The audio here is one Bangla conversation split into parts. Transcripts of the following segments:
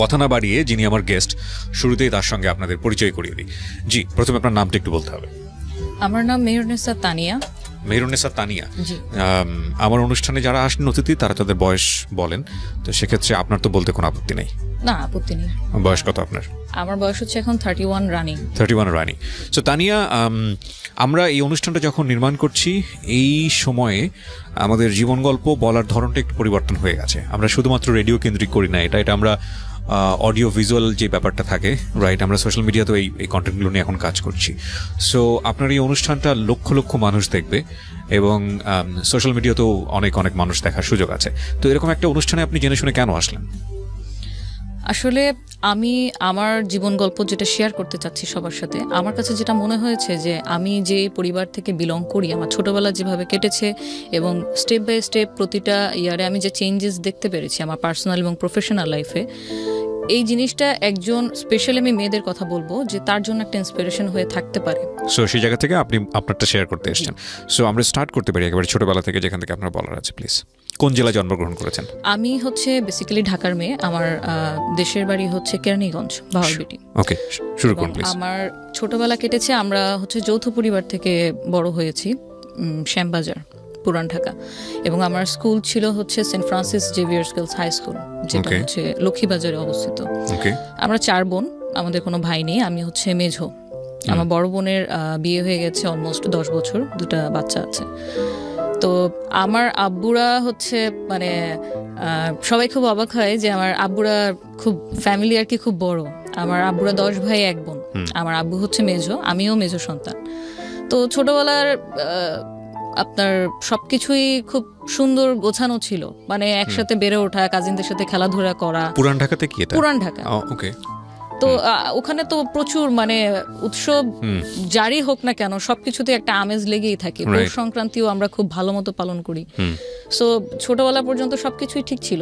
কথা না বাড়িয়ে যিনি আমার গেস্ট, শুরুতেই তার সঙ্গে আপনাদের পরিচয় করিয়ে দিই। জি, প্রথমে আপনার নামটা একটু বলতে হবে। আমার নাম মেহরুন্নেসা তানিয়া। মেহরুন্নেসা তানিয়া। আমার অনুষ্ঠানে যারা আসেন অতিথি তারা তাদের বয়স বলেন, তো সেক্ষেত্রে আপনার তো বলতে কোনো আপত্তি নেই? না, আপত্তি নেই। বয়স কত আপনার? আমার বয়স হচ্ছে এখন 31 রানিং। 31 রানিং। সো তানিয়া, আমরা এই অনুষ্ঠানটা যখন নির্মাণ করছি এই সময়ে আমাদের জীবন গল্প বলার ধরনটা একটু পরিবর্তন হয়ে গেছে। আমরা শুধুমাত্র রেডিও কেন্দ্রিক করি না, এটা আমরা অডিও ভিজুয়াল যে ব্যাপারটা থাকে, রাইট, আমরা সোশ্যাল মিডিয়াতেও এই কন্টেন্টগুলো নিয়ে এখন কাজ করছি। সো আপনার এই অনুষ্ঠানটা লক্ষ লক্ষ মানুষ দেখবে এবং সোশ্যাল মিডিয়াতেও অনেক অনেক মানুষ দেখার সুযোগ আছে। তো এরকম একটা অনুষ্ঠানে আপনি জেনে শুনে কেন আসলেন? আসলে আমি আমার জীবন গল্প যেটা শেয়ার করতে চাচ্ছি সবার সাথে, আমার কাছে যেটা মনে হয়েছে যে আমি যে পরিবার থেকে বিলং করি, আমার ছোটবেলা যেভাবে কেটেছে এবং স্টেপ বাই স্টেপ প্রতিটা ইয়ারে আমি যে চেঞ্জেস দেখতে পেরেছি আমার পার্সোনাল এবং প্রফেশনাল লাইফে, এই জিনিসটা একজন স্পেশালি আমি মেয়েদের কথা বলবো যে তার জন্য একটা ইন্সপিরেশন হয়ে থাকতে পারে। সো সেই জায়গা থেকে আপনি আপনারটা শেয়ার করতে এসেছেন। সো আমরা স্টার্ট করতে পারি একেবারে ছোটবেলা থেকে, যেখান থেকে আপনার বলার আছে প্লিজ। কোন জেলায় জন্মগ্রহণ করেছেন? আমি হচ্ছে বেসিক্যালি ঢাকার মেয়ে। আমার দেশের বাড়ি হচ্ছে কেরানীগঞ্জ, বাহারবিটি। ওকে, শুরু করুন প্লিজ। আমার ছোটবেলা কেটেছে, আমরা হচ্ছে যৌথ পরিবার থেকে বড় হয়েছি শ্যামবাজার, পুরান ঢাকা। এবং আমার স্কুল ছিল হচ্ছে Saint Francis Xavier's girls high school, যেটা হচ্ছে লক্ষ্মীবাজারে অবস্থিত। আমরা 4 বোন, আমাদের কোনো ভাই নেই। আমি হচ্ছে মেঝো। আমার বড় বোনের বিয়ে হয়ে গেছে অলমোস্ট 10 বছর, 2টা বাচ্চা আছে। তো আমার আব্বুরা হচ্ছে মানে সবাই খুব অবাক হয় যে আমার আব্বুরা খুব ফ্যামিলি আর কি খুব বড়। আমার আব্বুরা 10 ভাই 1 বোন। আমার আব্বু হচ্ছে মেঝো, আমিও মেঝো সন্তান। তো ছোটবেলার আপনার সবকিছুই খুব সুন্দর গোছানো ছিল, মানে একসাথে বেড়ে ওঠা, কাজিনদের সাথে খেলাধুলা করা। পুরান ঢাকাতে কি এটা? পুরান ঢাকা। ওকে। তো ওখানে তো প্রচুর মানে উৎসব জারি হোক না কেন সবকিছুতে একটা আমেজ লেগেই থাকে। পৌষ সংক্রান্তিও আমরা খুব ভালো মতো পালন করি। সো ছোটবেলা পর্যন্ত সবকিছুই ঠিক ছিল,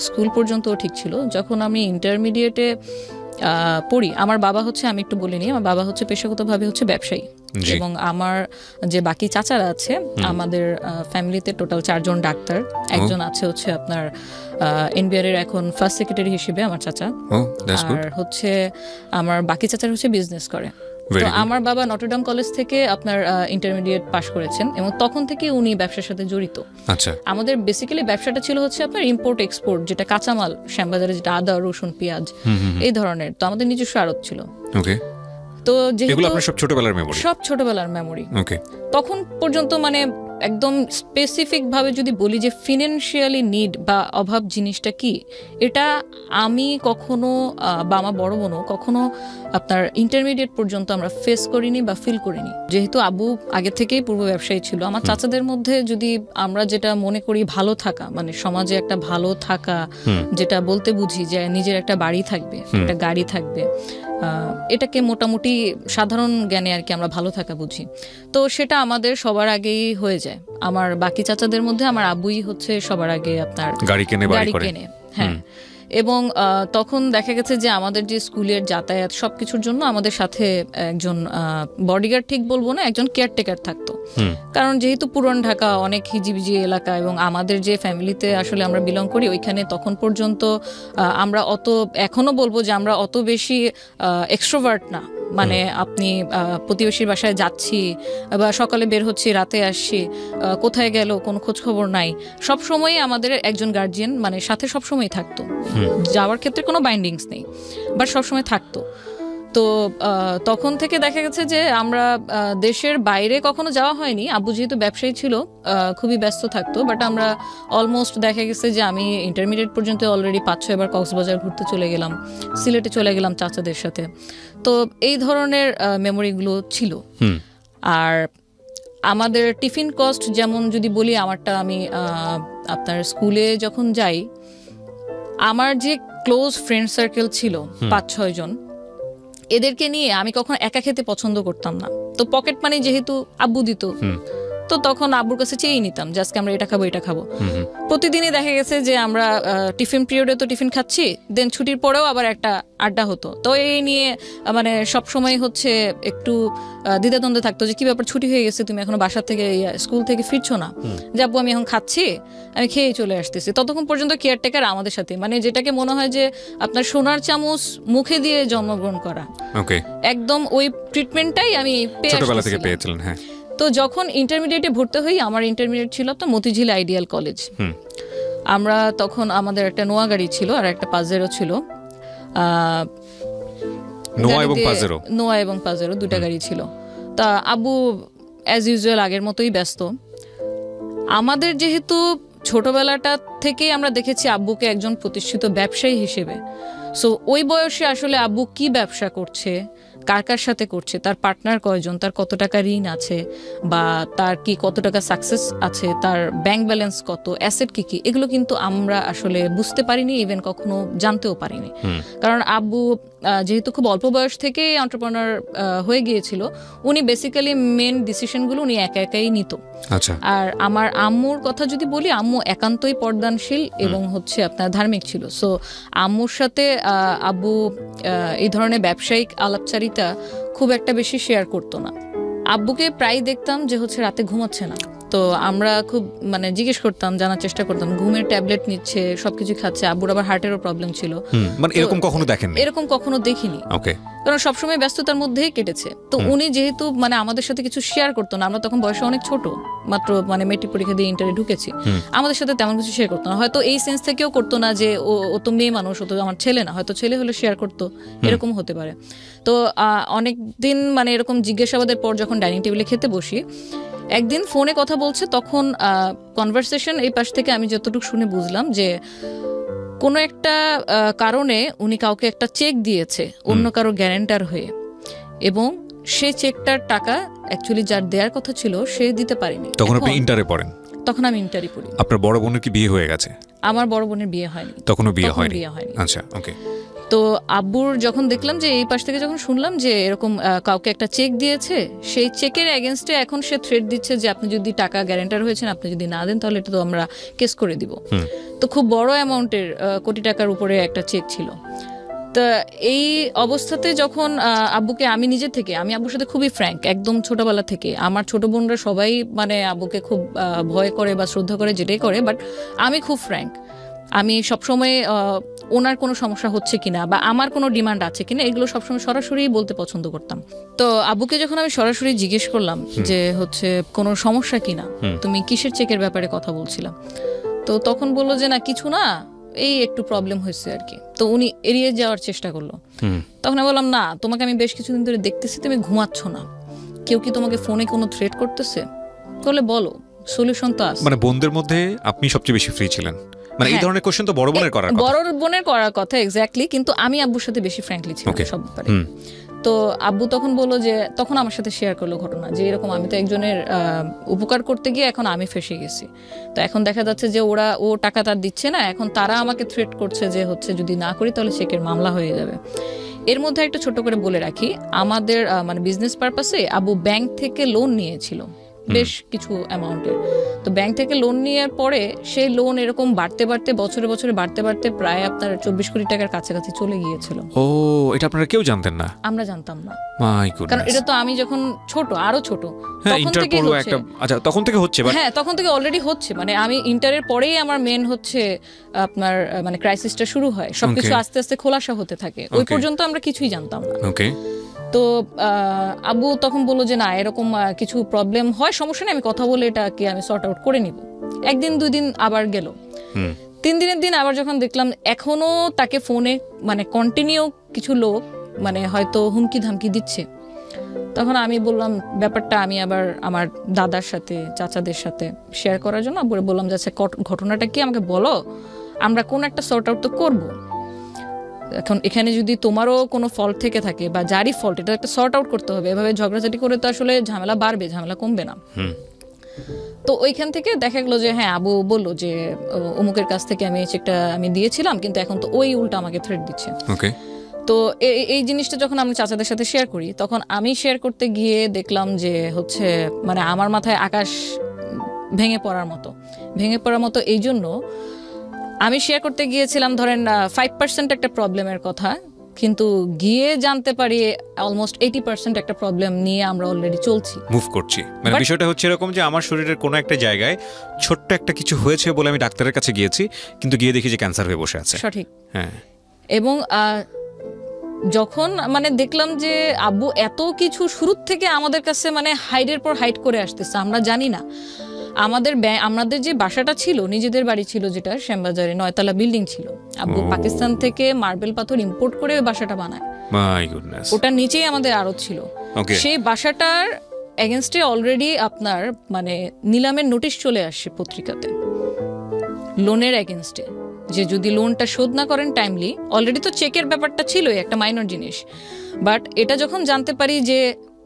স্কুল পর্যন্তও ঠিক ছিল। যখন আমি ইন্টারমিডিয়েটে পড়ি, আমার বাবা হচ্ছে, আমি একটু বলিনি, আমার বাবা হচ্ছে পেশাগতভাবে হচ্ছে ব্যবসায়ী। এবং আমার যে বাকি চাচারা আছে আমাদের ফ্যামিলিতে টোটাল 4 জন ডাক্তার। একজন আছে হচ্ছে আপনার এনবিআর এর এখন ফার্স্ট সেক্রেটারি হিসেবে আমার চাচা। আর হচ্ছে আমার বাকি চাচারা হচ্ছে বিজনেস করে। তো আমার বাবা নটরডেম কলেজ থেকে আপনার ইন্টারমিডিয়েট পাশ করেছেন এবং তখন থেকে উনি ব্যবসার সাথে জড়িত। আচ্ছা। আমাদের বেসিক্যালি ব্যবসাটা ছিল হচ্ছে আপনার ইম্পোর্ট এক্সপোর্ট, যেটা কাঁচামাল শ্যামবাজারে, যেটা আদা, রসুন, পেঁয়াজ এই ধরনের। তো আমাদের নিজস্ব আড়ত ছিল। ওকে। তো যেগুলো আপনার সব ছোটবেলার মেমরি? সব ছোটবেলার মেমরি। ওকে। তখন পর্যন্ত মানে একদম স্পেসিফিক ভাবে যদি বলি যে ফিনান্সিয়ালি নিড বা অভাব জিনিসটা কি, এটা আমি কখনো বা আমার বড় বোনও কখনো আপনার ইন্টারমিডিয়েট পর্যন্ত আমরা ফেস করিনি বা ফিল করিনি। যেহেতু আবু আগে থেকেই পূর্ব ব্যবসায়ী ছিল, আমার চাচাদের মধ্যে যদি আমরা যেটা মনে করি ভালো থাকা, মানে সমাজে একটা ভালো থাকা, যেটা বলতে বুঝি যে নিজের একটা বাড়ি থাকবে, একটা গাড়ি থাকবে, এটাকে মোটামুটি সাধারণ জ্ঞানে আর কি আমরা ভালো থাকা বুঝি। তো সেটা আমাদের সবার আগেই হয়ে যায়। আমার বাকি চাচাদের মধ্যে আমার আব্বুই হচ্ছে সবার আগে আপনার গাড়ি কেনে। হ্যাঁ। এবং তখন দেখা গেছে যে আমাদের যে স্কুলের যাতায়াত সবকিছুর জন্য আমাদের সাথে একজন বডিগার্ড ঠিক বলবো না, একজন কেয়ারটেকার থাকতো। কারণ যেহেতু পুরান ঢাকা অনেক হিজিবিজি এলাকা এবং আমাদের যে ফ্যামিলিতে আসলে আমরা বিলং করি ওইখানে তখন পর্যন্ত আমরা অত, এখনো বলবো যে আমরা অত বেশি এক্সট্রোভার্ট না। মানে আপনি প্রতিবেশীর বাসায় যাচ্ছি বা সকালে বের হচ্ছি, রাতে আসছি, কোথায় গেল কোনো খোঁজ খবর নাই। সবসময় আমাদের একজন গার্জিয়ান মানে সাথে সবসময় থাকতো। যাওয়ার ক্ষেত্রে কোনো বাইন্ডিংস নেই, বাট সবসময় থাকতো। তো তখন থেকে দেখা গেছে যে আমরা দেশের বাইরে কখনো যাওয়া হয়নি। আব্বু যেহেতু ব্যবসায়ী ছিল খুবই ব্যস্ত থাকতো, বাট আমরা অলমোস্ট দেখা গেছে যে আমি ইন্টারমিডিয়েট পর্যন্ত অলরেডি 5-6 বার কক্সবাজার ঘুরতে চলে গেলাম, সিলেটে চলে গেলাম চাচাদের সাথে। তো এই ধরনের মেমোরিগুলো ছিল। আর আমাদের টিফিন কস্ট যেমন যদি বলি, আমারটা আমি আপনার স্কুলে যখন যাই, আমার যে ক্লোজ ফ্রেন্ড সার্কেল ছিল 5-6 জন, এদেরকে নিয়ে আমি কখনো একা খেতে পছন্দ করতাম না। তো পকেট মানি যেহেতু আব্বু দিত, তো তখন আব্বুর কাছে চেয়েই নিতাম যে আজকে আমরা এটা খাবো এটা খাবো। প্রতিদিনই দেখা গেছে যে আমরা টিফিন পিরিয়ডে তো টিফিন খাচ্ছি, দেন ছুটির পরেও আবার একটা আড্ডা হতো। তো এই নিয়ে মানে সবসময় হচ্ছে একটু দ্বিধাদ্বন্দ্বে থাকতো যে কি ব্যাপার, ছুটি হয়ে গেছে, তুমি এখনো বাসা থেকে স্কুল থেকে ফিরছো না? যে আব্বু আমি এখন খাচ্ছি, আমি খেয়েই চলে আসতেছি। ততক্ষণ পর্যন্ত কেয়ারটেকার আমাদের সাথে, মানে যেটাকে মনে হয় যে আপনার সোনার চামচ মুখে দিয়ে জন্মগ্রহণ করা, একদম ওই ট্রিটমেন্টটাই আমি ছোটবেলা থেকে পেয়েছিলাম। হ্যাঁ, তো যখন ইন্টারমিডিয়েটে ভর্তি হই, আমার ইন্টারমিডিয়েট ছিল তো মতিঝিল আইডিয়াল কলেজ। আমরা তখন আমাদের একটা নোয়া গাড়ি ছিল আর একটা পাজেরো ছিল, নোয়া এবং পাজেরো দুটা গাড়ি ছিল। তা আব্বু অ্যাজ ইউজুয়াল আগের মতোই ব্যস্ত। আমাদের যেহেতু ছোটবেলাটা থেকেই আমরা দেখেছি আব্বুকে একজন প্রতিষ্ঠিত ব্যবসায়ী হিসেবে, সো ওই বয়সে আসলে আব্বু কি ব্যবসা করছে, কার কার সাথে করছে, তার পার্টনার কয়জন, তার কত টাকা ঋণ আছে, বা তার কি কত টাকা সাকসেস আছে, তার ব্যাংক ব্যালেন্স কত, অ্যাসেট কি কি, এগুলো কিন্তু আমরা আসলে বুঝতে পারিনি, ইভেন কখনো জানতেও পারিনি। কারণ আব্বু যেহেতু খুব অল্প বয়স থেকে এন্টারপ্রেনার হয়ে গিয়েছিল, উনি বেসিক্যালি মেন ডিসিশনগুলো উনি একা একাই নিত। আর আমার আম্মুর কথা যদি বলি, আম্মু একান্তই পর্দানশীল এবং হচ্ছে আপনার ধার্মিক ছিল। সো আম্মুর সাথে আব্বু এই ধরনের ব্যবসায়িক আলাপচারিতা খুব একটা বেশি শেয়ার করতো না। আব্বুকে প্রায় দেখতাম যে হচ্ছে রাতে ঘুমাচ্ছে না, তো আমরা খুব মানে জিজ্ঞেস করতাম, জানার চেষ্টা করতাম, ঘুমের ট্যাবলেট নিচ্ছে, সবকিছু খাচ্ছে। আব্বুর আবার হার্টেরও প্রবলেম ছিল। মানে এরকম কখনো দেখেননি? এরকম কখনো দেখিনি, কারণ সবসময় ব্যস্ততার মধ্যেই কেটেছে। তো উনি যেহেতু মানে আমাদের সাথে কিছু শেয়ার করতো না, আমরা তখন বয়সে অনেক ছোট, মাত্র মানে মেট্রিক পরীক্ষা দিয়ে ইন্টারে ঢুকেছি, আমাদের সাথে তেমন কিছু শেয়ার করতো না। হয়তো এই সেন্স থেকেও করতো না যে ও তো মেয়ে মানুষ, ও তো আমার ছেলে না, হয়তো ছেলে হলে শেয়ার করতো, এরকম হতে পারে। তো অনেকদিন মানে এরকম জিজ্ঞাসাবাদের পর যখন ডাইনিং টেবিলে খেতে বসি, একদিন ফোনে কথা বলছে, তখন কনভারসেশন এই পাশ থেকে আমি যতটুকু শুনে বুঝলাম যে কোনো একটা কারণে উনি কাউকে একটা চেক দিয়েছে অন্য কারো গ্যারান্টার হয়ে, এবং সেই চেকটার টাকা অ্যাকচুয়ালি যার দেওয়ার কথা ছিল সে দিতে পারেনি। তখন আপনি ইন্টারে পড়েন? তখন আমি ইন্টারে পড়ি। আপনার বড় বোনের কি বিয়ে হয়ে গেছে? আমার বড় বোনের বিয়ে হয়নি। তখনও বিয়ে হয়নি? আচ্ছা, ওকে। তো আব্বুর যখন দেখলাম যে এই পাশ থেকে যখন শুনলাম যে এরকম কাউকে একটা চেক দিয়েছে, সেই চেকের এগেনস্টে এখন সে থ্রেট দিচ্ছে যে আপনি যদি টাকা গ্যারান্টার হয়েছেন, আপনি যদি না দেন তাহলে এটা তো আমরা কেস করে দিব। তো খুব বড় অ্যামাউন্টের, কোটি টাকার উপরে একটা চেক ছিল। তা এই অবস্থাতে যখন আব্বুকে আমি নিজে থেকে, আমি আব্বুর সাথে খুবই ফ্র্যাঙ্ক একদম ছোটবেলা থেকে। আমার ছোট বোনরা সবাই মানে আব্বুকে খুব ভয় করে বা শ্রদ্ধা করে, যেটাই করে, বাট আমি খুব ফ্র্যাঙ্ক। আমি সবসময় ওনার কোনো সমস্যা হচ্ছে কিনা বা আমার কোনো ডিমান্ড আছে কিনা এগুলো সবসময় সরাসরি বলতে পছন্দ করতাম। তো আব্বুকে যখন আমি সরাসরি জিজ্ঞেস করলাম যে হচ্ছে কোনো সমস্যা কিনা, তুমি কিসের চেকের ব্যাপারে কথা বলছিলাম, তো তখন বললো যে না কিছু না, এই একটু প্রবলেম হয়েছে আর কি। তো উনি এড়িয়ে যাওয়ার চেষ্টা করলো। তখন আমি বললাম না, তোমাকে আমি বেশ কিছুদিন ধরে দেখতেছি তুমি ঘুমাচ্ছ না, কেউ কি তোমাকে ফোনে কোনো থ্রেট করতেছে? বলে বলো, সলিউশন তো আছে। মানে বোনদের মধ্যে আপনি সবচেয়ে বেশি ফ্রি ছিলেন, মানে এই ধরনের কোশ্চেন তো বড় বোনের করার কথা। বড় বোনের করার কথা, এক্স্যাক্টলি, কিন্তু আমি আব্বুর সাথে বেশি ফ্র্যাঙ্কলি ছিলাম সব ব্যাপারে। তো আব্বু তখন বললো যে, তখন আমার সাথে শেয়ার করলো ঘটনা যে এরকম আমি তো একজনের উপকার করতে গিয়ে এখন আমি ফেসে গেছি। তো এখন দেখা যাচ্ছে যে ও টাকা তার দিচ্ছে না, এখন তারা আমাকে থ্রেট করছে যে হচ্ছে যদি না করি তাহলে চেকের মামলা হয়ে যাবে। এর মধ্যে একটা ছোট করে বলে রাখি, আমাদের মানে বিজনেস পারপাসে আব্বু ব্যাংক থেকে লোন নিয়েছিল বেশ কিছু অ্যামাউন্টের। তো ব্যাংক থেকে লোন নেওয়ার পরে সেই লোন এরকম বাড়তে বাড়তে বছরে বছরে বাড়তে বাড়তে প্রায় আপনার 24 কোটি টাকার কাছাকাছি চলে গিয়েছিল। ও, এটা আপনারা কেউ জানতেন না? আমরা জানতাম না, মাই গডনেস। কারণ এটা তো আমি যখন ছোট, আরো ছোট, তখন থেকে হচ্ছে। আচ্ছা, তখন থেকে হচ্ছে? হ্যাঁ, তখন থেকে অলরেডি হচ্ছে। মানে আমি ইন্টারের পরেই আমার মেন হচ্ছে আপনার মানে ক্রাইসিসটা শুরু হয়, সবকিছু আস্তে আস্তে খোলাসা হতে থাকে। ওই পর্যন্ত আমরা কিছুই জানতাম না। ওকে। তো আব্বু তখন বললো যে না, এরকম কিছু প্রবলেম হয়, সমস্যা নেই, আমি কথা বলে এটাকে আমি সর্ট আউট করে নিব। একদিন 2 দিন আবার গেল, 3 দিনের দিন আবার যখন দেখলাম এখনো তাকে ফোনে মানে কন্টিনিউ কিছু লোক মানে হয়তো হুমকি ধামকি দিচ্ছে, তখন আমি বললাম ব্যাপারটা আমি আবার আমার দাদার সাথে চাচাদের সাথে শেয়ার করার জন্য আব্বুরে বললাম যে আচ্ছা ঘটনাটা কি আমাকে বলো, আমরা কোন একটা সর্ট আউট তো করবো। এখন এখানে যদি তোমারও কোনো ফল্ট থেকে থাকে বা যারই ফল্ট, এটা একটা সর্ট আউট করতে হবে। এভাবে ঝগড়াঝাটি করে তো আসলে ঝামেলা বাড়বে, ঝামেলা কমবে না। তো ওইখান থেকে দেখা গেলো যে হ্যাঁ, আবু বললো যে অমুকের কাছ থেকে আমি চেকটা আমি দিয়েছিলাম, কিন্তু এখন তো ওই উল্টা আমাকে থ্রেট দিচ্ছে। তো এই জিনিসটা যখন আমি চাচাদের সাথে শেয়ার করি, তখন আমি শেয়ার করতে গিয়ে দেখলাম যে হচ্ছে মানে আমার মাথায় আকাশ ভেঙে পড়ার মতো। এই জন্য আমি শেয়ার করতে গিয়েছিলাম ধরেন 5% একটা প্রবলেমের কথা, কিন্তু গিয়ে জানতে পারি অলমোস্ট 80% একটা প্রবলেম নিয়ে আমরা অলরেডি চলছি, মুভ করছি। মানে বিষয়টা হচ্ছে এরকম যে আমার শরীরের কোনো একটা জায়গায় ছোট্ট একটা কিছু হয়েছে বলে আমি ডাক্তারের কাছে গিয়েছি, কিন্তু গিয়ে দেখি যে ক্যান্সার হয়ে বসে আছে। সঠিক। হ্যাঁ। এবং যখন মানে দেখলাম যে আব্বু এত কিছু শুরু থেকে আমাদের কাছে মানে হাইডের পর হাইড করে আসতেছে, আমরা জানি না। আমাদের যে বাসাটা ছিল, নিজেদের বাড়ি ছিল যেটা শ্যামবাজারে 9 তলা বিল্ডিং ছিল, আব্বু পাকিস্তান থেকে মার্বেল পাথর ইম্পোর্ট করে ওই বাসাটা বানায়। My goodness. ওটার নিচেই আমাদের আড়ত ছিল। সেই বাসাটার এগেনস্টে অলরেডি আপনার মানে নিলামের নোটিশ চলে আসছে পত্রিকাতে, লোনের এগেনস্টে, যে যদি লোনটা শোধ না করেন টাইমলি। অলরেডি তো চেকের ব্যাপারটা ছিল একটা মাইনর জিনিস, বাট এটা যখন জানতে পারি যে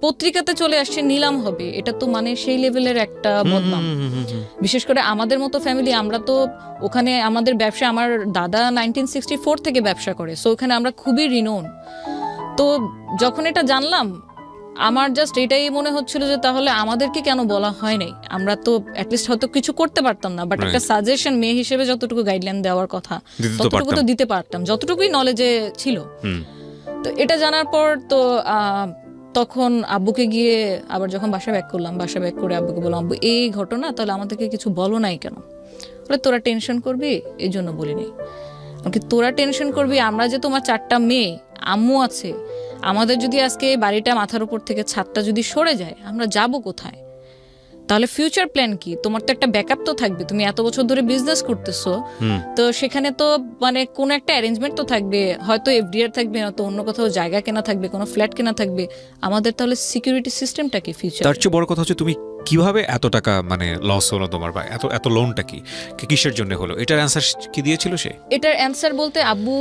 পত্রিকাতে চলে আসছে নিলাম হবে, এটা তো মানে সেই লেভেলের একটা বদনাম। বিশেষ করে আমাদের মতো ফ্যামিলি, আমরা তো ওখানে আমাদের ব্যবসা, আমার দাদা 1964 থেকে ব্যবসা করে, সো ওখানে আমরা খুবই রিনোন। তো যখন এটা জানলাম, আমার জাস্ট এটাই মনে হচ্ছিল যে তাহলে আমাদেরকে কেন বলা হয় নাই, আমরা তো অ্যাটলিস্ট হয়তো কিছু করতে পারতাম না, বাট একটা সাজেশন মেয়ে হিসেবে যতটুকু গাইডলাইন দেওয়ার কথা ততটুকু তো দিতে পারতাম, যতটুকুই নলেজে ছিল। তো এটা জানার পর তো তখন আব্বুকে গিয়ে আবার যখন বাসা ব্যাক করে আব্বুকে বললাম, আব্বু এই ঘটনা, তাহলে আমাদেরকে কিছু বলো নাই কেন? বলে তোরা টেনশন করবি এই জন্য বলিনি। তোরা টেনশন করবি, আমরা যে তোমার 4টা মেয়ে, আম্মু আছে, আমাদের যদি আজকে বাড়িটা মাথার উপর থেকে ছাদটা যদি সরে যায়, আমরা যাব কোথায়? তাহলে ফিউচার প্ল্যান কি? তোমার তো একটা ব্যাকআপ তো থাকবে, তুমি এত বছর ধরে বিজনেস করতেছো, তো সেখানে তো মানে কোনো একটা অ্যারেঞ্জমেন্ট তো থাকবে, হয়তো এফডিআর থাকবে, না তো অন্য কোথাও জায়গা কেনা থাকবে, কোনো ফ্ল্যাট কেনা থাকবে। আমাদের তাহলে সিকিউরিটি সিস্টেমটা কি ফিউচার? তার চেয়ে বড় কথা হচ্ছে তুমি কিভাবে এত টাকা মানে লস হলো তোমার, বা এত লোনটা কি কিসের জন্য হলো? এটার অ্যানসার কি দিয়েছিল সে? এটার অ্যানসার বলতে আব্বু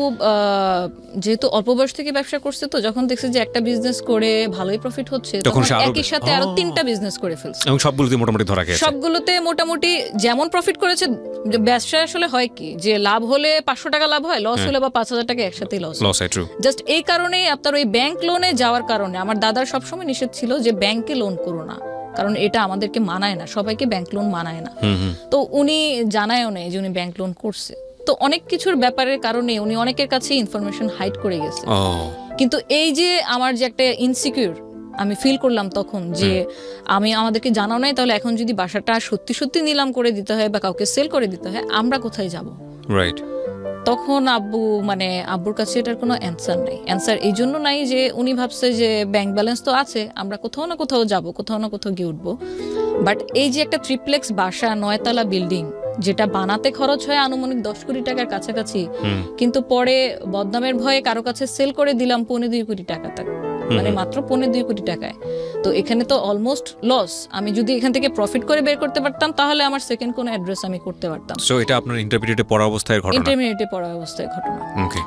যেহেতু অল্প বয়স থেকে ব্যবসা করছে, তো যখন দেখছে যে একটা বিজনেস করে ভালোই প্রফিট হচ্ছে, তখন একই সাথে আরো 3টা বিজনেস করে ফেলছে, এবং সবগুলোতে মোটামুটি ধরা গেছে। সবগুলোতে মোটামুটি যেমন প্রফিট করেছে। ব্যবসা আসলে হয় কি, যে লাভ হলে 500 টাকা লাভ হয়, লস হলে বা 5000 টাকা একসাথেই লস হয়। জাস্ট এই কারণেই আপনার ওই ব্যাংক লোনে যাওয়ার কারণে আমার দাদার সবসময় নিষেধ ছিল যে ব্যাংকে লোন করো না, কারণ এটা আমাদেরকে মানায় না, সবাইকে ব্যাংক লোন মানায় না। তো উনি জানায়ও নেই যে উনি ব্যাংক লোন করছে। তো অনেক কিছুর ব্যাপারের কারণে উনি অনেকের কাছে ইনফরমেশন হাইড করে গেছে। কিন্তু এই যে আমার যে একটা ইনসিকিউর আমি ফিল করলাম তখন, যে আমাদেরকে জানাও নাই, তাহলে এখন যদি বাসাটা সত্যি সত্যি নিলাম করে দিতে হয় বা কাউকে সেল করে দিতে হয়, আমরা কোথায় যাব? রাইট। তখন আব্বুর কাছে এটার কোনো অ্যান্সার নেই। অ্যান্সার এই জন্য নাই যে উনি ভাবছে যে ব্যাংক ব্যালেন্স তো আছে, আমরা কোথাও না কোথাও যাব, কোথাও না কোথাও গিয়ে উঠবো। বাট এই যে একটা ট্রিপ্লেক্স বাসা, 9 তলা বিল্ডিং, যেটা বানাতে খরচ হয় আনুমানিক 10 কোটি টাকার কাছাকাছি, কিন্তু পরে বদনামের ভয়ে কারো কাছে সেল করে দিলাম 2.25 কোটি টাকা, মানে মাত্র 2.25 কোটি টাকায়। তো এখানে তো অলমোস্ট লস। আমি যদি এখান থেকে প্রফিট করে বের করতে পারতাম, তাহলে আমার সেকেন্ড কোন অ্যাড্রেস আমি করতে পারতাম। সো এটা আপনার ইন্টারমিডিয়েটে পড়া অবস্থায় ঘটনা। ওকে।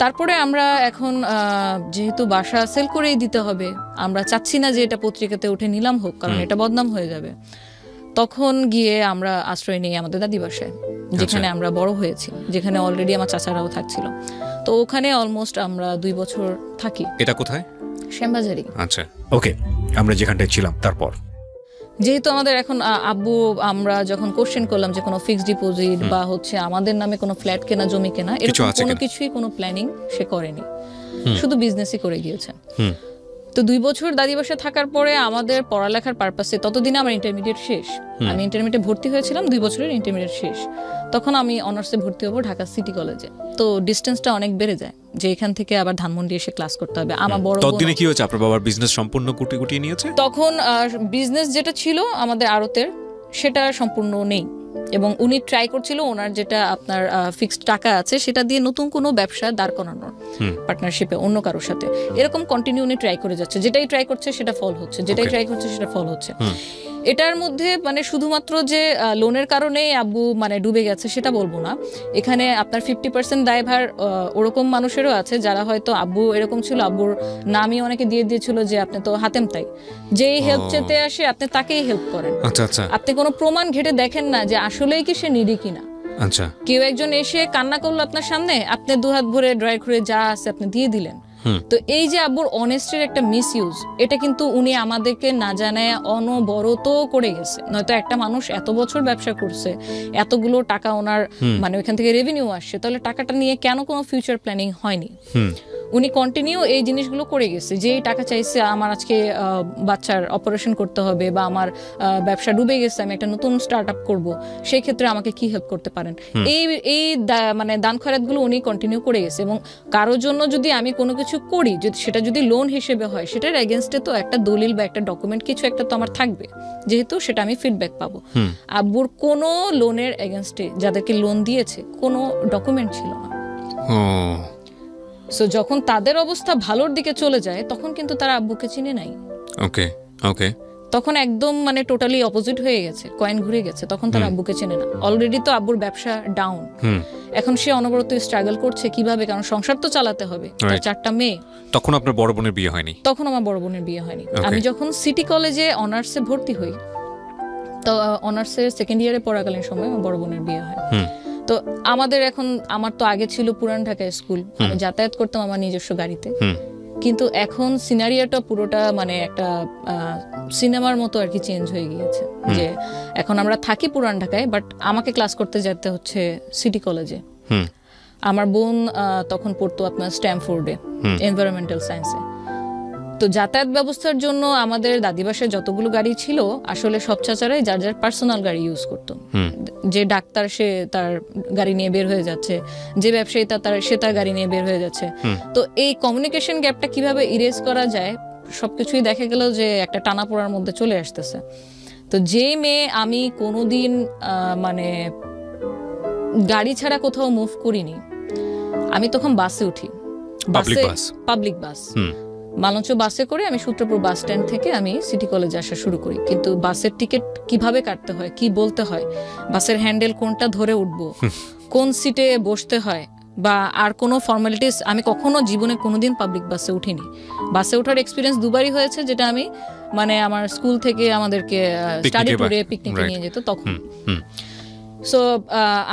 তারপরে আমরা এখন যেহেতু বাসা সেল করেই দিতে হবে, আমরা চাচ্ছি না যে এটা পত্রিকাতে উঠে নিলাম হোক, কারণ এটা বদনাম হয়ে যাবে। তখন গিয়ে আমরা আশ্রয় নিই আমাদের দাদি বাসায়, যেখানে আমরা বড় হয়েছি, যেখানে অলরেডি আমার চাচারাও থাকছিল। তো ওখানে অলমোস্ট আমরা 2 বছর থাকি। এটা কোথায়? শ্যামবাজারি। আচ্ছা, ওকে। আমরা যেখানটায় ছিলাম, তারপর যেহেতু আমাদের এখন আব্বু, আমরা যখন কোশ্চেন করলাম যে কোনো ফিক্সড ডিপোজিট বা হচ্ছে আমাদের নামে কোনো ফ্ল্যাট কেনা, জমি কেনা, এরকম কোনো কিছুই, কোনো প্ল্যানিং সে করেনি, শুধু বিজনেসই করে গিয়েছে। তো 2 বছর দাদি বাসায় থাকার পরে আমাদের পড়ালেখার পারপাসে, ততদিনে আমার ইন্টারমিডিয়েট শেষ, আমি ইন্টারমিডিয়েট ভর্তি হয়েছিলাম, 2 বছরের ইন্টারমিডিয়েট শেষ। তখন আমি অনার্সে ভর্তি হবো ঢাকা সিটি কলেজে। তো ডিস্টেন্সটা অনেক বেড়ে যায়, যে এখান থেকে আবার ধানমন্ডি এসে ক্লাস করতে হবে। আমার বড় ততদিনে কি হয়েছে, আপনার বাবার বিজনেস সম্পূর্ণ গুটিয়ে নিয়েছে? তখন বিজনেস যেটা ছিল আমাদের আড়তের, সেটা সম্পূর্ণ নেই, এবং উনি ট্রাই করছিল ওনার যেটা আপনার ফিক্সড টাকা আছে সেটা দিয়ে নতুন কোনো ব্যবসা দাঁড় করানোর, পার্টনারশিপে অন্য কারোর সাথে। এরকম কন্টিনিউ উনি ট্রাই করে যাচ্ছে, যেটাই ট্রাই করছে সেটা ফল হচ্ছে, যেটাই ট্রাই করছে সেটা ফল হচ্ছে। এটার মধ্যে মানে শুধুমাত্র যে লোনের কারণে আব্বু মানে ডুবে গেছে সেটা বলবো না, এখানে আপনার 50% দায়ভার ওরকম মানুষেরও আছে যারা হয়তো, আব্বু এরকম ছিল, আব্বুর নামই অনেকে দিয়ে দিয়েছিল যে আপনি তো হাতেম তাই, যেই হেল্প চেতে আসে আপনি তাকেই হেল্প করেন। আচ্ছা আচ্ছা। আপনি কোনো প্রমাণ ঘেটে দেখেন না যে আসলেই কি সে নিডি কিনা। আচ্ছা, কেউ একজন এসে কান্না করলো আপনার সামনে, আপনি দুহাত ভরে ড্রয়ার খুলে যা আছে আপনি দিয়ে দিলেন। তো এই যে আব্বুর অনেস্টির একটা মিসইউজ, এটা কিন্তু উনি আমাদেরকে না জানায় অনবরত করে গেছে। নয়তো একটা মানুষ এত বছর ব্যবসা করছে, এতগুলো টাকা ওনার মানে ওইখান থেকে রেভিনিউ আসছে, তাহলে টাকাটা নিয়ে কেন কোনো ফিউচার প্ল্যানিং হয়নি? উনি কন্টিনিউ এই জিনিসগুলো করে গেছে, যে টাকা চাইছে আমার আজকে বাচ্চার অপারেশন করতে হবে, বা আমার ব্যবসা ডুবে গেছে, আমি একটা নতুন স্টার্ট আপ করবো, সেই ক্ষেত্রে আমাকে কি হেল্প করতে পারেন? এই মানে দান খয়রাতগুলো উনি কন্টিনিউ করে গেছে। এবং কারোর জন্য যদি আমি কোনো কিছু করি, যদি সেটা যদি লোন হিসেবে হয়, সেটার এগেনস্টে তো একটা দলিল বা একটা ডকুমেন্ট কিছু একটা তো আমার থাকবে, যেহেতু সেটা আমি ফিডব্যাক পাবো। আব্বুর কোনো লোনের এগেনস্টে যাদেরকে লোন দিয়েছে কোনো ডকুমেন্ট ছিল না। সো যখন তাদের অবস্থা ভালোর দিকে চলে যায়, তখন কিন্তু তারা আব্বুকে চিনে নাই। ওকে ওকে, তখন একদম মানে টোটালি অপোজিট হয়ে গেছে, কয়েন ঘুরে গেছে, তখন তারা আব্বুকে চেনে না। অলরেডি তো আব্বুর ব্যবসা ডাউন, এখন সে অনবরত স্ট্রাগল করছে কিভাবে, কারণ সংসার তো চালাতে হবে, তার 4টা মেয়ে। তখন আপনার বড় বোনের বিয়ে হয়নি? তখন আমার বড় বোনের বিয়ে হয়নি। আমি যখন সিটি কলেজে অনার্সে ভর্তি হই, তো অনার্সের সেকেন্ড ইয়ারে পড়াকালীন সময় আমার বড় বোনের বিয়ে হয়। তো আমাদের এখন, আমার তো আগে ছিল পুরান ঢাকায় স্কুল, আমি যাতায়াত করতাম আমার নিজস্ব গাড়িতে, কিন্তু এখন সিনারিওটা পুরোটা মানে একটা সিনেমার মতো আর কি চেঞ্জ হয়ে গিয়েছে। যে এখন আমরা থাকি পুরান ঢাকায়, বাট আমাকে ক্লাস করতে যেতে হচ্ছে সিটি কলেজে। আমার বোন তখন পড়তো আপনার স্ট্যামফোর্ডে, এনভায়রনমেন্টাল সায়েন্সে। তো যাতায়াত ব্যবস্থার জন্য আমাদের দাদি বাসায় যতগুলো গাড়ি ছিল, আসলে সব চাচারাই যার যার পার্সোনাল গাড়ি ইউজ করতো। যে ডাক্তার সে তার গাড়ি নিয়ে বের হয়ে যাচ্ছে, যে ব্যবসায়ী সে তার গাড়ি নিয়ে বের হয়ে যাচ্ছে। তো এই কমিউনিকেশন গ্যাপটা কিভাবে ইরেজ করা যায়, সবকিছুই দেখা গেল যে একটা টানাপোড়ার মধ্যে চলে আসতেছে। তো যে মেয়ে আমি কোনোদিন মানে গাড়ি ছাড়া কোথাও মুভ করিনি, আমি তখন বাসে উঠি, পাবলিক বাস, মালঞ্চ বাসে করে আমি সূত্রপুর বাস স্ট্যান্ড থেকে আমি সিটি কলেজে আসা শুরু করি। কিন্তু বাসের টিকিট কিভাবে কাটতে হয়, কি বলতে হয়, বাসের হ্যান্ডেল কোনটা ধরে উঠবো, কোন সিটে বসতে হয়, বা আর কোনো ফর্মালিটিস আমি কখনো জীবনে কোনোদিন পাবলিক বাসে উঠিনি। বাসে ওঠার এক্সপিরিয়েন্স দুবারই হয়েছে, যেটা আমি মানে আমার স্কুল থেকে আমাদেরকে স্টাডি ট্যুরে পিকনিকে নিয়ে যেত তখন। সো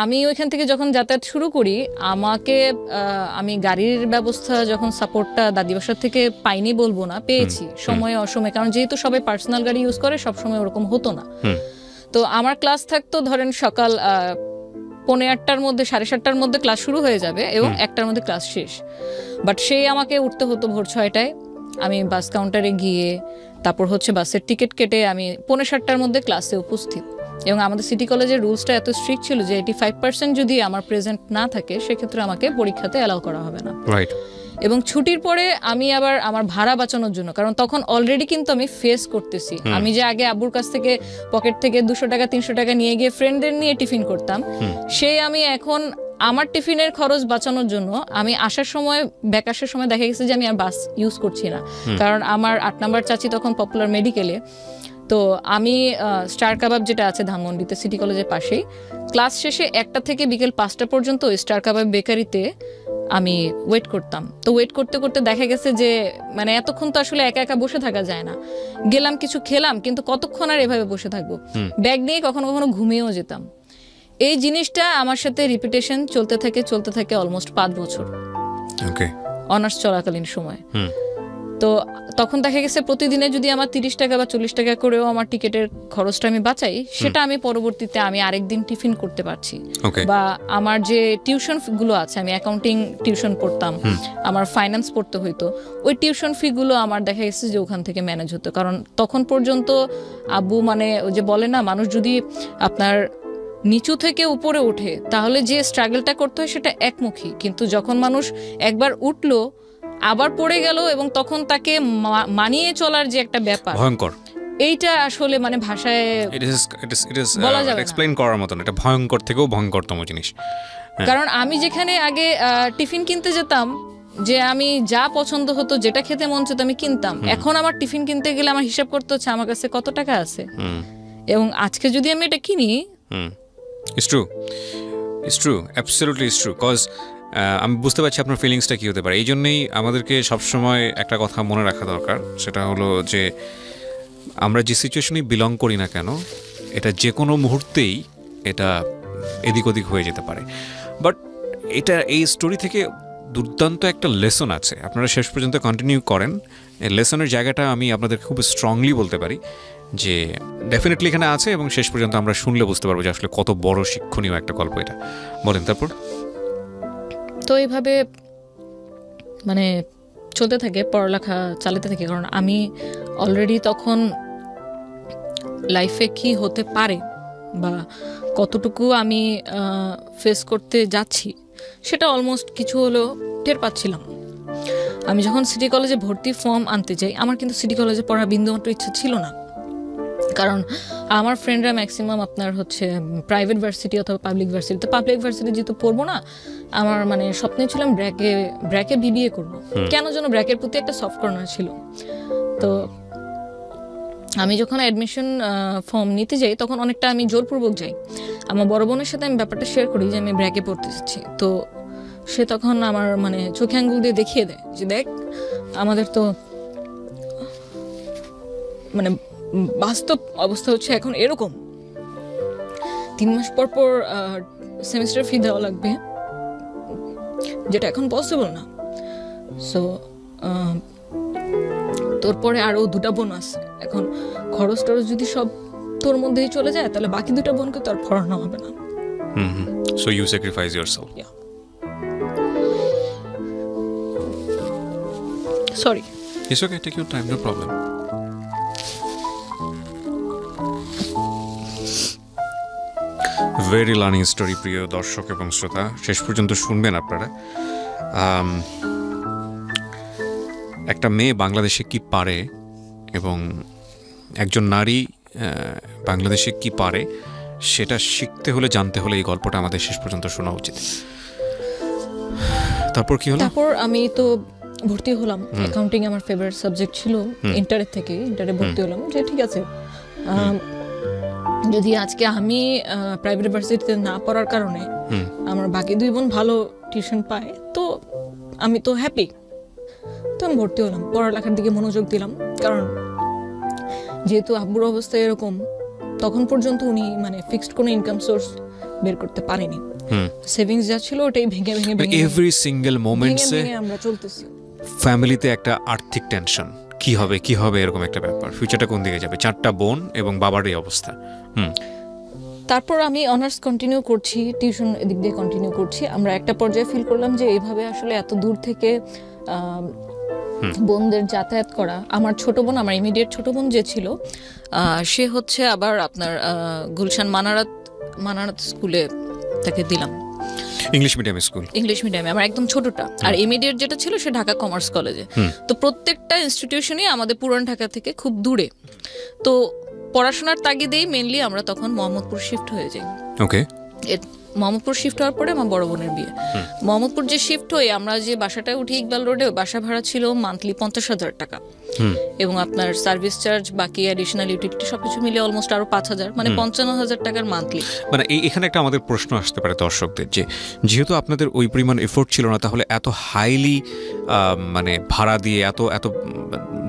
আমি ওইখান থেকে যখন যাতায়াত শুরু করি, আমি গাড়ির ব্যবস্থা যখন সাপোর্টটা দাদি বাসার থেকে পাইনি বলবো না, পেয়েছি সময়ে অসময়ে, কারণ যেহেতু সবাই পার্সোনাল গাড়ি ইউজ করে, সবসময় ওরকম হতো না। তো আমার ক্লাস থাকতো ধরেন সকাল 8:45 মধ্যে, 7:30 মধ্যে ক্লাস শুরু হয়ে যাবে এবং 1টার মধ্যে ক্লাস শেষ। বাট সেই আমাকে উঠতে হতো ভোর 6টায়, আমি বাস কাউন্টারে গিয়ে তারপর হচ্ছে বাসের টিকিট কেটে আমি 7:45 মধ্যে ক্লাসে উপস্থিত। এবং আমাদের সিটি কলেজের রুলসটা এত স্ট্রিক্ট ছিল যে 85% যদি আমার প্রেজেন্ট না থাকে, সেক্ষেত্রে আমাকে পরীক্ষাতে অ্যালাউ করা হবে না। এবং ছুটির পরে আমি আবার আমার ভাড়া বাঁচানোর জন্য, কারণ তখন অলরেডি কিন্তু আমি ফেস করতেছি, আমি যে আগে আব্বুর কাছ থেকে পকেট থেকে 200 টাকা 300 টাকা নিয়ে গিয়ে ফ্রেন্ডদের নিয়ে টিফিন করতাম, আমি এখন আমার টিফিনের খরচ বাঁচানোর জন্য আমি আসার সময়, ব্যাক আসার সময় দেখা গেছে যে আমি আর বাস ইউজ করছি না, কারণ আমার 8 নম্বর চাচি তখন পপুলার মেডিকেলে। তো আমি স্টার কাবাব যেটা আছে ধানমন্ডিতে সিটি কলেজের পাশেই, ক্লাস শেষে 1টা থেকে বিকেল 5টা পর্যন্ত স্টার কাবাব বেকারিতে আমি ওয়েট করতাম। তো ওয়েট করতে করতে দেখা গেছে যে মানে এতক্ষণ তো আসলে একা একা বসে থাকা যায় না, গেলাম কিছু খেলাম, কিন্তু কতক্ষণ আর এভাবে বসে থাকবো, ব্যাগ নিয়ে কখনো কখনো ঘুমিয়েও যেতাম। এই জিনিসটা আমার সাথে রিপিটেশন চলতে থাকে অলমোস্ট 5 বছর অনার্স চলাকালীন সময়। তো তখন দেখা গেছে প্রতিদিনে যদি আমার 30 টাকা বা 40 টাকা করেও আমার টিকিটের খরচটা আমি বাঁচাই, সেটা আমি পরবর্তীতে আমি আরেকদিন টিফিন করতে পারছি। বা আমার যে টিউশন গুলো আছে, আমি অ্যাকাউন্টিং টিউশন পড়তাম, আমার ফাইন্যান্স পড়তে হইতো, ওই টিউশন ফি গুলো আমার দেখা গেছে যে ওখান থেকে ম্যানেজ হতো। কারণ তখন পর্যন্ত আব্বু মানে ওই যে বলে না, মানুষ যদি আপনার নিচু থেকে উপরে ওঠে তাহলে যে স্ট্রাগলটা করতে হয় সেটা একমুখী, কিন্তু যখন মানুষ একবার উঠলো আবার পড়ে গেল এবং তখন তাকে মানিয়ে চলার যে একটা ব্যাপার, ভয়ঙ্কর, এইটা আসলে মানে ভাষায় বলা যাবে না, এক্সপ্লেইন করার মতো না, এটা ভয়ঙ্কর থেকেও ভয়ঙ্করতম জিনিস। কারণ আমি যেখানে আগে টিফিন কিনতে যেতাম, যে আমি যা পছন্দ হতো, যেটা খেতে মন চেত আমি কিনতাম, এখন আমার টিফিন কিনতে গেলে আমার হিসাব করতে হচ্ছে আমার কাছে কত টাকা আছে, এবং আজকে যদি আমি এটা কিনি, It's true, absolutely it's true, cause আমি বুঝতে পারছি আপনার ফিলিংসটা কী হতে পারে। এই জন্যই আমাদেরকে সবসময় একটা কথা মনে রাখা দরকার, সেটা হলো যে আমরা যে সিচুয়েশনেই বিলং করি না কেন, এটা যে কোনো মুহূর্তেই এটা এদিক ওদিক হয়ে যেতে পারে। বাট এই স্টোরি থেকে দুর্দান্ত একটা লেসন আছে, আপনারা শেষ পর্যন্ত কন্টিনিউ করেন। এই লেসনের জায়গাটা আমি আপনাদের খুব স্ট্রংলি বলতে পারি যে ডেফিনেটলি এখানে আছে, এবং শেষ পর্যন্ত আমরা শুনলে বুঝতে পারবো যে আসলে কত বড় শিক্ষণীয় একটা গল্প এটা। বলেন তারপর। তো এইভাবে মানে চলতে থাকে, পড়ালেখা চালাতে থাকে, কারণ আমি অলরেডি তখন লাইফে কি হতে পারে বা কতটুকু আমি ফেস করতে যাচ্ছি সেটা অলমোস্ট কিছু হলেও টের পাচ্ছিলাম। আমি যখন সিটি কলেজে ভর্তি ফর্ম আনতে যাই, আমার কিন্তু সিটি কলেজে পড়ার বিন্দুমাত্র ইচ্ছা ছিল না, কারণ আমার ফ্রেন্ডরা ম্যাক্সিমাম আপনার হচ্ছে প্রাইভেট ভার্সিটি অথবা পাবলিক ভার্সিটি। তো পাবলিক ভার্সিটি যেহেতু পড়বো না, আমার মানে স্বপ্নে ছিলাম ব্র্যাকে বিবিএ করবো। কেন যেন ব্র্যাকের প্রতি একটা সফট কর্নার ছিল। তো আমি যখন অ্যাডমিশন ফর্ম নিতে যাই তখন অনেকটা আমি জোরপূর্বক যাই। আমার বড় বোনের সাথে আমি ব্যাপারটা শেয়ার করি যে আমি ব্র্যাকে পড়তে যাচ্ছি। তো সে তখন আমার মানে চোখে আঙ্গুল দিয়ে দেখিয়ে দেয় যে দেখ, আমাদের তো মানে বাস্তব অবস্থা হচ্ছে এখন এরকম, 3 মাস পর পর সেমিস্টার ফি দেওয়া লাগবে, যেটা এখন পসিবল না। সো তোর পরে আরও 2টা বোন আছে, এখন খরচ টরচ যদি সব তোর মধ্যেই চলে যায় তাহলে বাকি 2টা বোনকে তো আর পড়ানো হবে না। So you sacrifice yourself. Yeah. Sorry. It's okay, take your time, no problem. Very learning story প্রিয় দর্শক এবং শ্রোতা, শেষ পর্যন্ত শুনবেন আপনারা। একটা মেয়ে বাংলাদেশে কি পারে এবং একজন নারী বাংলাদেশে কি পারে সেটা শিখতে হলে, জানতে হলে এই গল্পটা আমাদের শেষ পর্যন্ত শোনা উচিত। তারপর কি হলো? তারপর আমি তো ভর্তি হলাম। অ্যাকাউন্টিং আমার ফেভারিট সাবজেক্ট ছিল ইন্টারে ভর্তি হলাম, যে ঠিক আছে যদি আজকে আমি প্রাইভেট ইউনিভার্সিটিতে না পড়ার কারণে আমার বাকি 2 বোন ভালো টিউশন পায় তো আমি তো হ্যাপি। তো আমি ভর্তি হলাম, পড়ালেখার দিকে মনোযোগ দিলাম, কারণ যেহেতু আব্বুর অবস্থা এরকম, তখন পর্যন্ত উনি মানে ফিক্সড কোনো ইনকাম সোর্স বের করতে পারেনি। সেভিংস যা ছিল ওটাই ভেঙে এভরি সিঙ্গেল মোমেন্টসে আমরা চলতেছি। ফ্যামিলিতে একটা আর্থিক টেনশন, কি হবে এরকম একটা ব্যাপার, ফিউচারটা কোন দিকে যাবে, 4টা বোন এবং বাবার এই অবস্থা। তারপর আমি অনার্স কন্টিনিউ করছি, টিউশন এদিক দিয়ে কন্টিনিউ করছি। আমরা একটা পর্যায়ে ফিল করলাম যে এইভাবে আসলে এত দূর থেকে বোনদের যাতায়াত করা। আমার ছোট বোন, আমার ইমিডিয়েট ছোট বোন যে ছিল, সে হচ্ছে আবার আপনার গুলশান মানারাত স্কুলে তাকে দিলাম, ইংলিশ মিডিয়ামে আমার একদম ছোটটা। আর ইমিডিয়েট যেটা ছিল সে ঢাকা কমার্স কলেজে। তো প্রত্যেকটা ইনস্টিটিউশনই আমাদের পুরান ঢাকা থেকে খুব দূরে। তো পড়াশোনার তাগিদেই মেইনলি আমরা তখন মোহাম্মদপুর শিফট হয়ে যাই। ওকে। মোহাম্মদপুর শিফট হওয়ার পরে আমার বড় বোনের বিয়ে। মোহাম্মদপুর যে শিফট হয়ে আমরা যে বাসাটায় উঠি ইকবাল রোডে, বাসা ভাড়া ছিল মান্থলি 50,000 টাকা, এবং আপনার সার্ভিস চার্জ বাকি অ্যাডিশনাল ইউটিলিটি সবকিছু মিলে অলমোস্ট আরো 5,000, মানে 55,000 টাকার মান্থলি। মানে এখানে একটা আমাদের প্রশ্ন আসতে পারে দর্শকদের, যে যেহেতু আপনাদের ওই পরিমাণ এফোর্ট ছিল না, তাহলে এত হাইলি মানে ভাড়া দিয়ে এত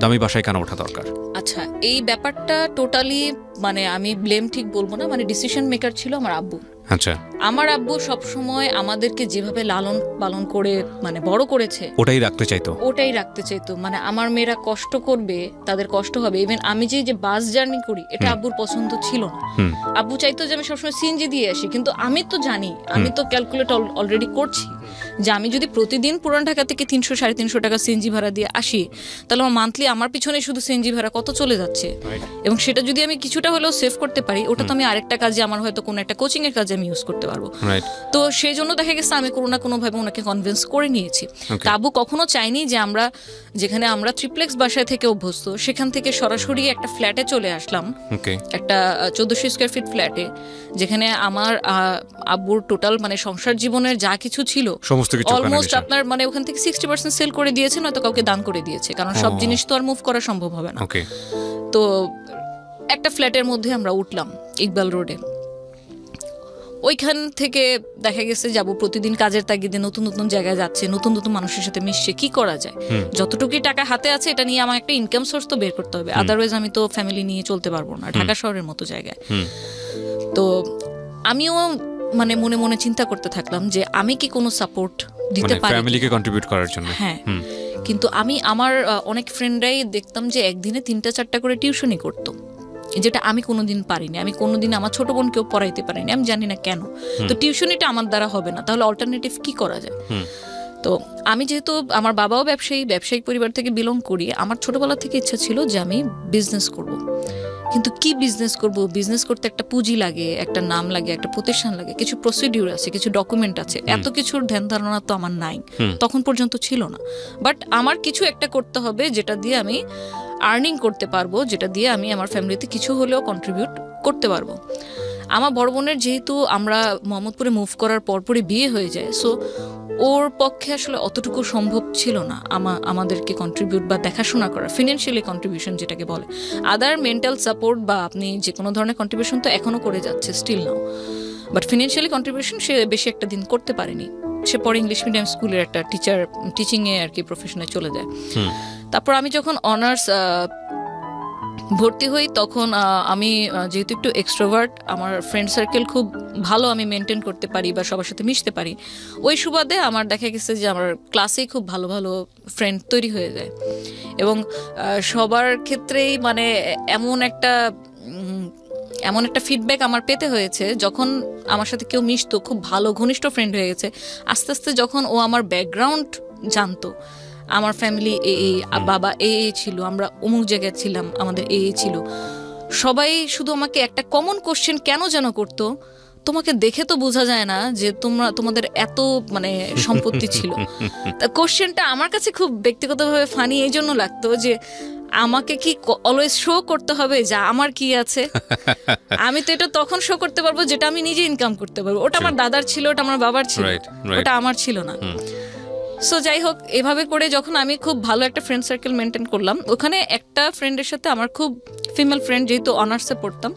দামি বাসায় কেন ওঠা দরকার? আচ্ছা, এই ব্যাপারটা টোটালি মানে আমি ব্লেম ঠিক বলবো না, মানে ডিসিশন মেকার ছিল আমার আব্বু। আচ্ছা, আমার আব্বু সবসময় আমাদেরকে যেভাবে লালন পালন করে মানে বড় করেছে ওটাই রাখতে চাইতো। মানে আমার মেয়েরা কষ্ট করবে, তাদের কষ্ট হবে। ইভেন আমি যে বাস জার্নি করি, এটা আব্বুর পছন্দ ছিল না। আব্বু চাইতো যে আমি সবসময় সিএনজি দিয়ে আসি, কিন্তু আমি তো জানি, আমি তো ক্যালকুলেট অলরেডি করছি যে আমি যদি প্রতিদিন পুরান ঢাকা থেকে 300-350 টাকা সিএনজি ভাড়া দিয়ে আসি, তাহলে আমার মান্থলি আমার পিছনে শুধু সিএনজি ভাড়া কত চলে যাচ্ছে। এবং সেটা যদি আমি কিছুটা হলেও সেভ করতে পারি, ওটা তো আমি আরেকটা কাজে, আমার হয়তো কোনো একটা কোচিং এর কাজে আমি ইউজ করতে পারবো। তো সেই জন্য দেখা গেছে আমি কোনো না কোনো ভাবে ওনাকে কনভিন্স করে নিয়েছি। আব্বু কখনো চাইনি যে আমরা যেখানে আমরা ট্রিপ্লেক্স বাসায় থেকে অভ্যস্ত, সেখান থেকে সরাসরি একটা ফ্ল্যাটে চলে আসলাম, একটা 1400 স্কয়ার ফিট ফ্ল্যাটে, যেখানে আমার আব্বুর টোটাল মানে সংসার জীবনের যা কিছু ছিল অলমোস্ট আপনার মানে ওখান থেকে 60% সেল করে দিয়েছে, নয়তো কাউকে দান করে দিয়েছে, কারণ সব জিনিস তো আর মুভ করা সম্ভব হবে না। তো একটা ফ্ল্যাটের মধ্যে আমরা উঠলাম ইকবাল রোডে। ওইখান থেকে দেখা গেছে যাবো প্রতিদিন কাজের তাগিদে নতুন নতুন জায়গায় যাচ্ছে, নতুন নতুন মানুষের সাথে মিশছে, কি করা যায়, যতটুকুই টাকা হাতে আছে এটা নিয়ে আমার একটা ইনকাম সোর্স তো বের করতে হবে, আদারওয়াইজ আমি তো ফ্যামিলি নিয়ে চলতে পারবো না ঢাকা শহরের মতো জায়গায়। তো আমিও মানে মনে মনে চিন্তা করতে থাকলাম যে আমি কি কোনো সাপোর্ট দিতে পারি ফ্যামিলিকে কন্ট্রিবিউট করার জন্য। হ্যাঁ, কিন্তু আমি আমার অনেক ফ্রেন্ডরাই দেখতাম যে একদিনে 3-4টা করে টিউশনই করতো, যেটা আমি কোনোদিন পারিনি। আমি কোনোদিন আমার ছোট বোনকেও পড়াইতে পারিনি, আমি জানি না কেন। তো টিউশনিটা আমার দ্বারা হবে না, তাহলে অল্টারনেটিভ কি করা যায়? তো আমি যেহেতু আমার বাবাও ব্যবসায়িক পরিবার থেকে বিলং করি, আমার ছোটবেলা থেকে ইচ্ছা ছিল যে আমি বিজনেস করব। কিন্তু কি বিজনেস করব? বিজনেস করতে একটা পুঁজি লাগে, একটা নাম লাগে, একটা প্রতিষ্ঠান লাগে, কিছু প্রসিডিউর আছে, কিছু ডকুমেন্ট আছে। এত কিছুর ধ্যান ধারণা তো আমার নাই, তখন পর্যন্ত ছিল না। বাট আমার কিছু একটা করতে হবে যেটা দিয়ে আমি আর্নিং করতে পারবো, যেটা দিয়ে আমি আমার ফ্যামিলিতে কিছু হলেও কন্ট্রিবিউট করতে পারবো। আমার বড় বোনের যেহেতু আমরা মোহাম্মদপুরে মুভ করার পরপরই বিয়ে হয়ে যায়, সো ওর পক্ষে আসলে অতটুকু সম্ভব ছিল না আমাদেরকে কন্ট্রিবিউট বা দেখাশোনা করা, ফিনান্সিয়ালি কন্ট্রিবিউশন যেটাকে বলে। আদার মেন্টাল সাপোর্ট বা আপনি যে কোনো ধরনের কন্ট্রিবিউশন তো এখনও করে যাচ্ছে, still now, but financially contribution সে বেশি একটা দিন করতে পারেনি। সে পরে ইংলিশ মিডিয়াম স্কুলের একটা টিচিংয়ে আর কি প্রফেশনে চলে যায়। তারপর আমি যখন অনার্স ভর্তি হই তখন আমি যেহেতু একটু এক্সট্রোভার্ট, আমার ফ্রেন্ড সার্কেল খুব ভালো আমি মেনটেন করতে পারি বা সবার সাথে মিশতে পারি, ওই সুবাদে আমার দেখা গেছে যে আমার ক্লাসেই খুব ভালো ভালো ফ্রেন্ড তৈরি হয়ে যায়। এবং সবার ক্ষেত্রেই মানে এমন একটা ফিডব্যাক আমার পেতে হয়েছে, যখন আমার সাথে কেউ মিশতো, খুব ভালো ঘনিষ্ঠ ফ্রেন্ড হয়ে গেছে। আস্তে আস্তে যখন ও আমার ব্যাকগ্রাউন্ড জানতো, আমার ফ্যামিলি বাবা ছিল, আমরা অমুক জায়গায় ছিলাম, আমাদের ছিল, সবাই শুধু আমাকে একটা কমন কোশ্চেন কেন যেন করতো, তোমাকে দেখে তো বোঝা যায় না যে তোমাদের এত মানে সম্পত্তি ছিল। কোশ্চেনটা আমার কাছে খুব ব্যক্তিগতভাবে ফানি এই জন্য লাগতো যে আমাকে কি অলওয়েজ শো করতে হবে যে আমার কি আছে? আমি তো এটা তখন শো করতে পারবো যেটা আমি নিজে ইনকাম করতে পারবো। ওটা আমার দাদার ছিল, ওটা আমার বাবার ছিল, ওটা আমার ছিল না। সো যাই হোক, এভাবে করে যখন আমি খুব ভালো একটা ফ্রেন্ড সার্কেল মেনটেন করলাম, ওখানে একটা ফ্রেন্ডের সাথে আমার খুব ফিমেল ফ্রেন্ড, যেহেতু অনার্সে পড়তাম,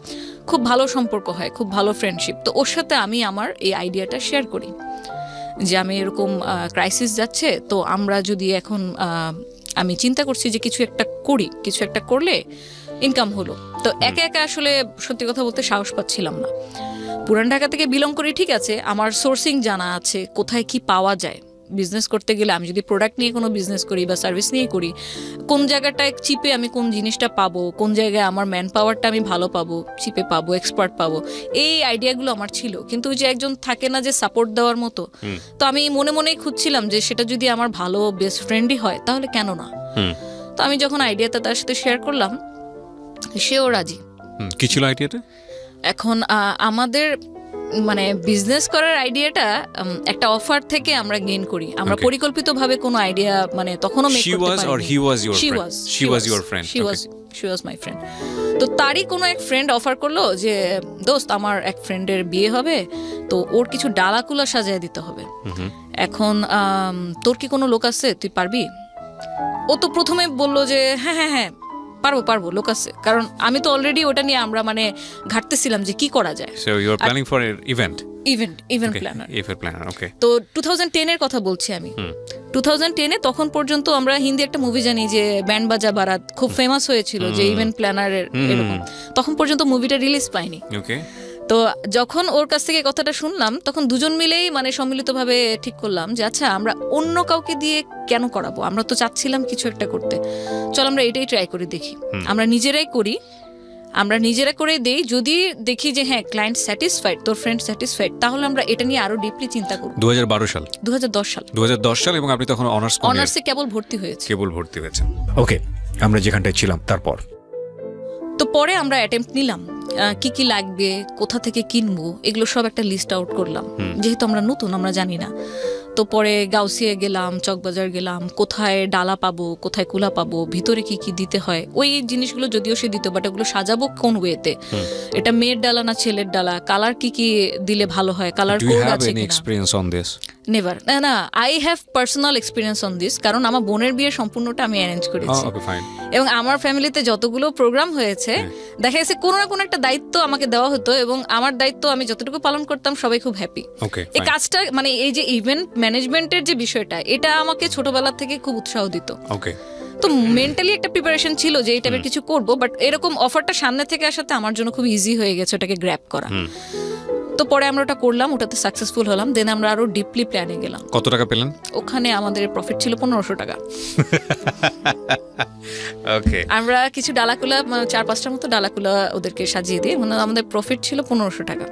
খুব ভালো সম্পর্ক হয়, খুব ভালো ফ্রেন্ডশিপ। তো ওর সাথে আমি আমার এই আইডিয়াটা শেয়ার করি যে আমি এরকম ক্রাইসিস যাচ্ছে, তো আমরা যদি এখন আমি চিন্তা করছি যে কিছু একটা করি, কিছু একটা করলে ইনকাম হলো। তো একা একা আসলে সত্যি কথা বলতে সাহস পাচ্ছিলাম না। পুরান ঢাকা থেকে বিলং করি, ঠিক আছে, আমার সোর্সিং জানা আছে, কোথায় কি পাওয়া যায়। বিজনেস করতে গেলে আমি যদি প্রোডাক্ট নিয়ে কোনো বিজনেস করি বা সার্ভিস নিয়ে করি, কোন জায়গাটায় চিপে আমি কোন জিনিসটা পাবো, কোন জায়গায় আমার ম্যান পাওয়ারটা আমি ভালো পাবো, চিপে পাবো, এক্সপার্ট পাবো, এই আইডিয়াগুলো আমার ছিল। কিন্তু যে একজন থাকে না যে সাপোর্ট দেওয়ার মতো, তো আমি মনে মনেই খুঁজছিলাম যে সেটা যদি আমার ভালো বেস্ট ফ্রেন্ডই হয় তাহলে কেন না। তো আমি যখন আইডিয়াটা তার সাথে শেয়ার করলাম, সেও রাজি। কি ছিল আইডিয়াটা? এখন আমাদের মানে বিজনেস করার আইডিয়াটা একটা অফার থেকে আমরা গেইন করি। আমরা পরিকল্পিতভাবে কোনো আইডিয়া মানে তখনও মেক করতে পারিনি। She was my friend. তো তারই কোনো এক ফ্রেন্ড অফার করলো যে দোস্ত, আমার এক ফ্রেন্ডের বিয়ে হবে, তো ওর কিছু ডালাকুলা সাজিয়ে দিতে হবে। এখন তোর কি কোনো লোক আছে, তুই পারবি? ও তো প্রথমে বললো যে হ্যাঁ পারবো, লোক আছে। কারণ আমি তো অলরেডি ওটা নিয়ে আমরা মানে ঘাটতেছিলাম যে কি করা যায়। So you are planning for an event planner. Okay. তো 2010 এর কথা বলছি আমি। 2010 এ তখন পর্যন্ত আমরা হিন্দি একটা মুভি জানি যে ব্যান্ড বাজা বারাত, খুব ফেমাস হয়েছিল যে ইভেন্ট প্ল্যানারের এরকম। তখন পর্যন্ত মুভিটা রিলিজ পায়নি। ওকে। তো যখন ওর কাছ থেকে কথাটা শুনলাম, তখন দুজন মিলেই মানে সম্মিলিতভাবে ঠিক করলাম যে আচ্ছা, আমরা অন্য কাউকে দিয়ে কেন করাবো, আমরা তো চাচ্ছিলাম কিছু একটা করতে, চল আমরা এটাই ট্রাই করে দেখি। আমরা নিজেরাই করি, আমরা নিজেরা করে দেই, যদি দেখি যে হ্যাঁ ক্লায়েন্ট স্যাটিসফাইড, তোর ফ্রেন্ড স্যাটিসফাইড, তাহলে আমরা এটা নিয়ে আরো ডিপলি চিন্তা করব। 2010 সাল এবং আপনি তখন অনার্সে কেবল ভর্তি হয়েছেন। ওকে, আমরা যেখানটায় ছিলাম তারপর তো পরে আমরা অ্যাটেম্প্ট নিলাম, কি লাগবে, কোথা থেকে কিনবো, এগুলো সব একটা লিস্ট আউট করলাম। যেহেতু আমরা নতুন, আমরা জানি না। তো পরে গাউসিয়া গেলাম, চকবাজার গেলাম, কোথায় ডালা পাবো, কোথায় কুলা পাবো, ভিতরে কি কি দিতে হয়, ওই জিনিসগুলো যদিও সে দিত, বাট ওগুলো সাজাবো কোন ওয়েতে, এটা মেয়ের ডালা না ছেলের ডালা, কালার কি কি দিলে ভালো হয়, কালার কোড আছে কিনা। নেভার, না, I have personal experience on this, কারণ আমার বোনের বিয়ে সম্পূর্ণটা আমি অ্যারেঞ্জ করেছি। এবং আমার ফ্যামিলিতে যতগুলো প্রোগ্রাম হয়েছে, দেখা গেছে কোনো না কোনো একটা দায়িত্ব আমাকে দেওয়া হতো, এবং আমার দায়িত্ব আমি যতটুকু পালন করতাম সবাই খুব হ্যাপি। এই কাজটা মানে এই যে ইভেন্ট ম্যানেজমেন্টের যে বিষয়টা, এটা আমাকে ছোটবেলা থেকে খুব উৎসাহ দিত। তো মেন্টালি একটা প্রিপারেশন ছিল যে এই টাইপের কিছু করব, বাট এরকম অফারটা সামনে থেকে আসাতে আমার জন্য খুব ইজি হয়ে গেছে ওটাকে গ্র্যাব করা। তো পরে আমরা ওটা করলাম, ওটাতে সাকসেসফুল হলাম। দেন আমরা আরো ডিপলি প্ল্যানে গেলাম। কত টাকা পেলেন ওখানে? আমাদের প্রফিট ছিল 1500 টাকা। ওকে, আমরা কিছু ডালাকুলা 4-5টার মতো ডালাকুলা ওদেরকে সাজিয়ে দিই, মানে আমাদের প্রফিট ছিল 1500 টাকা।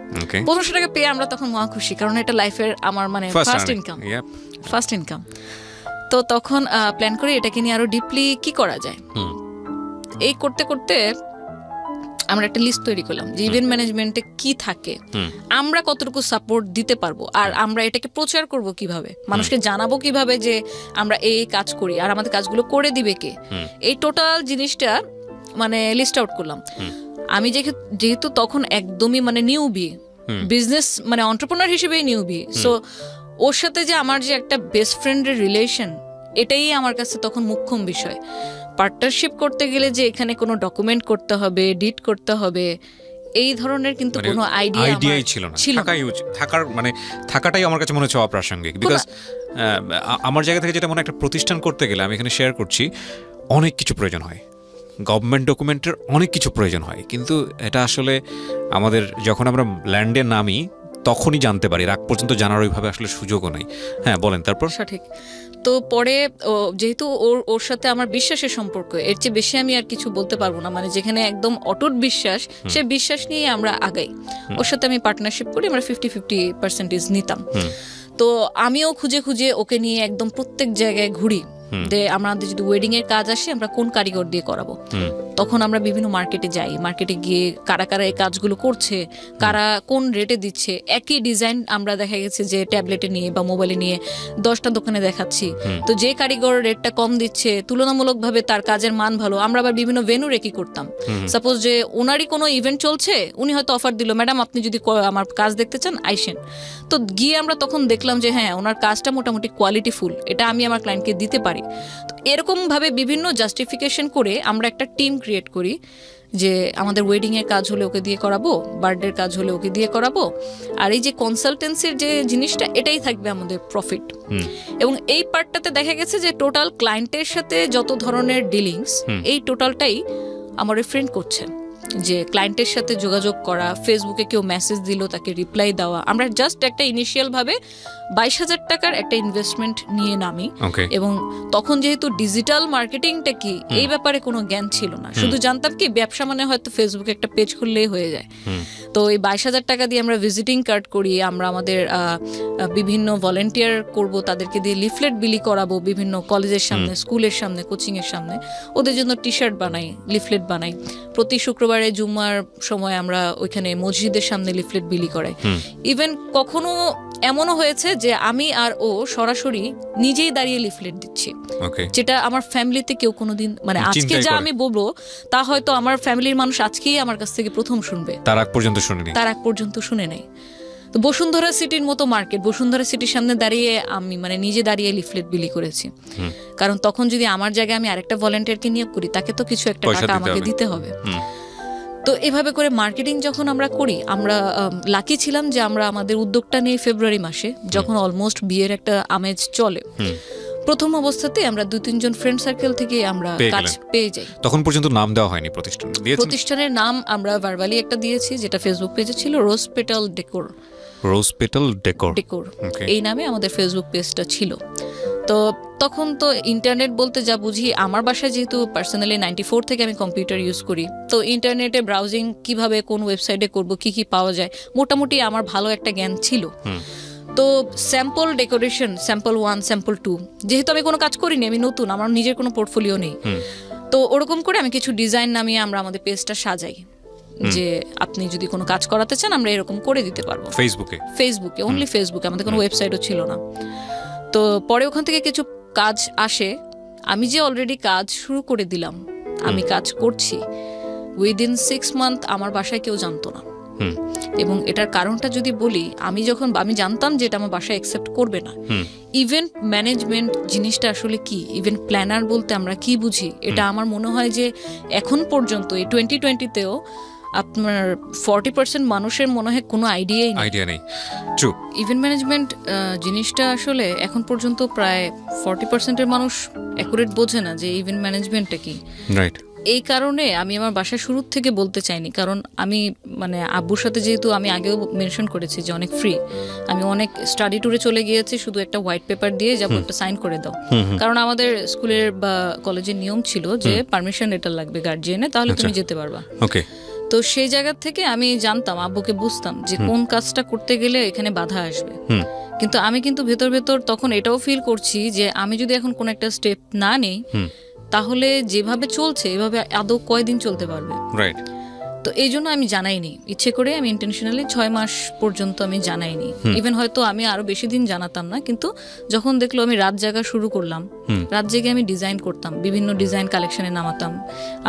1500 টাকা পেয়ে আমরা তখন মহা খুশি, কারণ এটা লাইফের আমার মানে ফার্স্ট ইনকাম। তো তখন প্ল্যান করি এটাকে নিয়ে আরো ডিপলি কি করা যায়। এই করতে করতে আমরা একটা লিস্ট তৈরি করলাম যে ইভেন্ট ম্যানেজমেন্টে কি থাকে, আমরা কতটুকু সাপোর্ট দিতে পারবো, আর আমরা এটাকে প্রচার করব কিভাবে, মানুষকে জানাবো কিভাবে যে আমরা এই কাজ করি, আর আমাদের কাজগুলো করে দিবে কে। এই টোটাল জিনিসটা মানে লিস্ট আউট করলাম। আমি যেহেতু তখন একদমই মানে নিউবি, বিজনেস মানে এন্টারপ্রেনার হিসেবেই নিউবি, সো ওর সাথে যে আমার যে একটা বেস্ট ফ্রেন্ডের রিলেশন, এটাই আমার কাছে তখন মুখ্য বিষয়। পার্টনারশিপ করতে গেলে যে এখানে কোনো ডকুমেন্ট করতে হবে, এডিট করতে হবে, এই ধরনের কিন্তু কোনো আইডিয়াই ছিল না। থাকাটাই আমার কাছে মনে হচ্ছে অপ্রাসঙ্গিক। বিকজ আমার জায়গা থেকে যেটা মনে একটা প্রতিষ্ঠান করতে গেলে, আমি এখানে শেয়ার করছি, অনেক কিছু প্রয়োজন হয়, গভর্নমেন্ট ডকুমেন্টের অনেক কিছু প্রয়োজন হয়, কিন্তু এটা আসলে আমাদের যখন আমরা ল্যান্ডে নামি তখনই জানতে পারি, রাগ পর্যন্ত জানার ওইভাবে আসলে সুযোগও নেই। হ্যাঁ বলেন। তারপর সঠিক। তো পরে যেহেতু ওর সাথে আমার বিশ্বাসের সম্পর্ক, এর চেয়ে বেশি আমি আর কিছু বলতে পারবো না, মানে যেখানে একদম অটুট বিশ্বাস, সে বিশ্বাস নিয়ে আমরা আগাই। ওর সাথে আমি পার্টনারশিপ করি, আমরা 50-50% নিতাম। তো আমিও খুঁজে খুঁজে ওকে নিয়ে একদম প্রত্যেক জায়গায় ঘুরি যে আমাদের যদি ওয়েডিং এর কাজ আসে আমরা কোন কারিগর দিয়ে করাবো। তখন আমরা বিভিন্ন মার্কেটে যাই, মার্কেটে গিয়ে কারা কারা এই কাজগুলো করছে, কারা কোন রেটে দিচ্ছে। একই ডিজাইন আমরা দেখা গেছে যে ট্যাবলেটে নিয়ে বা মোবাইলে নিয়ে 10টা দোকানে দেখাচ্ছি, তো যে কারিগর রেটটা কম দিচ্ছে, তুলনামূলকভাবে তার কাজের মান ভালো, আমরা আবার বিভিন্ন ভেন্যুরে কি করতাম, সাপোজ যে ওনারই কোনো ইভেন্ট চলছে, উনি হয়তো অফার দিল, ম্যাডাম আপনি যদি আমার কাজ দেখতে চান আইসেন। তো গিয়ে আমরা তখন দেখলাম যে হ্যাঁ ওনার কাজটা মোটামুটি কোয়ালিটিফুল, এটা আমি আমার ক্লায়েন্টকে দিতে পারি। তো এরকম ভাবে বিভিন্ন জাস্টিফিকেশন করে আমরা একটা টিম ক্রিয়েট করি যে আমাদের ওয়েডিং এর কাজ হলে ওকে দিয়ে করাবো, বার্থডের কাজ হলে ওকে দিয়ে করাবো, আর এই যে কনসালটেন্সির যে জিনিসটা, এটাই থাকবে আমাদের প্রফিট। এবং এই পার্টটাতে দেখা গেছে যে টোটাল ক্লায়েন্টের সাথে যত ধরনের ডিলিংস, এই টোটালটাই আমার ফ্রেন্ড করছে। যে ক্লায়েন্টের সাথে যোগাযোগ করা, ফেসবুকে কেউ মেসেজ দিল তাকে রিপ্লাই দেওয়া। আমরা জাস্ট একটা ইনিশিয়াল ভাবে 22,000 টাকার একটা ইনভেস্টমেন্ট নিয়ে নামি। এবং তখন যেহেতু ডিজিটাল মার্কেটিংটা কি এই ব্যাপারে কোনো জ্ঞান ছিল না, শুধু জানতাম কি ব্যবসা মানে হয়তো ফেসবুকে একটা পেজ খুললেই হয়ে যায়। তো এই 22,000 টাকা দিয়ে আমরা ভিজিটিং কার্ড করি, আমরা আমাদের বিভিন্ন ভলেন্টিয়ার করব, তাদেরকে দিয়ে লিফলেট বিলি করাবো বিভিন্ন কলেজের সামনে, স্কুলের সামনে, কোচিং এর সামনে, ওদের জন্য টি শার্ট বানাই, লিফলেট বানাই। প্রতি শুক্রবারে জুম্মার সময় আমরা ওইখানে মসজিদের সামনে লিফলেট বিলি করাই। ইভেন কখনো এমনও হয়েছে যে আমি আর ও সরাসরি নিজেই দাঁড়িয়ে লিফলেট দিচ্ছি, যেটা আমার ফ্যামিলিতে কেউ কোনোদিন মানে আজকে যা আমি বলবো তা হয়তো আমার ফ্যামিলির মানুষ আজকেই আমার কাছ থেকে প্রথম শুনবে, তার আগ পর্যন্ত শুনে নেই। তো বসুন্ধরা সিটির মতো মার্কেট, বসুন্ধরা সিটির সামনে দাঁড়িয়ে আমি মানে নিজে দাঁড়িয়ে লিফলেট বিলি করেছি, কারণ তখন যদি আমার জায়গায় আমি আরেকটা ভলেন্টিয়ারকে নিয়োগ করি তাকে তো কিছু একটা টাকা আমাকে দিতে হবে। তো এভাবে করে মার্কেটিং যখন আমরা করি, আমরা লাকি ছিলাম যে আমরা আমাদের উদ্যোগটা নিয়ে ফেব্রুয়ারি মাসে, যখন অলমোস্ট বিয়ের একটা আমেজ চলে, প্রথম অবস্থাতে আমরা 2-3 জন ফ্রেন্ড সার্কেল থেকে আমরা কাজ পেয়ে যাই। তখন পর্যন্ত নাম দেওয়া হয়নি প্রতিষ্ঠানের নাম আমরা ভার্বালি একটা দিয়েছি, যেটা ফেসবুক পেজে ছিল, রোজ পেটাল ডেকোর, এই নামে আমাদের ফেসবুক পেজটা ছিল। তো তখন তো ইন্টারনেট বলতে যা বুঝি, আমার বাসায় যেহেতু পার্সোনালি 94 থেকে আমি কম্পিউটার ইউজ করি, তো ইন্টারনেটে ব্রাউজিং কিভাবে কোন ওয়েবসাইটে করব, কি কি পাওয়া যায়, মোটামুটি আমার ভালো একটা জ্ঞান ছিল। তো স্যাম্পল ডেকোরেশন, স্যাম্পল 1, স্যাম্পল 2, যেহেতু আমি কোনো কাজ করিনি, আমি নতুন, আমার নিজের কোনো পোর্টফোলিও নেই, তো ওরকম করে আমি কিছু ডিজাইন নামিয়ে আমরা আমাদের পেজটা সাজাই যে আপনি যদি কোনো কাজ করাতে চান আমরা এরকম করে দিতে পারবো। ফেসবুকে অনলি ফেসবুকে, আমাদের কোনো ওয়েবসাইটও ছিল না। তো পরে ওখান থেকে কিছু কাজ আসে, আমি যে অলরেডি কাজ শুরু করে দিলাম, আমি কাজ করছি, উইদিন 6 মান্থ আমার বাসায় কেউ জানতো না। এবং এটার কারণটা যদি বলি, আমি জানতাম যে এটা আমার বাসায় অ্যাকসেপ্ট করবে না। ইভেন্ট ম্যানেজমেন্ট জিনিসটা আসলে কি, ইভেন্ট প্ল্যানার বলতে আমরা কি বুঝি, এটা আমার মনে হয় যে এখন পর্যন্ত এই 2020-তেও আপনার 40% মানুষের মনে হয় কোনো আইডিয়া নেই। ইভেন্ট ম্যানেজমেন্ট জিনিসটা আসলে এখন পর্যন্ত প্রায় 40%-এর মানুষ অ্যাকুরেট বোঝে না যে ইভেন্ট ম্যানেজমেন্টটা কি। এই কারণে আমি আমার বাসায় শুরু থেকে বলতে চাইনি, কারণ আমি মানে আব্বুর সাথে যেহেতু আমি আগেও মেনশন করেছি যে অনেক ফ্রি, আমি অনেক স্টাডি ট্যুরে চলে গিয়েছি, শুধু একটা হোয়াইট পেপার দিয়ে যাবো, একটা সাইন করে দাও, কারণ আমাদের স্কুলের বা কলেজের নিয়ম ছিল যে পারমিশন লেটার লাগবে গার্জিয়ানে, তাহলে তুমি যেতে পারবা। তো সেই জায়গা থেকে আমি জানতাম, আব্বুকে বুঝতাম যে কোন কাজটা করতে গেলে এখানে বাধা আসবে, কিন্তু আমি কিন্তু ভেতর ভেতর তখন এটাও ফিল করছি যে আমি যদি এখন কোন একটা স্টেপ না নেই তাহলে যেভাবে চলছে এভাবে আদৌ কয়দিন চলতে পারবে। তো এই জন্য আমি জানাইনি, ইচ্ছে করে আমি ইন্টেনশনালি 6 মাস পর্যন্ত আমি জানাইনি। ইভেন হয়তো আমি আরো বেশি দিন জানাতাম না, কিন্তু যখন দেখলো আমি রাত জাগা শুরু করলাম, রাত জেগে আমি ডিজাইন করতাম, বিভিন্ন ডিজাইন কালেকশনে নামাতাম,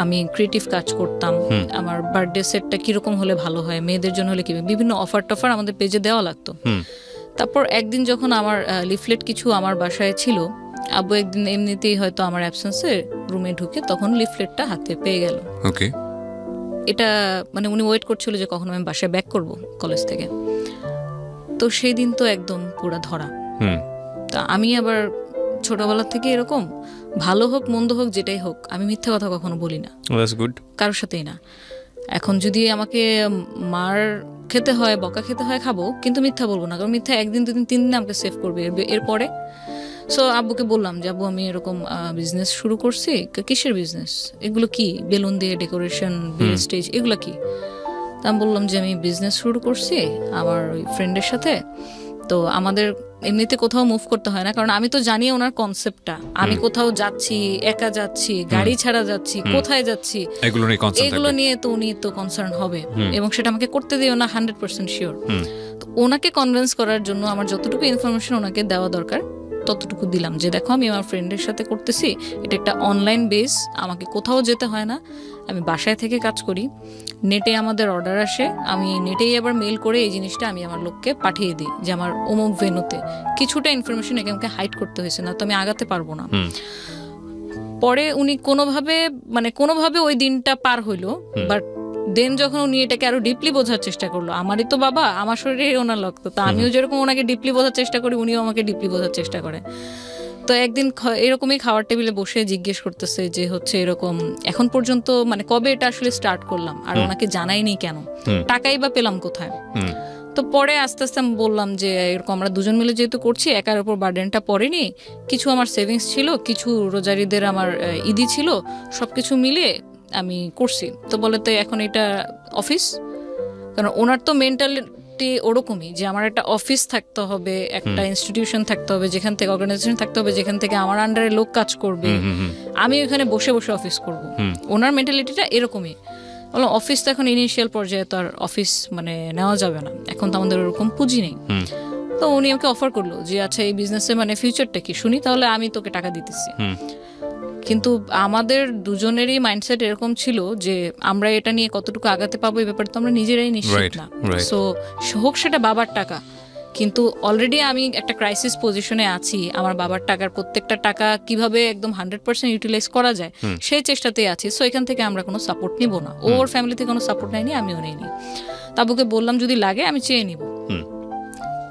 আমি ক্রিয়েটিভ কাজ করতাম, আমার বার্থডে সেটটা কিরকম হলে ভালো হয়, মেয়েদের জন্য হলে কি, বিভিন্ন অফার টফার আমাদের পেজে দেওয়া লাগতো। তারপর একদিন যখন আমার লিফলেট কিছু আমার বাসায় ছিল, আব্বু একদিন এমনিতেই হয়তো আমার অ্যাবসেন্সে রুমে ঢুকে তখন লিফলেটটা হাতে পেয়ে গেল। এটা মানে উনি ওয়েট করছিল যে কখন আমি বাসায় ব্যাক করব কলেজ থেকে। তো সেই দিন তো একদম পুরো ধরা। তা আমি আবার ছোটবেলা থেকে এরকম ভালো হোক মন্দ হোক যেটাই হোক আমি মিথ্যা কথা কখনো বলি না, কারোর সাথেই না। এখন যদি আমাকে মার খেতে হয়, বকা খেতে হয়, খাবো, কিন্তু মিথ্যা বলবো না, কারণ মিথ্যা একদিন 2 দিন 3 দিন আমাকে সেভ করবে এরপরে। সো আব্বুকে বললাম যে আব্বু আমি এরকম বিজনেস শুরু করছি। কিসের বিজনেস? এগুলো কি? বেলুন দিয়ে ডেকোরেশন, বিল স্টেজ, এগুলো কি? তা আমি বললাম যে আমি বিজনেস শুরু করছি আমার ওই ফ্রেন্ডের সাথে। তো আমাদের এমনিতে কোথাও মুভ করতে হয় না, কারণ আমি তো জানি ওনার কনসেপ্টটা, আমি কোথাও যাচ্ছি, একা যাচ্ছি, গাড়ি ছাড়া যাচ্ছি, কোথায় যাচ্ছি, এগুলো নিয়ে তো উনি তো কনসার্ন হবে, এবং সেটা আমাকে করতে দিও না 100% শিওর। তো ওনাকে কনভিন্স করার জন্য আমার যতটুকু ইনফরমেশন ওনাকে দেওয়া দরকার ততটুকু দিলাম, যে দেখো আমি আমার ফ্রেন্ডের সাথে করতেছি, এটা একটা অনলাইন বেস, আমাকে কোথাও যেতে হয় না, আমি বাসায় থেকে কাজ করি, নেটে আমাদের অর্ডার আসে, আমি নেটেই আবার মেল করে এই জিনিসটা আমি আমার লোককে পাঠিয়ে দিই যে আমার অমুক ভেন্যুতে। কিছুটা ইনফরমেশন একে আমাকে হাইড করতে হয়েছে, না তো আমি আগাতে পারবো না। পরে উনি কোনোভাবে ওই দিনটা পার হইলো, বাট দেন যখন উনি এটাকে আরো ডিপলি বোঝার চেষ্টা করলো, আমারই তো বাবা, আমার শরীরে ওনার রক্ত, তো আমিও যেরকম ওনাকে ডিপলি বোঝার চেষ্টা করি উনিও আমাকে ডিপলি বোঝার চেষ্টা করে। তো একদিন এরকমই খাওয়ার টেবিলে বসে জিজ্ঞেস করতেছে যে হচ্ছে এরকম এখন পর্যন্ত মানে কবে এটা আসলে স্টার্ট করলাম আর ওনাকে জানাইনি কেন, টাকাই বা পেলাম কোথায়। তো পরে আস্তে আস্তে আমি বললাম যে এরকম আমরা দুজন মিলে যেহেতু করছি, একার উপর বার্ডেনটা পড়েনি, কিছু আমার সেভিংস ছিল, কিছু রোজারিদের আমার ঈদি ছিল, সবকিছু মিলে আমি করছি। তো বলে তো এখন এটা অফিস, কারণ ওনার তো মেন্টালিটি ওরকমই যে আমার একটা অফিস থাকতে হবে, একটা ইনস্টিটিউশন থাকতে হবে, যেখান থেকে অর্গানাইজেশন থাকতে হবে, যেখান থেকে আমার আন্ডারে লোক কাজ করবে, আমি ওখানে বসে বসে অফিস করব। ওনার মেন্টালিটিটা এরকমই। বললাম অফিস তো এখন ইনিশিয়াল পর্যায়ে তো আর অফিস মানে নেওয়া যাবে না, এখন তো আমাদের ওরকম পুঁজি নেই। তো উনি আমাকে অফার করলো যে আচ্ছা এই বিজনেসে মানে ফিউচারটা কি শুনি, তাহলে আমি তোকে টাকা দিতেছি। কিন্তু আমাদের দুজনেরই মাইন্ডসেট এরকম ছিল যে আমরা এটা নিয়ে কতটুকু আগাতে পাবো এই ব্যাপারে তো আমরা নিজেরাই নিশ্চিত না। সো হোক সেটা বাবার টাকা, কিন্তু অলরেডি আমি একটা ক্রাইসিস পজিশনে আছি, আমার বাবার টাকার প্রত্যেকটা টাকা কিভাবে একদম 100% ইউটিলাইজ করা যায় সেই চেষ্টাতেই আছি। সো এখান থেকে আমরা কোনো সাপোর্ট নিব না, ওর ফ্যামিলি থেকে কোনো সাপোর্ট নেয়নি, আমিও নেইনি। তাবুকে বললাম যদি লাগে আমি চেয়ে নিব।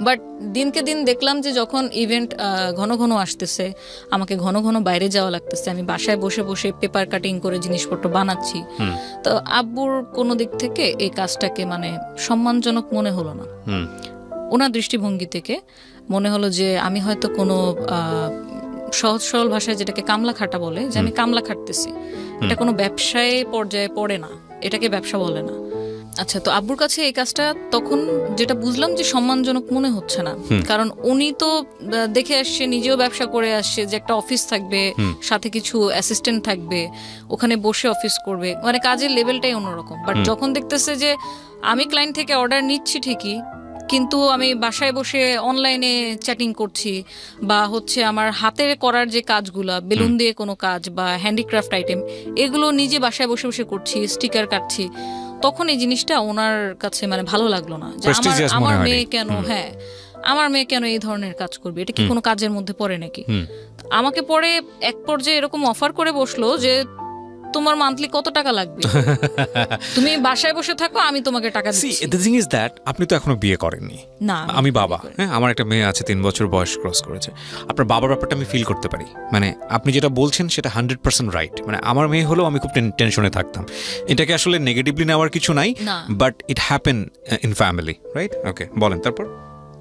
বাট দিনকে দিন দেখলাম যে যখন ইভেন্ট ঘন ঘন আসতেছে, আমাকে ঘন ঘন বাইরে যাওয়া লাগতেছে, আমি বাসায় বসে বসে পেপার কাটিং করে জিনিসপত্র বানাচ্ছি, তো আব্বুর কোনো দিক থেকে এই কাজটাকে মানে সম্মানজনক মনে হলো না। ওনার দৃষ্টিভঙ্গি থেকে মনে হলো যে আমি হয়তো কোনো সহজ সরল ভাষায় যেটাকে কামলা খাটা বলে, যে আমি কামলা খাটতেছি, এটা কোনো ব্যবসায় পর্যায়ে পড়ে না, এটাকে ব্যবসা বলে না। আচ্ছা, তো আব্বুর কাছে এই কাজটা তখন যেটা বুঝলাম যে সম্মানজনক মনে হচ্ছে না, কারণ উনি তো দেখে আসছে, নিজেও ব্যবসা করে আসছে, যে একটা অফিস থাকবে, সাথে কিছু অ্যাসিস্ট্যান্ট থাকবে, ওখানে বসে অফিস করবে, মানে কাজের লেভেলটাই অন্যরকম। বাট যখন দেখতেছে যে আমি ক্লায়েন্ট থেকে অর্ডার নিচ্ছি ঠিকই, কিন্তু আমি বাসায় বসে অনলাইনে চ্যাটিং করছি, বা হচ্ছে আমার হাতে করার যে কাজগুলা, বেলুন দিয়ে কোনো কাজ বা হ্যান্ডিক্রাফট আইটেম, এগুলো নিজে বাসায় বসে বসে করছি, স্টিকার কাটছি, তখন এই জিনিসটা ওনার কাছে মানে ভালো লাগলো না, যে আমার মেয়ে কেন, আমার মেয়ে কেন এই ধরনের কাজ করবে, এটা কি কোনো কাজের মধ্যে পড়ে নাকি। আমাকে পরে এক পর্যায়ে এরকম অফার করে বসলো যে তোমার মান্থলি কত টাকা লাগবে, তুমি বাসায় বসে থাকো, আমি তোমাকে টাকা দিচ্ছি। দ্য থিং ইজ দ্যাট আপনি তো এখনো বিয়ে করেননি। না, আমি বাবা, হ্যাঁ, আমার একটা মেয়ে আছে 3 বছর বয়স ক্রস করেছে। আপনার বাবার ব্যাপারটা আমি ফিল করতে পারি, মানে আপনি যেটা বলছেন সেটা 100% রাইট। মানে আমার মেয়ে হলেও আমি খুব টেনশনে থাকতাম। এটাকে আসলে নেগেটিভলি নেওয়ার কিছু নাই, but it happen in family, right? Okay, বলেন তারপর।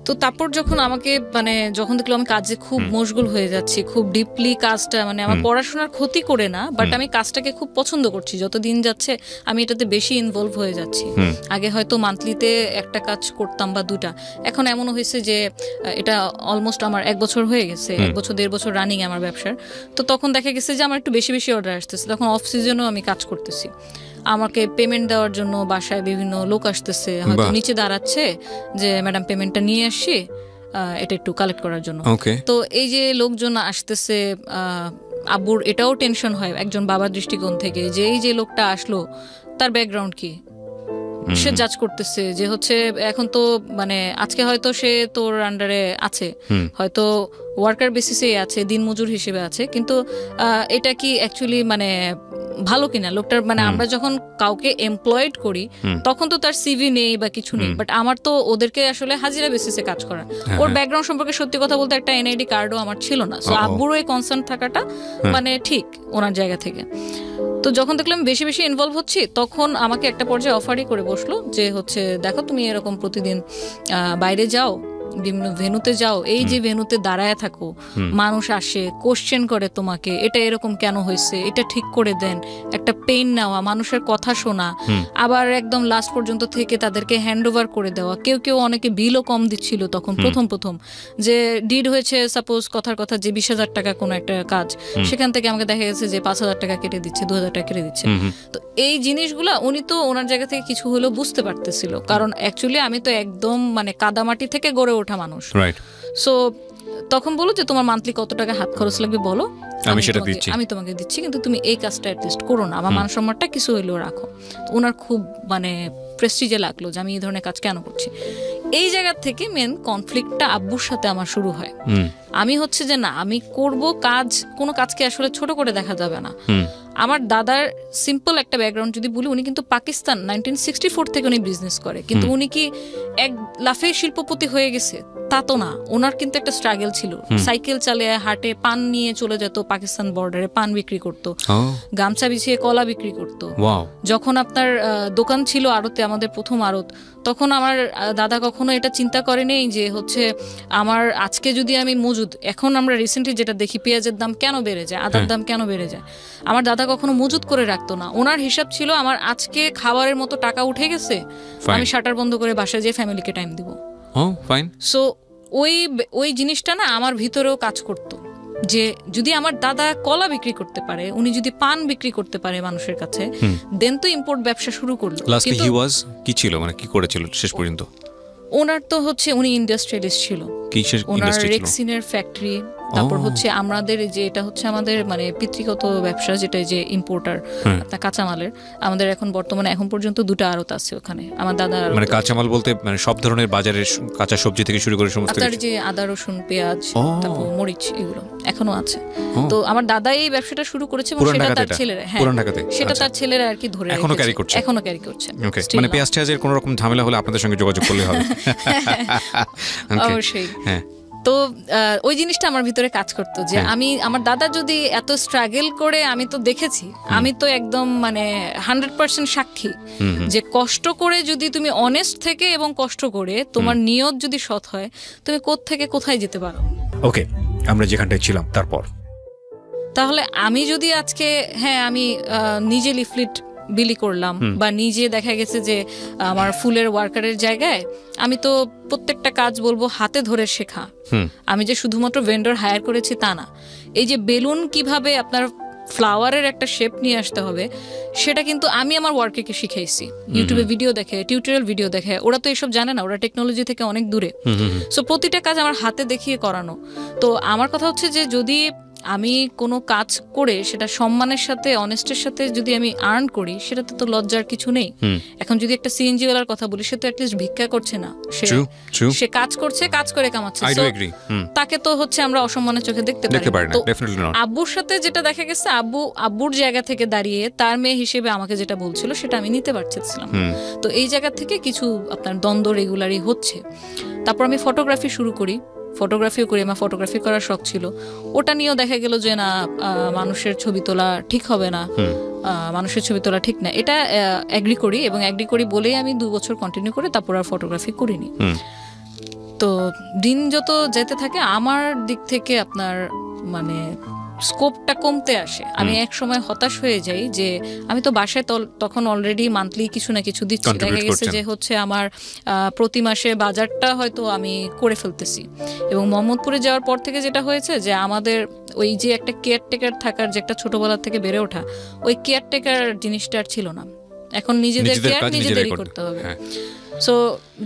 তো তারপর যখন আমাকে মানে যখন দেখলো আমি কাজে খুব মশগুল হয়ে যাচ্ছি, খুব ডিপলি কাজটা, মানে আমার পড়াশোনার ক্ষতি করে না, বাট আমি কাজটাকে খুব পছন্দ করছি, যত দিন যাচ্ছে আমি এটাতে বেশি ইনভলভ হয়ে যাচ্ছি। আগে হয়তো মান্থলিতে একটা কাজ করতাম বা 2টা, এখন এমনও হয়েছে যে এটা অলমোস্ট আমার 1 বছর হয়ে গেছে, 1 বছর 1.5 বছর রানিং আমার ব্যবসার। তো তখন দেখা গেছে যে আমার একটু বেশি বেশি অর্ডার আসতেছে, তখন অফ সিজনেও আমি কাজ করতেছি। আমাকে পেমেন্ট দেওয়ার জন্য বাসায় বিভিন্ন লোক আসতেছে, হয়তো নিচে দাঁড়াচ্ছে যে ম্যাডাম পেমেন্টটা নিয়ে আসছি, এটা একটু কালেক্ট করার জন্য। তো এই যে লোকজন আসতেছে, আব্বুর এটাও টেনশন হয় একজন বাবার দৃষ্টিকোণ থেকে, যে এই যে লোকটা আসলো তার ব্যাকগ্রাউন্ড কি, সে জাজ করতেছে যে হচ্ছে এখন তো মানে আজকে হয়তো সে তোর আন্ডারে আছে, হয়তো ওয়ার্কার বেসিসে আছে, দিনমজুর হিসেবে আছে, কিন্তু এটা কি অ্যাকচুয়ালি মানে ভালো কিনা লোকটার। মানে আমরা যখন কাউকে এমপ্লয়েড করি তখন তো তার সিভি নেই বা কিছু নেই, বাট আমার তো ওদেরকে আসলে হাজিরা বেসিসে কাজ করা। ওর ব্যাকগ্রাউন্ড সম্পর্কে সত্যি কথা বলতে একটা এনআইডি কার্ডও আমার ছিল না। সো আব্বুরও এই কনসার্ন থাকাটা মানে ঠিক ওনার জায়গা থেকে। তো যখন দেখলাম বেশি বেশি ইনভলভ হচ্ছি, তখন আমাকে একটা পর্যায়ে অফারই করে বসলো যে হচ্ছে দেখো তুমি এরকম প্রতিদিন বাইরে যাও, বিভিন্ন ভেন্যুতে যাও, এই যে ভেন্যুতে দাঁড়ায় থাকো, মানুষ আসে কোশ্চেন করে তোমাকে, এটা এরকম কেন হয়েছে, এটা ঠিক করে দেন, একটা পেইন নেওয়া, মানুষের কথা শোনা, আবার একদম লাস্ট পর্যন্ত থেকে তাদেরকে হ্যান্ড ওভার করে দেওয়া। কেউ কেউ অনেকে বিলও কম দিচ্ছিল তখন প্রথম যে ডিড হয়েছে সাপোজ কথার কথা যে 20,000 টাকা কোনো একটা কাজ, সেখান থেকে আমাকে দেখা গেছে যে 5,000 টাকা কেটে দিচ্ছে, 2,000 টাকা কেটে দিচ্ছে। তো এই জিনিসগুলা উনি তো ওনার জায়গা থেকে কিছু হলেও বুঝতে পারতেছিল, কারণ অ্যাকচুয়ালি আমি তো একদম মানে কাদামাটি থেকে গড়ে ওঠা মানুষ। সো তখন বলো যে তোমার মান্থলি কত টাকা হাত খরচ লাগবে বলো, আমি তোমাকে দিচ্ছি, কিন্তু তুমি এই কাজটা অ্যাটলিস্ট করো না, আমার মান সম্মানটা কিছু হইলেও রাখো। ওনার খুব মানে প্রেস্টিজে লাগলো যে আমি এই ধরনের কাজ কেন করছি। এই জায়গা থেকে মেন কনফ্লিক্টটা আব্বুর সাথে আমার শুরু হয়। আমি হচ্ছে যে না, আমি করব কাজ, কোনো কাজকে আসলে ছোট করে দেখা যাবে না। আমার দাদার সিম্পল একটা ব্যাকগ্রাউন্ড যদি বলি, উনি কিন্তু পাকিস্তান 1964 থেকে উনি বিজনেস করে, কিন্তু উনি কি এক লাফে শিল্পপতি হয়ে গেছে তা তো না। ওনার কিন্তু একটা স্ট্রাগল ছিল, সাইকেল চালিয়ে হাটে পান নিয়ে চলে যেত, পাকিস্তান বর্ডারে পান বিক্রি করত, গামছা বিছিয়ে কলা বিক্রি করত। যখন আপনার দোকান ছিল আড়তে, আমাদের প্রথম আড়ত, তখন আমার দাদা কখনো এটা চিন্তা করেনি যে হচ্ছে আমার আজকে যদি আমি মজুদ, এখন আমরা রিসেন্টলি যেটা দেখি পেঁয়াজের দাম কেন বেড়ে যায়, আদার দাম কেন বেড়ে যায়, আমার দাদা কখনো মজুদ করে রাখতো না। ওনার হিসাব ছিল আমার আজকে খাবারের মতো টাকা উঠে গেছে, আমি শাটার বন্ধ করে বাসায় যেয়ে ফ্যামিলিকে টাইম দিব। সো ওই জিনিসটা না আমার ভিতরেও কাজ করতো, যে যদি আমার দাদা কলা বিক্রি করতে পারে, উনি যদি পান বিক্রি করতে পারে মানুষের কাছে, দেন তো ইম্পোর্ট ব্যবসা শুরু করলো। কি ছিল মানে কি করেছিল শেষ পর্যন্ত? ওনার তো হচ্ছে উনি ইন্ডাস্ট্রিয়ালিস্ট ছিল, ওনার রেক্সিনের ফ্যাক্টরি, তারপর হচ্ছে আমাদের যে এটা হচ্ছে আমাদের মানে পিতৃগত ব্যবসা, যেটা যে ইম্পোর্টার আপনার কাঁচামালের, আমাদের এখন বর্তমানে এখন পর্যন্ত 2টা আড়ত আছে ওখানে। আমার দাদা মানে কাঁচামাল বলতে মানে সব ধরনের বাজারের কাঁচা সবজি থেকে শুরু করে সমস্ত আপনার যে আদা রসুন পেঁয়াজ তারপর মরিচ এগুলো এখনো আছে। তো আমার দাদা এই ব্যবসাটা শুরু করেছে এবং সেটা তার ছেলেরা, হ্যাঁ সেটা তার ছেলেরা আর কি ধরে এখনো ক্যারি করছে। ওকে, মানে পেঁয়াজ টেয়াজের কোনো রকম ঝামেলা হলে আপনাদের সঙ্গে যোগাযোগ করলে হবে। অবশ্যই। হ্যাঁ, তো ওই জিনিসটা আমার ভিতরে কাজ করতো যে আমি আমার দাদা যদি এত স্ট্রাগল করে, আমি তো দেখেছি, আমি তো একদম মানে 100% সাক্ষী যে কষ্ট করে যদি তুমি অনেস্ট থেকে এবং কষ্ট করে তোমার নিয়ত যদি সৎ হয়, তুমি কোত্থেকে কোথায় যেতে পারো। ওকে, আমরা যেখানটায় ছিলাম তারপর তাহলে আমি যদি আজকে আমি নিজে লিফলেট বিলি করলাম, বা নিজে দেখা গেছে যে আমার ফুলের ওয়ার্কারের জায়গায় আমি তো প্রত্যেকটা কাজ বলবো হাতে ধরে শেখা, আমি যে শুধুমাত্র ভেন্ডর হায়ার করেছি তা না। এই যে বেলুন কিভাবে আপনার ফ্লাওয়ারের একটা শেপ নিয়ে আসতে হবে, সেটা কিন্তু আমি আমার ওয়ার্কারকে শিখাইছি। ইউটিউবে ভিডিও দেখে, টিউটোরিয়াল ভিডিও দেখে, ওরা তো এসব জানে না, ওরা টেকনোলজি থেকে অনেক দূরে। সো প্রতিটা কাজ আমার হাতে দেখিয়ে করানো। তো আমার কথা হচ্ছে যে যদি আমি কোনো কাজ করে সেটা সম্মানের সাথে অনেস্টের সাথে যদি আমি আর্ন করি, সেটাতে তো লজ্জার কিছু নেই। এখন যদি একটা সিএনজি ওয়ালার কথা বলি, সে তো অ্যাটলিস্ট ভিক্ষা করছে না, সে কাজ করছে, কাজ করে কামাচ্ছে, তাকে তো হচ্ছে আমরা অসম্মানের চোখে দেখতে পারি না। আব্বুর সাথে যেটা দেখা গেছে, আব্বুর জায়গা থেকে দাঁড়িয়ে তার মেয়ে হিসেবে আমাকে যেটা বলছিল সেটা আমি নিতে পারছিলাম। তো এই জায়গা থেকে কিছু আপনার দ্বন্দ্ব রেগুলারই হচ্ছে। তারপর আমি ফটোগ্রাফি শুরু করি, ফটোগ্রাফিও করি, আমার ফটোগ্রাফি করার শখ ছিল। ওটা নিয়েও দেখা গেল যে না, মানুষের ছবি তোলা ঠিক হবে না, মানুষের ছবি তোলা ঠিক না, এটা অ্যাগ্রি করি। এবং অ্যাগ্রি করি বলেই আমি 2 বছর কন্টিনিউ করে তারপর আর ফটোগ্রাফি করিনি। তো দিন যত যেতে থাকে আমার দিক থেকে আপনার মানে স্কোপটা কমতে আসে। আমি এক সময় হতাশ হয়ে যাই যে আমি তো বাসায় তখন অলরেডি মান্থলি কিছু না কিছু দিচ্ছি, দেখা গেছে যে হচ্ছে আমার প্রতি মাসে বাজারটা হয়তো আমি করে ফেলতেছি। এবং মোহাম্মদপুরে যাওয়ার পর থেকে যেটা হয়েছে যে আমাদের ওই যে একটা কেয়ারটেকার থাকার যে একটা ছোটবেলা থেকে বেড়ে ওঠা, ওই কেয়ারটেকার জিনিসটা আর ছিল না। এখন নিজেদের কেয়ার নিজেদেরই করতে হবে। সো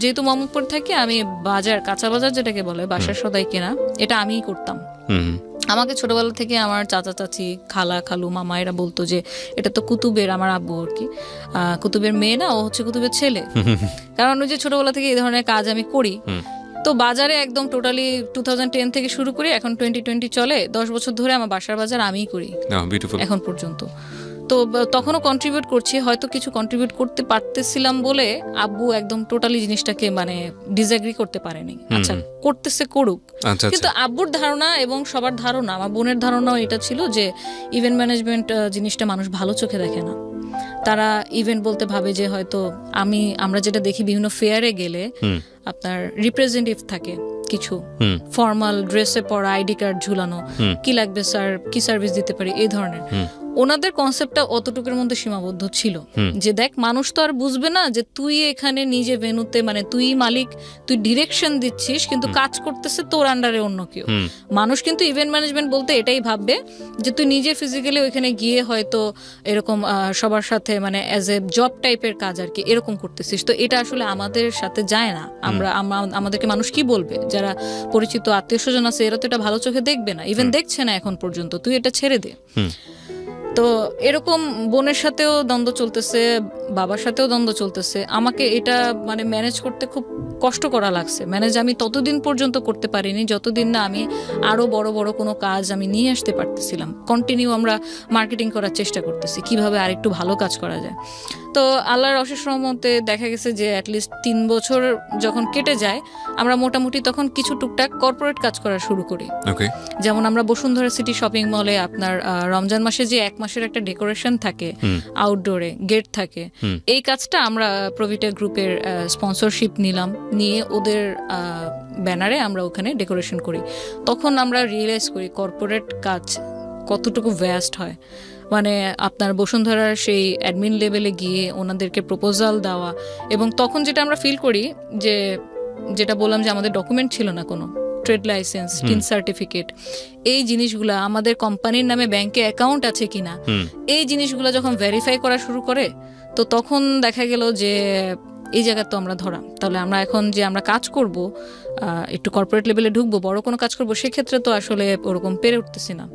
যেহেতু মোহাম্মদপুর থাকি, আমি বাজার, কাঁচা বাজার যেটাকে বলে, বাসার সদাই কেনা, এটা আমিই করতাম। আমাকে ছোটবেলা থেকে আমার চাচা চাচি, খালা খালু, মামা এরা বলতো যে এটা তো কুতুবের, আমার আব্বু আর কি, কুতুবের মেয়ে না, ও হচ্ছে কুতুবের ছেলে। কারণ ওই যে ছোটবেলা থেকে এই ধরনের কাজ আমি করি। তো বাজারে একদম টোটালি 2010 থেকে শুরু করি, এখন 2020 চলে, 10 বছর ধরে আমার বাসার বাজার আমিই করি এখন পর্যন্ত। তো তখনও কন্ট্রিবিউট করছি, হয়তো কিছু কন্ট্রিবিউট করতে পারতেছিলাম বলে আব্বু একদম টোটালি জিনিসটাকে মানে ডিসএগ্রি করতে পারেনি। আচ্ছা করতেছে করুক, কিন্তু আব্বুর ধারণা এবং সবার ধারণা, আমার বোনের ধারণাও এটা ছিল যে ইভেন্ট ম্যানেজমেন্ট জিনিসটা মানুষ ভালো চোখে দেখে না। তারা ইভেন্ট বলতে ভাবে যে হয়তো আমরা যেটা দেখি বিভিন্ন ফেয়ারে গেলে আপনার রিপ্রেজেন্টেটিভ থাকে, কিছু ফর্মাল ড্রেসে পরা, আইডি কার্ড ঝুলানো, কি লাগবে স্যার, কি সার্ভিস দিতে পারি, এই ধরনের। ওনাদের কনসেপ্টটা অতটুকুর মধ্যে সীমাবদ্ধ ছিল যে দেখ, মানুষ তো আর বুঝবে না যে তুই এখানে নিজে ভেন্যুতে, মানে তুই মালিক, তুই ডিরেকশন দিচ্ছিস, কিন্তু কাজ করতেছে তোর আন্ডারে অন্য কেউ। মানুষ কিন্তু ইভেন্ট ম্যানেজমেন্ট বলতে এটাই ভাববে যে তুই নিজে ফিজিক্যালি ওইখানে গিয়ে হয়তো এরকম সবার সাথে মানে অ্যাজ এ জব টাইপের কাজ আর কি এরকম করতেছিস। তো এটা আসলে আমাদের সাথে যায় না। আমাদেরকে মানুষ কি বলবে, যারা পরিচিত আত্মীয় স্বজন আছে এরা তো এটা ভালো চোখে দেখবে না, ইভেন দেখছে না এখন পর্যন্ত, তুই এটা ছেড়ে দে। তো এরকম বোনের সাথেও দ্বন্দ্ব চলতেছে, বাবার সাথেও দ্বন্দ্ব চলতেছে। আমাকে এটা মানে ম্যানেজ করতে খুব কষ্ট করা লাগছে। ম্যানেজ আমি ততদিন পর্যন্ত করতে পারিনি যতদিন না আমি আরো বড় বড় কোনো কাজ আমি নিয়ে আসতে পারতেছিলাম। কন্টিনিউ আমরা মার্কেটিং করার চেষ্টা করতেছি কিভাবে আরেকটু ভালো কাজ করা যায়। তো আল্লাহর অশেষ রহমতে দেখা গেছে যে অ্যাটলিস্ট 3 বছর যখন কেটে যায়, আমরা মোটামুটি তখন কিছু টুকটাক কর্পোরেট কাজ করা শুরু করি। যেমন আমরা বসুন্ধরা সিটি শপিং মলে আপনার রমজান মাসে যে 1 মাসের একটা ডেকোরেশন থাকে, আউটডোরে গেট থাকে, এই কাজটা আমরা প্রভিটা গ্রুপের স্পন্সরশিপ নিলাম, নিয়ে ওদের ব্যানারে আমরা ওখানে ডেকোরেশন করি। তখন আমরা রিয়েলাইজ করি কর্পোরেট কাজ কতটুকু ভ্যাস্ট হয়। মানে আপনার বসুন্ধরার সেই অ্যাডমিন লেভেলে গিয়ে ওনাদেরকে প্রপোজাল দেওয়া, এবং তখন যেটা আমরা ফিল করি যে যেটা বললাম যে আমাদের ডকুমেন্ট ছিল না, কোনো ট্রেড লাইসেন্স, টিন সার্টিফিকেট, এই জিনিসগুলা, আমাদের কোম্পানির নামে ব্যাংকে অ্যাকাউন্ট আছে কিনা, এই জিনিসগুলো যখন ভেরিফাই করা শুরু করে, তো তখন দেখা গেল যে এই জায়গা তো আমরা ধরা। তাহলে আমরা এখন যে আমরা কাজ করব, একটু কর্পোরেট লেভেলে ঢুকবো, বড় কোনো কাজ করবো, সেক্ষেত্রে তো আসলে ওরকম পেরে উঠতেছি না।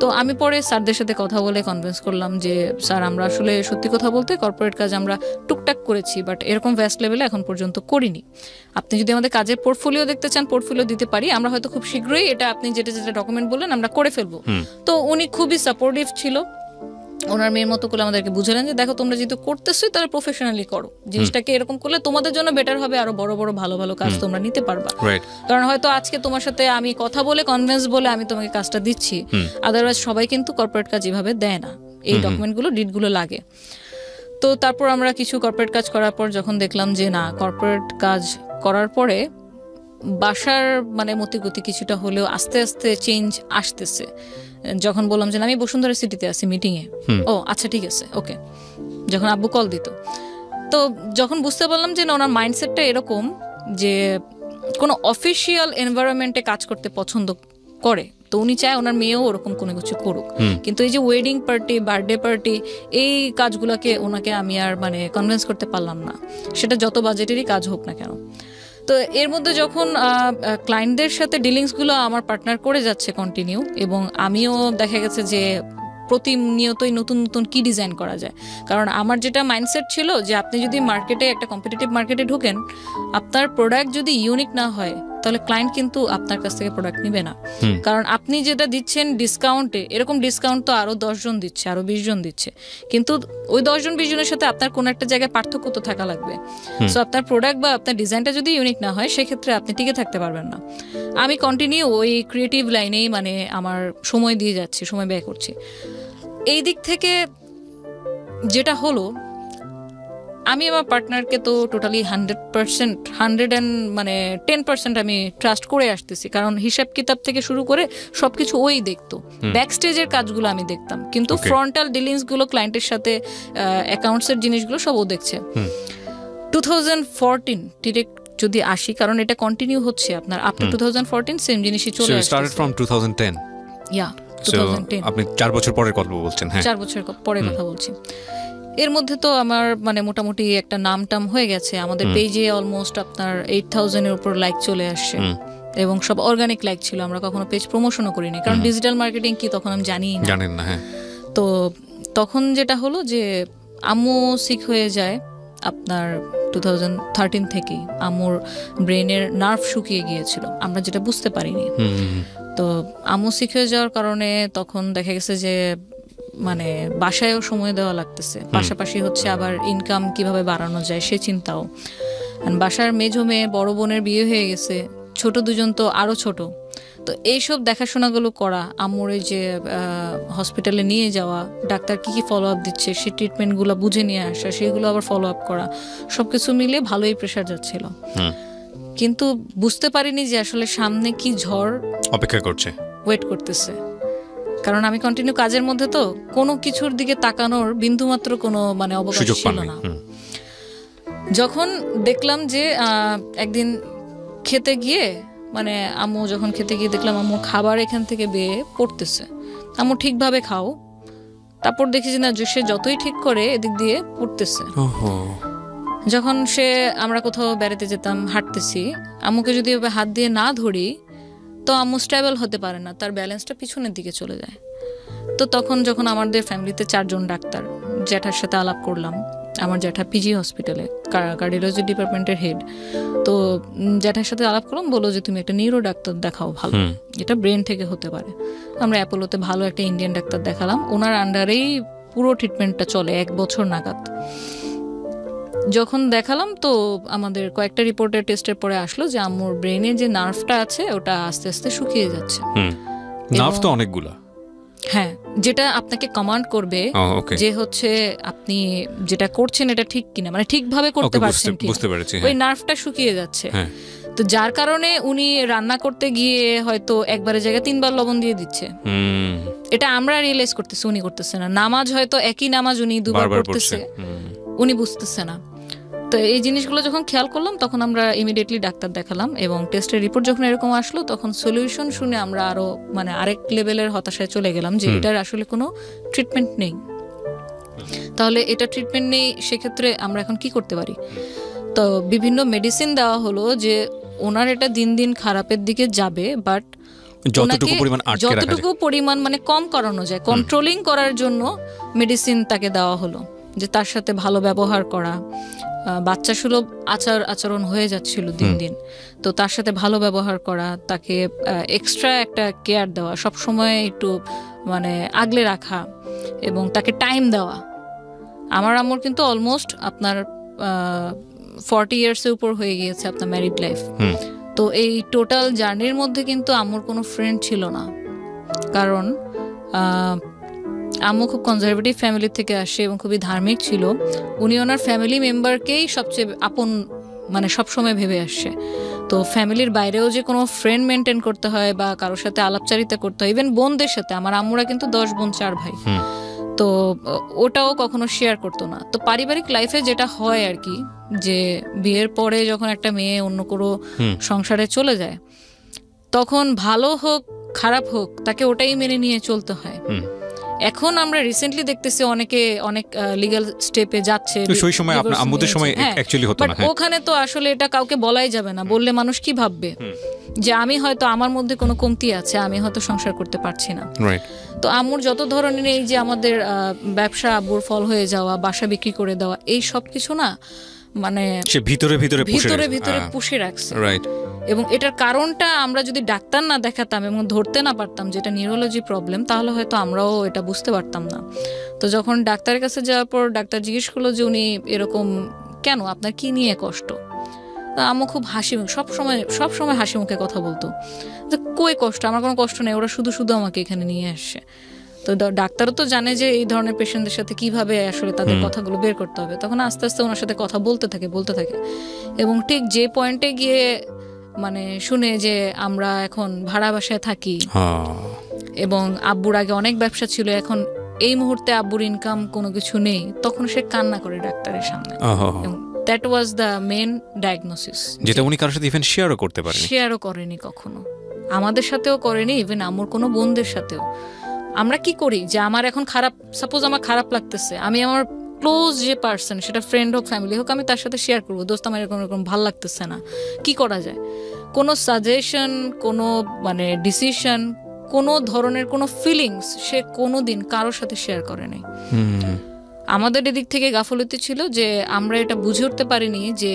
তো আমি পরে স্যারদের সাথে কথা বলে কনভিন্স করলাম যে স্যার, আমরা আসলে সত্যি কথা বলতে কর্পোরেট কাজ আমরা টুকটাক করেছি, বাট এরকম ভ্যাস্ট লেভেলে এখন পর্যন্ত করিনি। আপনি যদি আমাদের কাজের পোর্টফোলিও দেখতে চান, পোর্টফোলিও দিতে পারি, আমরা হয়তো খুব শীঘ্রই এটা আপনি যেটা যেটা ডকুমেন্ট বললেন আমরা করে ফেলবো। তো উনি খুবই সাপোর্টিভ ছিল, ওনার মেয়ের মতো করে আমাদেরকে বুঝালেন যে দেখো, তোমরা যেহেতু করতেছো তাহলে প্রফেশনালি করো, জিনিসটাকে এরকম করলে তোমাদের জন্য বেটার হবে, আরো বড় বড় ভালো ভালো কাজ তোমরা নিতে পারবা। কারণ হয়তো আজকে তোমার সাথে আমি কথা বলে কনভিন্স বলে আমি তোমাকে কাজটা দিচ্ছি, আদারওয়াইজ সবাই কিন্তু কর্পোরেট কাজ এভাবে দেয় না, এই ডকুমেন্টগুলো ডিটগুলো লাগে। তো তারপর আমরা কিছু কর্পোরেট কাজ করার পর যখন দেখলাম যে না, কর্পোরেট কাজ করার পরে বাসার মানে মতিগতি কিছুটা হলেও আস্তে আস্তে চেঞ্জ আসতেছে। যখন বললাম যে আমি বসুন্ধরা সিটিতে আছি মিটিংয়ে, ও আচ্ছা ঠিক আছে ওকে, যখন আব্বু কল দিত, তো যখন বুঝতে পারলাম যে ওনার মাইন্ডসেটটা এরকম যে কোনো অফিসিয়াল এনভায়রনমেন্টে কাজ করতে পছন্দ করে, তো উনি চায় ওনার মেয়েও ওরকম কোনো কিছু করুক। কিন্তু এই যে ওয়েডিং পার্টি, বার্থডে পার্টি, এই কাজগুলোকে ওনাকে আমি আর মানে কনভিন্স করতে পারলাম না, সেটা যত বাজেটেরই কাজ হোক না কেন। তো এর মধ্যে যখন ক্লায়েন্টদের সাথে ডিলিংসগুলো আমার পার্টনার করে যাচ্ছে কন্টিনিউ, এবং আমিও দেখা গেছে যে প্রতিনিয়তই নতুন নতুন কি ডিজাইন করা যায়। কারণ আমার যেটা মাইন্ডসেট ছিল যে আপনি যদি মার্কেটে একটা কম্পিটিটিভ মার্কেটে ঢোকেন, আপনার প্রোডাক্ট যদি ইউনিক না হয় তাহলে ক্লায়েন্ট কিন্তু আপনার কাছ থেকে প্রোডাক্ট নিবে না। কারণ আপনি যেটা দিচ্ছেন ডিসকাউন্টে, এরকম ডিসকাউন্ট তো আরো 10 জন দিচ্ছে, আরো 20 জন দিচ্ছে, কিন্তু ওই 10 জন 20 জনের সাথে আপনার কোনো একটা জায়গায় পার্থক্য তো থাকা লাগবে। সো আপনার প্রোডাক্ট বা আপনার ডিজাইনটা যদি ইউনিক না হয় সেক্ষেত্রে আপনি টিকে থাকতে পারবেন না। আমি কন্টিনিউ ওই ক্রিয়েটিভ লাইনেই মানে আমার সময় দিয়ে যাচ্ছি, সময় ব্যয় করছি। এই দিক থেকে যেটা হলো, আমি আমার পার্টনারকে তো টোটালি 100% 110% আমি ট্রাস্ট করে আসতেছি। কারণ হিসাব কিতাব থেকে শুরু করে সবকিছু ওই দেখতো, ব্যাক স্টেজের কাজগুলো আমি দেখতাম, কিন্তু ফ্রন্টাল ডিলিংস গুলো ক্লায়েন্টের সাথে অ্যাকাউন্টসের জিনিসগুলো সব ও দেখছে। 2014 ডিরেক্ট যদি আসি, কারণ এটা কন্টিনিউ হচ্ছে আপনার আপ টু 2014 সেম জিনিসই চলে আসছে। Started from 2010। ইয়া 2010। আপনি 4 বছর পরের কথা বলছেন? হ্যাঁ, 4 বছর পরের কথা বলছি। এর মধ্যে তো আমার মানে মোটামুটি একটা নাম টাম হয়ে গেছে। আমাদের পেজে অলমোস্ট আপনার 8000 এর উপর লাইক চলে আসছে, এবং সব অর্গানিক লাইক ছিল। আমরা কখনো পেজ প্রমোশনও করিনি, কারণ ডিজিটাল মার্কেটিং কি তখন আমি জানেন না। হ্যাঁ, তো তখন যেটা হলো যে আম্মু সিক হয়ে যায় আপনার 2013 থেকেই। আম্মুর ব্রেনের নার্ভ শুকিয়ে গিয়েছিল, আমরা যেটা বুঝতে পারিনি। তো আম্মু সিক হয়ে যাওয়ার কারণে তখন দেখা গেছে যে মানে বাসায়ও সময় দেওয়া লাগতেছে, পাশাপাশি হচ্ছে আবার ইনকাম কিভাবে বাড়ানো যায় সে চিন্তাও। বাসার মেজো মেয়ে, বড় বোনের বিয়ে হয়ে গেছে, ছোট দুজন তো আরো ছোট। তো এইসব দেখাশোনাগুলো করা, আম্মুর এই যে হসপিটালে নিয়ে যাওয়া, ডাক্তার কি কি ফলো আপ দিচ্ছে সেই ট্রিটমেন্টগুলো বুঝে নিয়ে আসা, সেগুলো আবার ফলো আপ করা, সবকিছু মিলে ভালোই প্রেশার যাচ্ছিল। কিন্তু বুঝতে পারিনি যে আসলে সামনে কি ঝড় অপেক্ষা করছে, ওয়েট করতেছে। কারণ আমি কন্টিনিউ কাজের মধ্যে, তো কোনো কিছুর দিকে তাকানোর বিন্দুমাত্র কোনো মানে অবকাশ ছিল না। যখন দেখলাম যে একদিন খেতে গিয়ে, মানে আম্মু যখন খেতে গিয়ে দেখলাম আম্মু খাবার এখান থেকে বেয়ে পড়তেছে। আম্মু ঠিকভাবে খাও, তারপর দেখি যে না, সে যতই ঠিক করে এদিক দিয়ে পড়তেছে। যখন আমরা কোথাও বেড়াতে যেতাম, হাঁটতেছি, আম্মুকে যদি হাত দিয়ে না ধরি তো আম্মু স্টেবল হতে পারে না, তার ব্যালেন্সটা পিছনের দিকে চলে যায়। তো তখন যখন আমাদের ফ্যামিলিতে 4 জন ডাক্তার, জ্যাঠার সাথে আলাপ করলাম। আমার জ্যাঠা পিজি হসপিটালে কার্ডিওলজি ডিপার্টমেন্টের হেড। তো জ্যাঠার সাথে আলাপ করলাম, বললো যে তুমি একটা নিউরো ডাক্তার দেখাও, ভালো, এটা ব্রেন থেকে হতে পারে। আমরা অ্যাপোলোতে ভালো একটা ইন্ডিয়ান ডাক্তার দেখালাম, ওনার আন্ডারেই পুরো ট্রিটমেন্টটা চলে 1 বছর নাগাদ। যখন দেখালাম তো আমাদের কয়েকটা রিপোর্টের টেস্টের পরে আসলো যে আম্মুর ব্রেনের যে নার্ভটা আছে ওটা আস্তে আস্তে শুকিয়ে যাচ্ছে। নার্ভ তো অনেকগুলা, হ্যাঁ, যেটা আপনাকে কমান্ড করবে যে হচ্ছে আপনি যেটা করছেন এটা ঠিক কিনা, মানে ঠিকভাবে করতে পারছেন কিনা, ওই নার্ভটা শুকিয়ে যাচ্ছে। তো যার কারণে উনি রান্না করতে গিয়ে হয়তো একবারের জায়গায় 3 বার লবণ দিয়ে দিচ্ছে। এটা আমরা রিয়েলাইজ করতেছি, উনি করতেছে না। নামাজ হয়তো একই নামাজ উনি 2 বার পড়তেছে, উনি বুঝতেছে না। তো এই জিনিসগুলো যখন খেয়াল করলাম তখন আমরা ইমিডিয়েটলি ডাক্তার দেখালাম, এবং টেস্টের রিপোর্ট যখন এরকম আসলো তখন সলিউশন শুনে আমরা আরো মানে আরেক লেভেলের হতাশায় চলে গেলাম যে এটার আসলে কোনো ট্রিটমেন্ট নেই। তাহলে এটা ট্রিটমেন্ট নেই, সেক্ষেত্রে আমরা এখন কি করতে পারি? তো বিভিন্ন মেডিসিন দেওয়া হলো যে ওনার এটা দিন দিন খারাপের দিকে যাবে, বাট যতটুকু পরিমাণ মানে কম করানো যায়, কন্ট্রোলিং করার জন্য মেডিসিন তাকে দেওয়া হলো, যে তার সাথে ভালো ব্যবহার করা, বাচ্চা সুলভ আচরণ হয়ে যাচ্ছিল দিন দিন, তো তার সাথে ভালো ব্যবহার করা, তাকে এক্সট্রা একটা কেয়ার দেওয়া, সব সময় একটু মানে আগলে রাখা, এবং তাকে টাইম দেওয়া। আমার আম্মুর কিন্তু অলমোস্ট আপনার 40 ইয়ার্সের উপর হয়ে গিয়েছে আপনার ম্যারিড লাইফ। তো এই টোটাল জার্নির মধ্যে কিন্তু আম্মুর কোনো ফ্রেন্ড ছিল না, কারণ আম্মু খুব কনজারভেটিভ ফ্যামিলি থেকে আসে এবং খুবই ধার্মিক ছিল। উনি ওনার ফ্যামিলি মেম্বারকেই সবচেয়ে আপন মানে সবসময় ভেবে আসছে। তো ফ্যামিলির বাইরেও যে কোনো ফ্রেন্ড মেনটেন করতে হয় বা কারোর সাথে আলাপচারিতা করতে হয়, ইভেন বোনদের সাথে, আমার আম্মুরা কিন্তু 10 বোন 4 ভাই, তো ওটাও কখনো শেয়ার করতো না। তো পারিবারিক লাইফে যেটা হয় আর কি, যে বিয়ের পরে যখন একটা মেয়ে অন্য কোনো সংসারে চলে যায়, তখন ভালো হোক খারাপ হোক তাকে ওটাই মেনে নিয়ে চলতে হয়। এখন আমরা রিসেন্টলি দেখতেছি অনেকে অনেক লিগ্যাল স্টেপে যাচ্ছে, সেই সময় আপনার আম্মুদের সময় অ্যাকচুয়ালি হতো না। ওখানে তো আসলে এটা কাউকে বলাই যাবে না, বললে মানুষ কি ভাববে যে আমি হয়তো আমার মধ্যে কোনো কমতি আছে, আমি হয়তো সংসার করতে পারছি না। তো আম্মুর যত ধরনের এই যে আমাদের ব্যবসা আব্বুর ফল হয়ে যাওয়া, বাসা বিক্রি করে দেওয়া, এই সব কিছু না মানে সে ভিতরে ভিতরে পুষে রাখছে। এবং এটার কারণটা আমরা যদি ডাক্তার না দেখাতাম এবং ধরতে না পারতাম যেটা নিউরোলজি প্রবলেম, তাহলে হয়তো আমরাও এটা বুঝতে পারতাম না। তো যখন ডাক্তারের কাছে যাওয়ার পর ডাক্তার জিজ্ঞেস করলো যে উনি এরকম কেন, আপনার কি নিয়ে কষ্ট? আম্মু খুব সবসময় হাসি মুখে কথা বলতো যে কই কষ্ট, আমার কোনো কষ্ট নেই, ওরা শুধু শুধু আমাকে এখানে নিয়ে আসছে। তো ডাক্তারও তো জানে যে এই ধরনের পেশেন্টদের সাথে কিভাবে আসলে তাদের কথাগুলো বের করতে হবে। তখন আস্তে আস্তে ওনার সাথে কথা বলতে থাকে এবং ঠিক যে পয়েন্টে গিয়ে মানে শুনে যে আমরা এখন ভাড়া বাসায় থাকি এবং আব্বুর আগে অনেক ব্যবসা ছিল, এখন এই মুহূর্তে আব্বুর ইনকাম কোনো কিছু নেই, তখন সে কান্না করে ডাক্তারের সামনে। That was the main diagnosis, যেটা উনি কারোর সাথে ইভেন শেয়ারও করেনি কখনো, আমাদের সাথেও করেনি, ইভেন আম্মুর কোনো বোনদের সাথেও। আমরা কি করি যে আমার এখন সাপোজ আমার খারাপ লাগতেছে, আমি আমার ক্লোজ যে পার্সন, সেটা ফ্রেন্ড হোক ফ্যামিলি হোক, আমি তার সাথে শেয়ার করবো, দোস্ত আমার এরকম ভালো লাগতেছে না, কি করা যায়? কোনো সাজেশন, কোনো মানে ডিসিশন, কোনো ধরনের কোনো ফিলিংস সে কোনোদিন কারোর সাথে শেয়ার করে নাই। আমাদের এদিক থেকে গাফলতি ছিল যে আমরা এটা বুঝে উঠতে পারিনি যে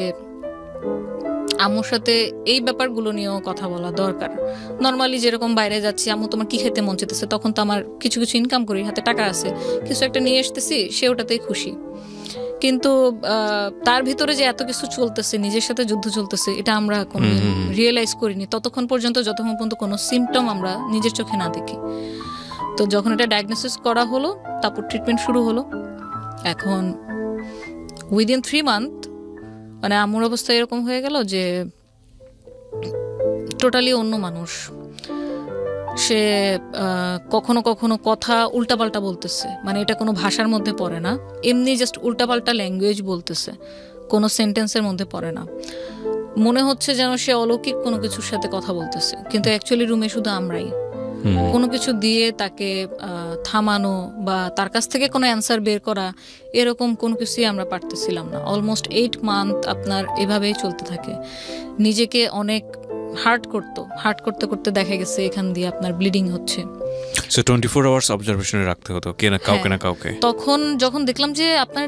আম্মুর সাথে এই ব্যাপারগুলো নিয়েও কথা বলা দরকার। নর্মালি যেরকম বাইরে যাচ্ছি, আম্মু তোমার কি খেতে মন চাইতেছে, তখন তো আমার কিছু ইনকাম করি, হাতে টাকা আছে, কিছু একটা নিয়ে আসতেছি, সে ওটাতেই খুশি। কিন্তু তার ভিতরে যে এত কিছু চলতেছে, নিজের সাথে যুদ্ধ চলতেছে, এটা আমরা কোনো রিয়েলাইজ করিনি যতক্ষণ পর্যন্ত কোনো সিমটম আমরা নিজের চোখে না দেখি। তো যখন এটা ডায়াগনোসিস করা হলো, তারপর ট্রিটমেন্ট শুরু হলো। এখন উইদিন 3 মান্থ মানে আম্মুর অবস্থা এরকম হয়ে গেল যে টোটালি অন্য মানুষ। সে কখনো কখনো কথা উল্টাপাল্টা বলতেছে, মানে এটা কোনো ভাষার মধ্যে পড়ে না, এমনি জাস্ট উল্টাপাল্টা ল্যাঙ্গুয়েজ বলতেছে, কোনো সেন্টেন্সের মধ্যে পড়ে না। মনে হচ্ছে যেন সে অলৌকিক কোনো কিছুর সাথে কথা বলতেছে, কিন্তু অ্যাকচুয়ালি রুমে শুধু আমরাই। কোনো কিছু দিয়ে তাকে থামানো বা তার কাছ থেকে কোনো অ্যান্সার বের করা, এরকম কোনো কিছুই আমরা পারতেছিলাম না। অলমোস্ট 8 মান্থ আপনার এভাবেই চলতে থাকে। নিজেকে অনেক হার্ট করতে করতে দেখা গেছে এখান দিয়ে আপনার ব্লিডিং হচ্ছে। সো 24 আওয়ার্স অবজারভেশনে রাখতে হতো কাউকে না কাউকে। তখন যখন দেখলাম যে আপনার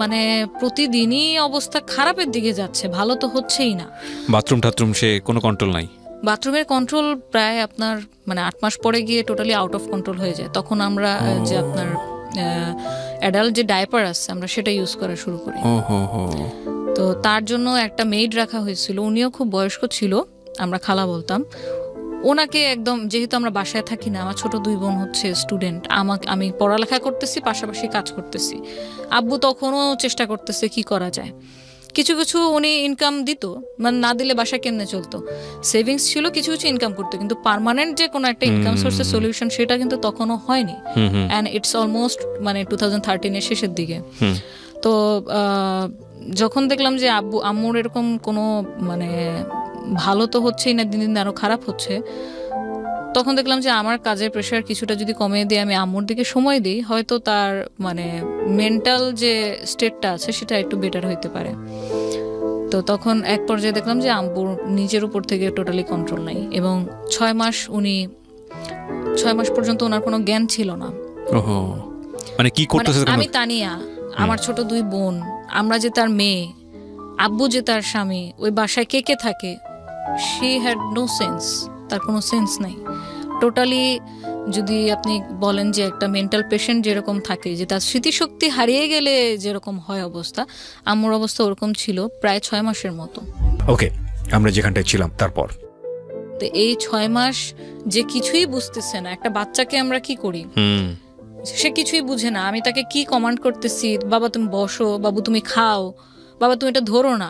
মানে প্রতিদিনই অবস্থা খারাপের দিকে যাচ্ছে, ভালো তো হচ্ছেই না। বাথরুম সে কোনো কন্ট্রোল নাই। বাথরুমের কন্ট্রোল প্রায় আপনার মানে 8 মাস পরে গিয়ে টোটালি আউট অফ কন্ট্রোল হয়ে যায়। তখন আমরা যে আপনার অ্যাডাল্ট যে ডাইপার আছে, আমরা সেটা ইউজ করা শুরু করি। তো তার জন্য একটা মেইড রাখা হয়েছিল, উনিও খুব বয়স্ক ছিল, আমরা খালা বলতাম ওনাকে। একদম যেহেতু আমরা বাসায় থাকি না, আমার ছোট 2 বোন হচ্ছে স্টুডেন্ট, আমি পড়ালেখা করতেছি, পাশাপাশি কাজ করতেছি। আব্বু তখনও চেষ্টা করতেছে কি করা যায়। কিছু উনি ইনকাম দিত, মানে না দিলে বাসা কেমনে চলতো। সেভিংস ছিল, কিছু ইনকাম করতো, কিন্তু পার্মানেন্ট যে কোনো একটা ইনকাম সোর্সের সলিউশন সেটা কিন্তু তখনও হয়নি। অ্যান্ড ইটস অলমোস্ট মানে 2013 শেষের দিকে। তো যখন দেখলাম যে আম্মুর এরকম কোনো মানে ভালো তো হচ্ছেই না, দিন দিন আরো খারাপ হচ্ছে, তখন দেখলাম যে আমার কাজের প্রেশার কিছুটা যদি কমিয়ে দিয়ে আমি আম্মুর দিকে সময় দিই, হয়তো তার মানে মেন্টাল যে স্টেটটা আছে সেটা একটু বেটার হইতে পারে। তো তখন এক পর্যায়ে দেখলাম যে আম্মুর নিজের উপর থেকে টোটালি কন্ট্রোল নাই, এবং 6 মাস পর্যন্ত ওনার কোনো জ্ঞান ছিল না। মানে কি করতেছে? আমি তানিয়া, আমার ছোট 2 বোন, আমরা যে তার মেয়ে, আব্বু যে তার স্বামী, ওই বাসায় কে থাকে, শি হ্যাড নো সেন্স, তার কোনো সেন্স নাই টোটালি। যদি আপনি বলেন যে একটা মেন্টাল পেশেন্ট যেরকম থাকে, যে তার স্মৃতিশক্তি হারিয়ে গেলে যেরকম হয় অবস্থা, আম্মুর অবস্থা ওরকম ছিল প্রায় 6 মাসের মতো। ওকে, আমরা যেখানটায় ছিলাম তারপর তো এই 6 মাস যে কিছুই বুঝতেছে না, একটা বাচ্চাকে আমরা কি করি, সে কিছুই বুঝে না। আমি তাকে কি কমান্ড করতেছি, বাবা তুমি বসো, বাবু তুমি খাও, বাবা তুমি এটা ধরো না,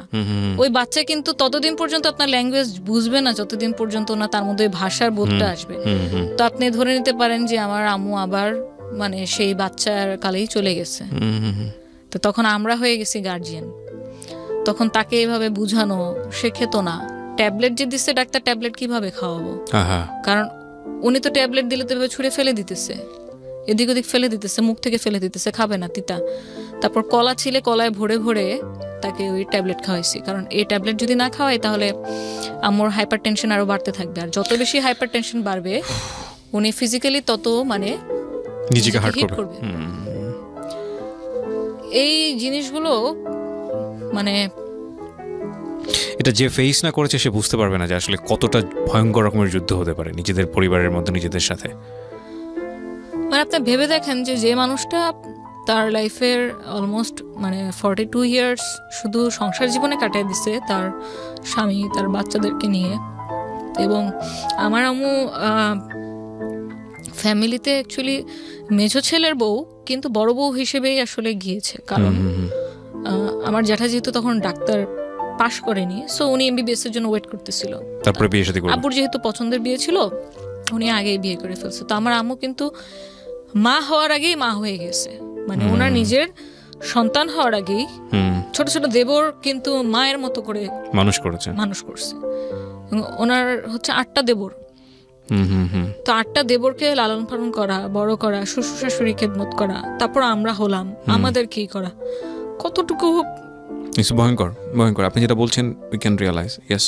ওই বাচ্চা কিন্তু ততদিন পর্যন্ত আপনার ল্যাঙ্গুয়েজ বুঝবে না যতদিন পর্যন্ত না তার মধ্যে ভাষার বোধটা আসবে। তো আপনি ধরে নিতে পারেন যে আমার আম্মু আবার মানে সেই বাচ্চার কালেই চলে গেছে। তো তখন আমরা হয়ে গেছি গার্জিয়ান। তখন তাকে এইভাবে বুঝানো, সে খেত না। ট্যাবলেট যে দিচ্ছে ডাক্তার, ট্যাবলেট কিভাবে খাওয়াবো, কারণ উনি তো ট্যাবলেট দিলে তো ছুঁড়ে ফেলে দিতেছে, এদিক ওদিক ফেলে দিতেছে, মুখ থেকে ফেলে দিতেছে, খাবে না, তিতা। তারপর কলা ছিলে, কলায় ভরে ভরে তাকে ওই ট্যাবলেট খাওয়াইছি, কারণ এই ট্যাবলেট যদি না খাওয়াই তাহলে আমার হাইপার টেনশন আরো বাড়তে থাকবে, আর যত বেশি হাইপার টেনশন বাড়বে উনি ফিজিক্যালি তত মানে নিজেকে হার্ট করবে। এই জিনিসগুলো মানে এটা যে ফেস না করেছে সে বুঝতে পারবে না যে আসলে কতটা ভয়ঙ্কর রকমের যুদ্ধ হতে পারে নিজেদের পরিবারের মধ্যে, নিজেদের সাথে। মানে আপনি ভেবে দেখেন যে মানুষটা তার লাইফের অলমোস্ট মানে 42 ইয়ার্স শুধু সংসার জীবনে কাটিয়ে দিছে তার স্বামী তার বাচ্চাদেরকে নিয়ে। এবং আমার আম্মু ফ্যামিলিতে অ্যাকচুয়ালি মেজো ছেলের বউ, কিন্তু বড় বউ হিসেবেই আসলে গিয়েছে, কারণ আমার জ্যাঠা যেহেতু তখন ডাক্তার পাশ করেনি, সো উনি এমবিবিএস এর জন্য ওয়েট করতেছিল। তারপরে বিয়ে শাদী করলেন। আব্বুর যেহেতু পছন্দের বিয়ে ছিল উনি আগেই বিয়ে করে ফেলছে। তো আমার আম্মু কিন্তু মা হওয়ার আগেই মা হয়ে গেছে, মানে ওনার নিজের সন্তান হওয়ার আগেই ছোট ছোট দেবর কিন্তু মায়ের মতো করে মানুষ করছে। ওনার হচ্ছে 8টা দেবর, তো 8টা দেবরকে লালন পালন করা, বড় করা, শ্বশুর শাশুড়ি খেদমত করা, তারপর আমরা হলাম, আমাদের কি করা, কতটুকু ভয়ঙ্কর ভয়ঙ্কর। আপনি যেটা বলছেন we can realise, yes,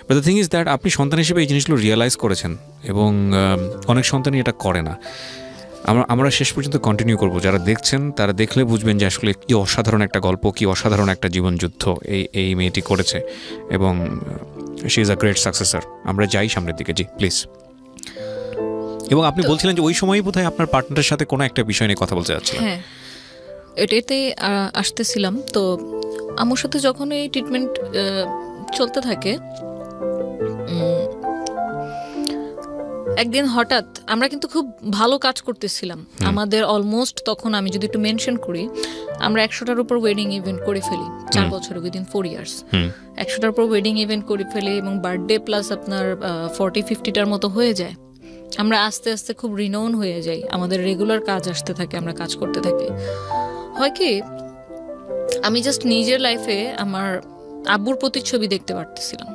but the thing is that আপনি সন্তান হিসেবে এই জিনিসগুলো রিয়েলাইজ করেছেন, এবং অনেক সন্তানই এটা করে না। আমরা শেষ পর্যন্ত কন্টিনিউ করব, যারা দেখছেন তারা দেখলে বুঝবেন যে আসলে কি অসাধারণ একটা গল্প, কি অসাধারণ একটা জীবনযুদ্ধ এই মেয়েটি করেছে, এবং she is a great successor. আমরা যাই সামনের দিকে, জি প্লিজ। এবং আপনি বলছিলেন যে ওই সময়ই বোধহয় আপনার পার্টনারের সাথে কোনো একটা বিষয় নিয়ে কথা বলতে যাচ্ছিলেন। হ্যাঁ, এটাতে আসতেছিলাম। তো আমার সাথে যখন এই ট্রিটমেন্ট চলতে থাকে, একদিন হঠাৎ আমরা কিন্তু খুব ভালো কাজ করতেছিলাম, আমাদের অলমোস্ট তখন আমি যদি একটু মেনশন করি, আমরা 100টার উপর ওয়েডিং ইভেন্ট করে ফেলি 4 বছরে, উইদিন 4 ইয়ার্স 100টার উপর ওয়েডিং ইভেন্ট করে ফেলি, এবং বার্থডে প্লাস আপনার 40-50টার মতো হয়ে যায়। আমরা আস্তে আস্তে খুব রিনোন হয়ে যাই, আমাদের রেগুলার কাজ আসতে থাকে, আমরা কাজ করতে থাকি। হয় কি, আমি জাস্ট নিজের লাইফে আমার আব্বুর প্রতিচ্ছবি দেখতে পারতেছিলাম।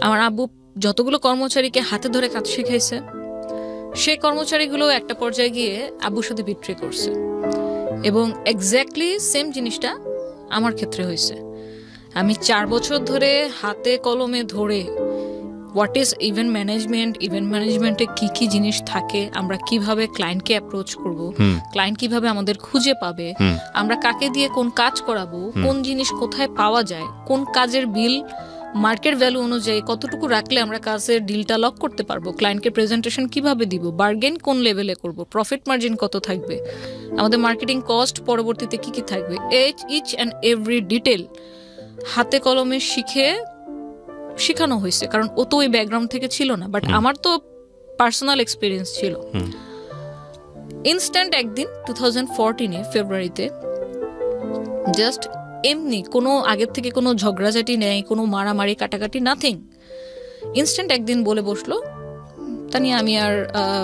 আমার আব্বু যতগুলো কর্মচারীকে হাতে ধরে কাজ শিখাইছে, সেই কর্মচারীগুলো একটা পর্যায়ে গিয়ে আব্বুর সাথে বিট্রে করছে, এবং এক্স্যাক্টলি সেম জিনিসটা আমার ক্ষেত্রে হয়েছে। আমি 4 বছর ধরে হাতে কলমে ধরে হোয়াট ইজ ইভেন্ট ম্যানেজমেন্টে কি কি জিনিস থাকে, আমরা কিভাবে ক্লায়েন্টকে অ্যাপ্রোচ করব, ক্লায়েন্ট কিভাবে আমাদের খুঁজে পাবে, আমরা কাকে দিয়ে কোন কাজ করাবো, কোন জিনিস কোথায় পাওয়া যায়, কোন কাজের বিল মার্কেট ভ্যালু অনুযায়ী কতটুকু রাখলে আমরা কাজের ডিলটা লক করতে পারবো, ক্লায়েন্টকে প্রেজেন্টেশন কিভাবে দিব, বার্গেন কোন লেভেলে করব, প্রফিট মার্জিন কত থাকবে, আমাদের মার্কেটিং কস্ট পরবর্তীতে কি কি থাকবে, ইচ অ্যান্ড এভরি ডিটেল হাতে কলমে শিখানো হয়েছে, কারণ ও তো ওই ব্যাকগ্রাউন্ড থেকে ছিল না, বাট আমার তো পার্সোনাল এক্সপিরিয়েন্স ছিল। ইনস্ট্যান্ট একদিন 2014 ফেব্রুয়ারিতে জাস্ট এমনি কোনো আগের থেকে কোনো ঝগড়াঝাটি নেই, কোনো মারামারি কাটাকাটি, নাথিং, ইনস্ট্যান্ট একদিন বলে বসলো, তানি আমি আর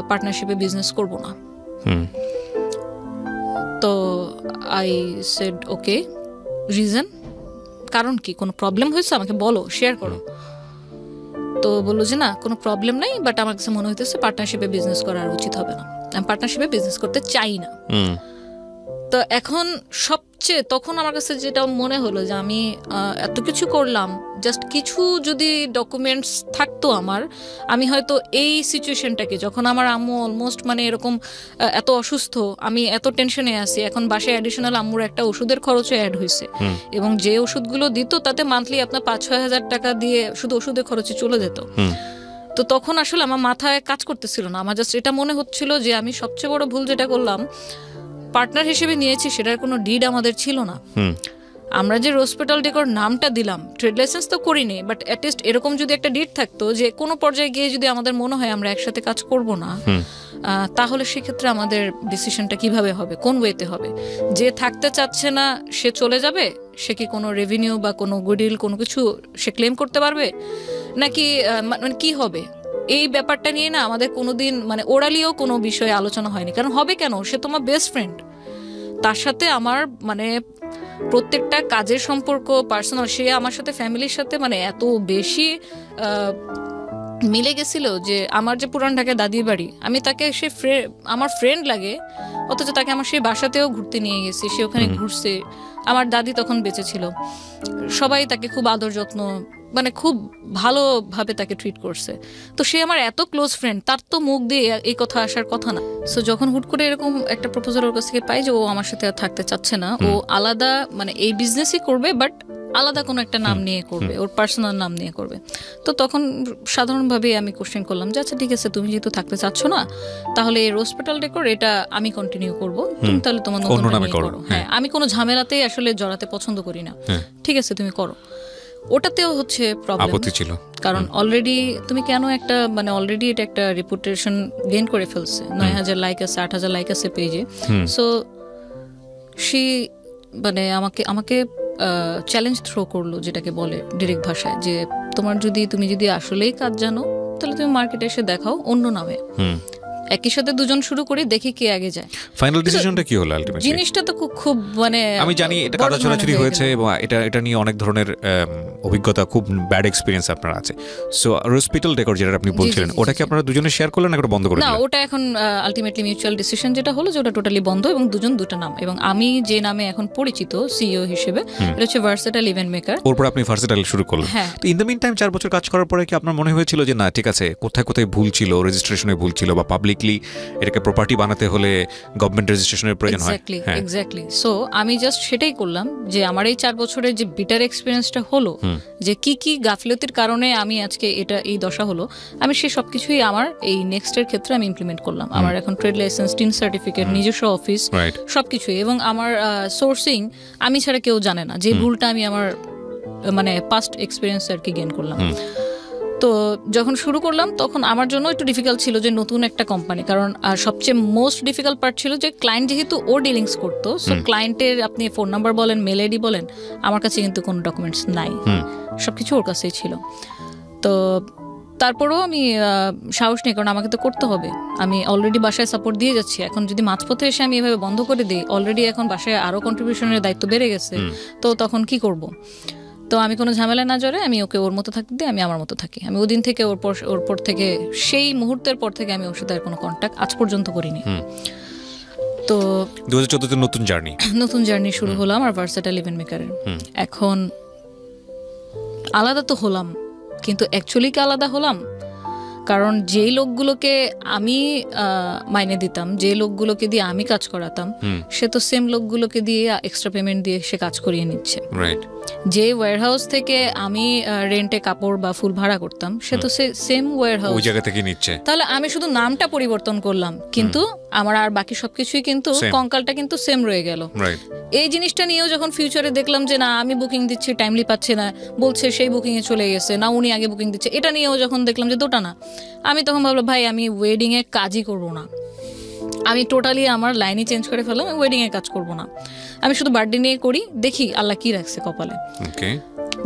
পার্টনারশিপে বিজনেস করব না। তো আই সেড ওকে, রিজন, কারণ কি, কোনো প্রবলেম হয়েছে আমাকে বলো, শেয়ার করো। তো বললো যে না কোনো প্রবলেম নাই, বাট আমার কাছে মনে হইতেছে পার্টনারশিপে বিজনেস করা আর উচিত হবে না, আমি পার্টনারশিপে বিজনেস করতে চাই না। তো এখন সবচেয়ে তখন আমার কাছে যেটা মনে হলো যে আমি এত কিছু করলাম, জাস্ট কিছু যদি ডকুমেন্টস থাকতো আমার, আমি হয়তো এই সিচুয়েশনটাকে, যখন আমার আম্মু অলমোস্ট মানে এরকম এত অসুস্থ, আমি এত টেনশনে আছি, এখন বাসায় অ্যাডিশনাল আম্মুর একটা ওষুধের খরচও অ্যাড হয়েছে, এবং যে ওষুধগুলো দিত তাতে মান্থলি আপনার 5-6 হাজার টাকা দিয়ে শুধু ওষুধের খরচে চলে যেত। তো তখন আসলে আমার মাথায় কাজ করতেছিল না, আমার জাস্ট এটা মনে হচ্ছিল যে আমি সবচেয়ে বড় ভুল যেটা করলাম, পার্টনার হিসেবে নিয়েছি সেটার কোনো ডিড আমাদের ছিল না। আমরা যে হসপিটাল ডেকোর নামটা দিলাম, ট্রেড লাইসেন্স তো করিনি, বাট অ্যাটলিস্ট এরকম যদি একটা ডিড থাকতো যে কোনো পর্যায়ে গিয়ে যদি আমাদের মনে হয় আমরা একসাথে কাজ করব না, তাহলে সেক্ষেত্রে আমাদের ডিসিশনটা কিভাবে হবে, কোন ওয়েতে হবে, যে থাকতে চাচ্ছে না সে চলে যাবে, সে কি কোনো রেভিনিউ বা কোনো গুডউইল কোনো কিছু সে ক্লেম করতে পারবে, নাকি মানে কি হবে, এই ব্যাপারটা নিয়ে না আমাদের কোনোদিন মানে ওরালিও কোনো বিষয়ে আলোচনা হয়নি। কারণ হবে কেন, সে তোমার বেস্ট ফ্রেন্ড, তার সাথে আমার মানে প্রত্যেকটা কাজের সম্পর্ক পার্সোনাল, সে আমার সাথে ফ্যামিলির সাথে মানে এত বেশি মিলে গেছিল যে আমার যে পুরান ঢাকায় দাদির বাড়ি, আমি তাকে সে আমার ফ্রেন্ড লাগে, অথচ তাকে আমার সেই বাসাতেও ঘুরতে নিয়ে গেছি, সে ওখানে ঘুরছে। আমার দাদি তখন বেঁচে ছিল, সবাই তাকে খুব আদর যত্ন, মানে খুব ভালোভাবে তাকে ট্রিট করছে। তো সে আমার এত ক্লোজ ফ্রেন্ড, তার তো মুখ দিয়ে এই কথা আসার কথা না। সো যখন হুট করে এরকম একটা প্রপোজাল ওর কাছ থেকে পাই যে ও আমার সাথে আর থাকতে চাচ্ছে না, ও আলাদা মানে এই বিজনেসই করবে, বাট আলাদা কোনো একটা নাম নিয়ে করবে, ওর পার্সোনাল নাম নিয়ে করবে। তো তখন সাধারণভাবে আমি কোশ্চেন করলাম যে আচ্ছা ঠিক আছে, তুমি যেহেতু থাকতে চাচ্ছ না, তাহলে হসপিটাল ডেকোর এটা আমি কন্টিনিউ করব, তুমি তাহলে তোমার নতুন নামে করো। হ্যাঁ, আমি কোনো ঝামেলাতেই আসলে জড়াতে পছন্দ করি না, ঠিক আছে তুমি করো। ওটাতেও হচ্ছে প্রবলেম ছিল, কারণ অলরেডি তুমি কেন একটা মানে অলরেডি এটা একটা রেপুটেশন গেইন করে ফেলছে, 9,000 লাইক আছে, 8,000 লাইক আছে পেজে। সো সে মানে আমাকে চ্যালেঞ্জ থ্রো করলো, যেটাকে বলে ডিরেক্ট ভাষায়, যে তুমি যদি আসলেই কাজ জানো তাহলে তুমি মার্কেটে এসে দেখাও অন্য নামে, একই সাথে দুজন শুরু করি, দেখি কে আগে যায়। ফাইনাল ডিসিশনটা কি হলো আলটিমেটলি? জিনিসটা তো খুব মানে আমি জানি এটা কাদা ছোড়াছুড়ি হয়েছে এবং এটা নিয়ে অনেক ধরনের অভিজ্ঞতা, খুব ব্যাড এক্সপেরিয়েন্স আপনার আছে। সো হসপিটাল ডেকোর যেটা আপনি বলছিলেন, ওটা কি আপনারা দুজনে শেয়ার করলেন না বন্ধ করে দিলেন? না, ওটা এখন আলটিমেটলি মিউচুয়াল ডিসিশন যেটা হলো যে ওটা টোটালি বন্ধ, এবং দুটা নাম। এবং আমি যে নামে এখন পরিচিত সিইও হিসেবে, এটা হচ্ছে ভার্সেটাইল ইভেন্ট মেকার। ওরপর আপনি ভার্সেটাইল শুরু করলেন। তো ইন দ্য মিন টাইম 4 বছর কাজ করার পরে কি আপনার মনে হয়েছিল যে না ঠিক আছে, কোথায় কোথায় ভুল ছিল, রেজিস্ট্রেশনে ভুল ছিল, বা পাবলিকলি এটাকে প্রপার্টি বানাতে হলে গভর্নমেন্ট রেজিস্ট্রেশনের প্রয়োজন হয়? এক্স্যাক্টলি। সো আমি জাস্ট সেটাই করলাম যে আমার এই 4 বছরের যে বিটার এক্সপিরিয়েন্সটা হলো, যে কি গাফিলতির কারণে আমি আজকে এই দশা হলো, আমি সেই সবকিছুই আমার এই নেক্সটের ক্ষেত্রে আমি ইমপ্লিমেন্ট করলাম। আমার এখন ট্রেড লাইসেন্স, টিন সার্টিফিকেট, নিজস্ব অফিস, সবকিছুই। এবং আমার সোর্সিং আমি ছাড়া কেউ জানে না, যে ভুলটা আমি আমার মানে পাস্ট এক্সপিরিয়েন্স আর কি গেইন করলাম। তো যখন শুরু করলাম তখন আমার জন্য একটু ডিফিকাল্ট ছিল যে নতুন একটা কোম্পানি, কারণ সবচেয়ে মোস্ট ডিফিকাল্ট পার্ট ছিল যে ক্লায়েন্ট যেহেতু ও ডিলিংস করতো, সো ক্লায়েন্টের আপনি ফোন নাম্বার বলেন, মেল আইডি বলেন, আমার কাছে কিন্তু কোনো ডকুমেন্টস নাই, সবকিছু ওর কাছেই ছিল। তো তারপরেও আমি সাহস নেই, কারণ আমাকে তো করতে হবে। আমি অলরেডি বাসায় সাপোর্ট দিয়ে যাচ্ছি, এখন যদি মাঝপথে এসে আমি এভাবে বন্ধ করে দিই, অলরেডি এখন বাসায় আরও কন্ট্রিবিউশনের দায়িত্ব বেড়ে গেছে, তো তখন কি করব? তো আমি কোনো ঝামেলা না জড়ে আমি ওকে ওর মতো থাকতে দিই, আমি আমার মতো থাকি। আমি ওদিন থেকে ওর পর থেকে সেই মুহূর্তের পর থেকে আমি ওর সাথে আর কোনো কন্ট্যাক্ট আজ পর্যন্ত করিনি। তো 2014 নতুন জার্নি শুরু হলো আমার ভার্সেটাইল ইভেন্ট মেকারের। এখন আলাদা তো হলাম, কিন্তু অ্যাকচুয়ালি কি আলাদা হলাম? কারণ যেই লোকগুলোকে আমি মাইনে দিতাম, যে লোকগুলোকে দিয়ে আমি কাজ করাতাম, সে তো সেম লোকগুলোকে দিয়ে এক্সট্রা পেমেন্ট দিয়ে সে কাজ করিয়ে নিচ্ছে। যে ওয়্যারহাউস থেকে আমি রেন্টে কাপড় বা ফুল ভাড়া করতাম, সে তো সেম ওয়্যারহাউস, ওই জায়গা থেকে নিচ্ছে। তাহলে আমি শুধু নামটা পরিবর্তন করলাম, কিন্তু আমার আর বাকি সবকিছুই কিন্তু কঙ্কালটা কিন্তু সেম রয়ে গেল। এই জিনিসটা নিয়েও যখন ফিউচারে দেখলাম যে না আমি বুকিং দিচ্ছি, টাইমলি পাচ্ছে না, বলছে সেই বুকিং এ চলে গেছে, না উনি আগে বুকিং দিচ্ছে, এটা নিয়েও যখন দেখলাম যে দুটা না, আমি তখন ভাবলাম ভাই আমি ওয়েডিং এ কাজই করব না, আমি টোটালি আমার লাইনই চেঞ্জ করে ফেললাম, আমি ওয়েডিং এ কাজ করব না, আমি শুধু বার্থডে নিয়ে করি, দেখি আল্লাহ কি রাখছে কপালে।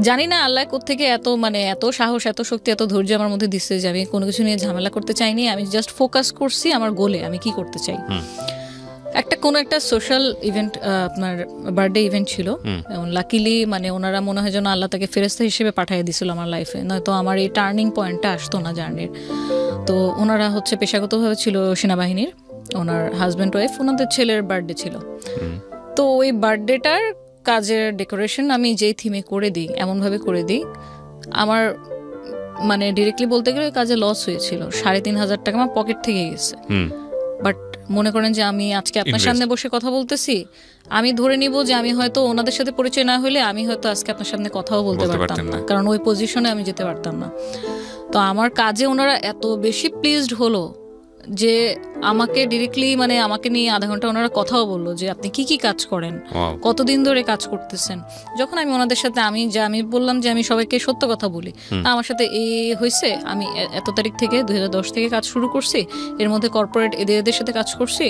জানি না আল্লাহ কোত্থেকে এত সাহস, এত শক্তি, এত ধৈর্য আমার মধ্যে দিচ্ছে যে আমি কোনো কিছু নিয়ে ঝামেলা করতে চাইনি। আমি জাস্ট ফোকাস করছি আমার গোলে, আমি কি করতে চাই। কোনো একটা সোশ্যাল ইভেন্ট, আপনার বার্থডে ইভেন্ট ছিল, লাকিলি ওনারা মনে হয় যেন আল্লাহ তাকে ফেরেশতা হিসেবে পাঠিয়ে দিছিল আমার লাইফে, নয়তো আমার এই টার্নিং পয়েন্টটা আসতো না জার্নির। তো ওনারা হচ্ছে পেশাগতভাবে ছিল সেনাবাহিনীর, ওনার হাজব্যান্ড ওয়াইফ, ওনাদের ছেলের বার্থডে ছিল। তো ওই বার্থডেটার কাজের ডেকোরেশন আমি যেই থিমে করে দিই, এমনভাবে করে দিই, আমার ডিরেক্টলি বলতে গেলে কাজে লস হয়েছিল, 3,500 টাকা আমার পকেট থেকে গেছে। বাট মনে করেন যে আমি আজকে আপনার সামনে বসে কথা বলতেছি, আমি ধরে নিব যে আমি হয়তো ওনাদের সাথে পরিচয় না হলে আমি হয়তো আজকে আপনার সামনে কথাও বলতে পারতাম না, কারণ ওই পজিশনে আমি যেতে পারতাম না। তো আমার কাজে ওনারা এত বেশি প্লিজড হলো যে আমাকে ডিরেক্টলি আমাকে নিয়ে আধা ঘন্টা ওনারা কথাও বললো যে আপনি কি কি কাজ করেন, কতদিন ধরে কাজ করতেছেন। যখন আমি ওনাদের সাথে আমি বললাম যে আমি সবাইকে সত্য কথা বলি, আমার সাথে এই হয়েছে, আমি এত তারিখ থেকে 2010 থেকে কাজ শুরু করছি, এর মধ্যে কর্পোরেট এদের সাথে কাজ করছি,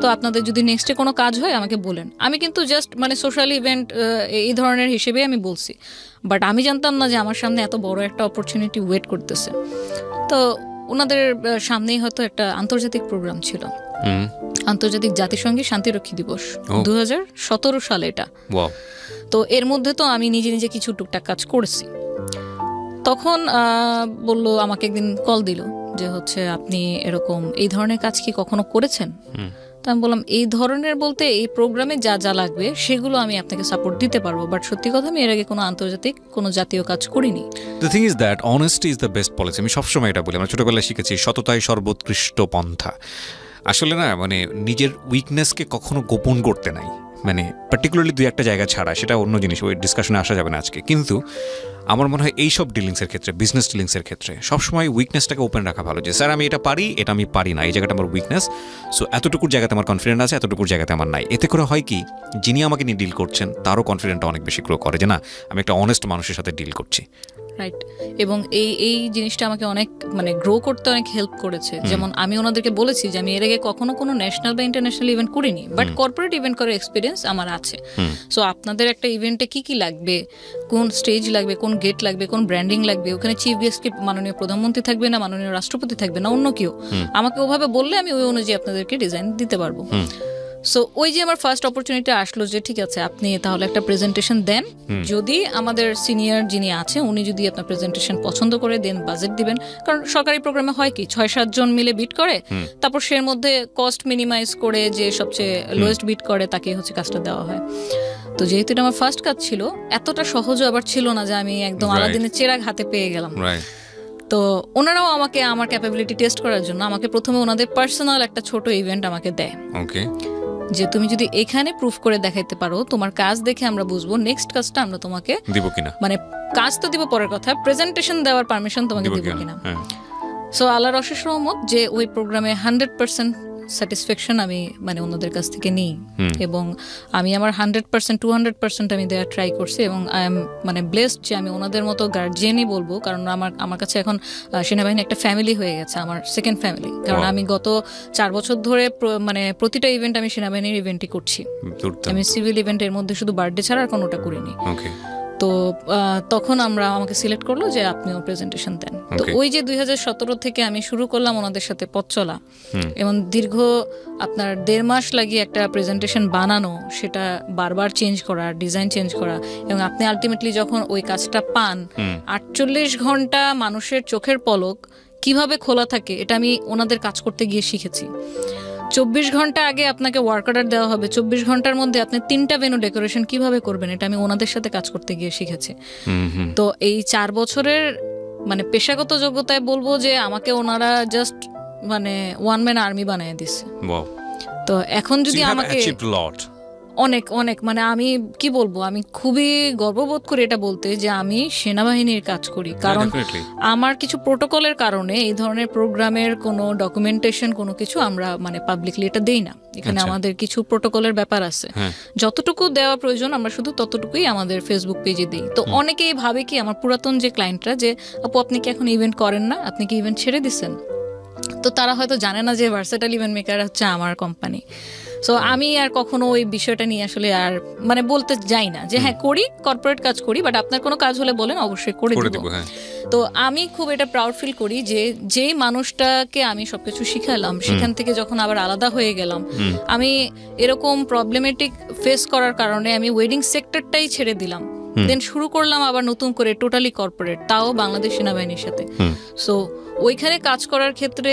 তো আপনাদের যদি নেক্সটে কোনো কাজ হয় আমাকে বলেন। আমি কিন্তু জাস্ট সোশ্যাল ইভেন্ট এই ধরনের হিসেবে আমি বলছি, বাট আমি জানতাম না যে আমার সামনে এত বড় একটা অপরচুনিটি ওয়েট করতেছে। তো ওনাদের সামনেই হয়তো একটা আন্তর্জাতিক প্রোগ্রাম ছিল, আন্তর্জাতিক জাতিসংঘের শান্তিরক্ষী দিবস, 2017 সালে এটা। তো এর মধ্যে তো আমি নিজে কিছু টুকটাক কাজ করেছি। তখন বললো, আমাকে একদিন কল দিল যে হচ্ছে আপনি এরকম এই ধরনের কাজ কি কখনো করেছেন? তো আমি বললাম এই ধরনের বলতে এই প্রোগ্রামে যা যা লাগবে সেগুলো আমি আপনাকে সাপোর্ট দিতে পারবো, বাট সত্যি কথা আমি এর আগে কোনো আন্তর্জাতিক কোনো জাতীয় কাজ করিনি। The thing is that honesty is the best policy. আমি সবসময় এটা বলি, আমরা ছোটবেলায় শিখেছি সততাই সর্বোৎকৃষ্ট পন্থা। আসলে না মানে নিজের উইকনেসকে কখনো গোপন করতে নাই, মানে পার্টিকুলারলি দুই একটা জায়গা ছাড়া, সেটা অন্য জিনিস, ওই ডিসকাশনে আসা যাবে না আজকে। কিন্তু আমার মনে হয় এইসব ডিলিংসের ক্ষেত্রে, বিজনেস ডিলিংসের ক্ষেত্রে সবসময় উইকনেসটাকে ওপেন রাখা ভালো, যে স্যার আমি এটা পারি, এটা আমি পারি না, এই জায়গাটা আমার উইকনেস, সো এতটুকুর জায়গাতে আমার কনফিডেন্ট আছে, এতটুকুর জায়গাতে আমার নাই। এতে করে হয় কি, যিনি আমাকে নিয়ে ডিল করছেন তারও কনফিডেন্টটা অনেক বেশি গ্রো করে, যে না আমি একটা অনেস্ট মানুষের সাথে ডিল করছি। রাইট। এবং এই জিনিসটা আমাকে অনেক মানে গ্রো করতে অনেক হেল্প করেছে। যেমন আমি ওনাদেরকে বলেছি যে আমি এর আগে কখনো কোনো ন্যাশনাল বা ইন্টারন্যাশনাল ইভেন্ট করিনি, বাট কর্পোরেট ইভেন্ট করার এক্সপিরিয়েন্স আমার আছে। সো আপনাদের একটা ইভেন্টে কি কি লাগবে, কোন স্টেজ লাগবে, কোন গেট লাগবে, কোন ব্র্যান্ডিং লাগবে, ওখানে চিফ গেস্ট কি মাননীয় প্রধানমন্ত্রী থাকবে না মাননীয় রাষ্ট্রপতি থাকবে না অন্য কেউ, আমাকে ওভাবে বললে আমি ওই অনুযায়ী আপনাদেরকে ডিজাইন দিতে পারবো। সো ওই যে আমার ফার্স্ট অপরচুনিটি আসলো যে ঠিক আছে আপনি তাহলে একটা প্রেজেন্টেশন দেন, যদি আমাদের সিনিয়র যিনি আছে উনি যদি আপনার প্রেজেন্টেশন পছন্দ করে দেন বাজেট দিবেন, কারণ সরকারি প্রোগ্রামে হয় কি 6-7 জন মিলে বিট করে, তারপর সের মধ্যে কস্ট মিনিমাইজ করে যে সবচেয়ে লোয়েস্ট বিট করে তাকে হচ্ছে কাজটা দেওয়া হয়। তো যেহেতু এটা আমার ফার্স্ট কাজ ছিল, এতটা সহজও আবার ছিল না যে আমি একদম আলাদিনের চেরাগ হাতে পেয়ে গেলাম। তো ওনারাও আমাকে আমার ক্যাপাবিলিটি টেস্ট করার জন্য আমাকে প্রথমে ওনাদের পার্সোনাল একটা ছোট ইভেন্ট আমাকে দেয়, যে তুমি যদি এখানে প্রুফ করে দেখাইতে পারো, তোমার কাজ দেখে আমরা বুঝবো নেক্সট কাজটা আমরা তোমাকে দিব কিনা, মানে কাজ তো দিব পরের কথা, প্রেজেন্টেশন দেওয়ার পারমিশন তোমাকে দিব কিনা। সো আল্লাহর অশেষ রহমত যে ওই প্রোগ্রামে 100% স্যাটিসফ্যাকশন আমি মানে ওনাদের কাছ থেকে নিই, এবং আমি আমার 100% 200% আমি দেওয়ার ট্রাই করছি, এবং আই এম মানে ব্লেসড যে আমি ওনাদের মতো গার্জিয়ানই বলবো, কারণ আমার কাছে এখন সেনাবাহিনী একটা ফ্যামিলি হয়ে গেছে, আমার সেকেন্ড ফ্যামিলি। কারণ আমি গত 4 বছর ধরে মানে প্রতিটা ইভেন্ট আমি সেনাবাহিনীর ইভেন্টই করছি, আমি সিভিল ইভেন্টের মধ্যে শুধু বার্থডে ছাড়া আর কোনোটা করিনি। তো তখন আমাকে সিলেক্ট করলো যে আপনিও প্রেজেন্টেশন দেন। তো ওই যে 2017 থেকে আমি শুরু করলাম ওনাদের সাথে পথ চলা, এবং দীর্ঘ আপনার 1.5 মাস লাগিয়ে একটা প্রেজেন্টেশন বানানো, সেটা বারবার চেঞ্জ করা, ডিজাইন চেঞ্জ করা, এবং আপনি আলটিমেটলি যখন ওই কাজটা পান, 48 ঘন্টা মানুষের চোখের পলক কিভাবে খোলা থাকে এটা আমি ওনাদের কাজ করতে গিয়ে শিখেছি। 24 ঘন্টা আগে আপনাকে ওয়ার্ক অর্ডার দেওয়া হবে, 24 ঘন্টার মধ্যে আপনি 3টা ভেন্যু ডেকোরেশন কিভাবে করবেন এটা আমি ওনাদের সাথে কাজ করতে গিয়ে শিখেছি। তো এই 4 বছরের মানে পেশাগত যোগ্যতায় বলবো যে আমাকে ওনারা জাস্ট মানে ওয়ান ম্যান আর্মি বানিয়ে দিচ্ছে। তো এখন যদি আমাকে অনেক অনেক মানে আমি কি বলবো, আমি খুবই গর্ববোধ করি এটা বলতে যে আমি সেনাবাহিনীর কাজ করি, কারণ আমার কিছু প্রোটোকলের কারণে এই ধরনের প্রোগ্রামের কোনো ডকুমেন্টেশন কোনো কিছু আমরা মানে পাবলিকলি এটা দেই না। এখানে আমাদের কিছু প্রোটোকলের ব্যাপার আছে, যতটুকু দেওয়া প্রয়োজন আমরা শুধু ততটুকুই আমাদের ফেসবুক পেজে দিই। তো অনেকেই ভাবে কি আমার পুরাতন যে ক্লায়েন্টরা যে আপু আপনি কি এখন ইভেন্ট করেন না, আপনি কি ইভেন্ট ছেড়ে দিচ্ছেন, তো তারা হয়তো জানে না যে ভার্সেটাইল ইভেন্ট মেকার হচ্ছে আমার কোম্পানি। সো আমি আর কখনো ওই বিষয়টা নিয়ে আসলে আর মানে বলতে যাই না যে হ্যাঁ করি, কর্পোরেট কাজ করি, বাট আপনার কোনো কাজ হলে বলেন অবশ্যই করে দেব। তো আমি খুব এটা প্রাউড ফিল করি যে যেই মানুষটাকে আমি সবকিছু শিখালাম সেখান থেকে যখন আবার আলাদা হয়ে গেলাম, আমি এরকম প্রবলেমেটিক ফেস করার কারণে আমি ওয়েডিং সেক্টরটাই ছেড়ে দিলাম, দেন শুরু করলাম আবার নতুন করে টোটালি কর্পোরেট, তাও বাংলাদেশ সেনাবাহিনীর সাথে। সো ওইখানে কাজ করার ক্ষেত্রে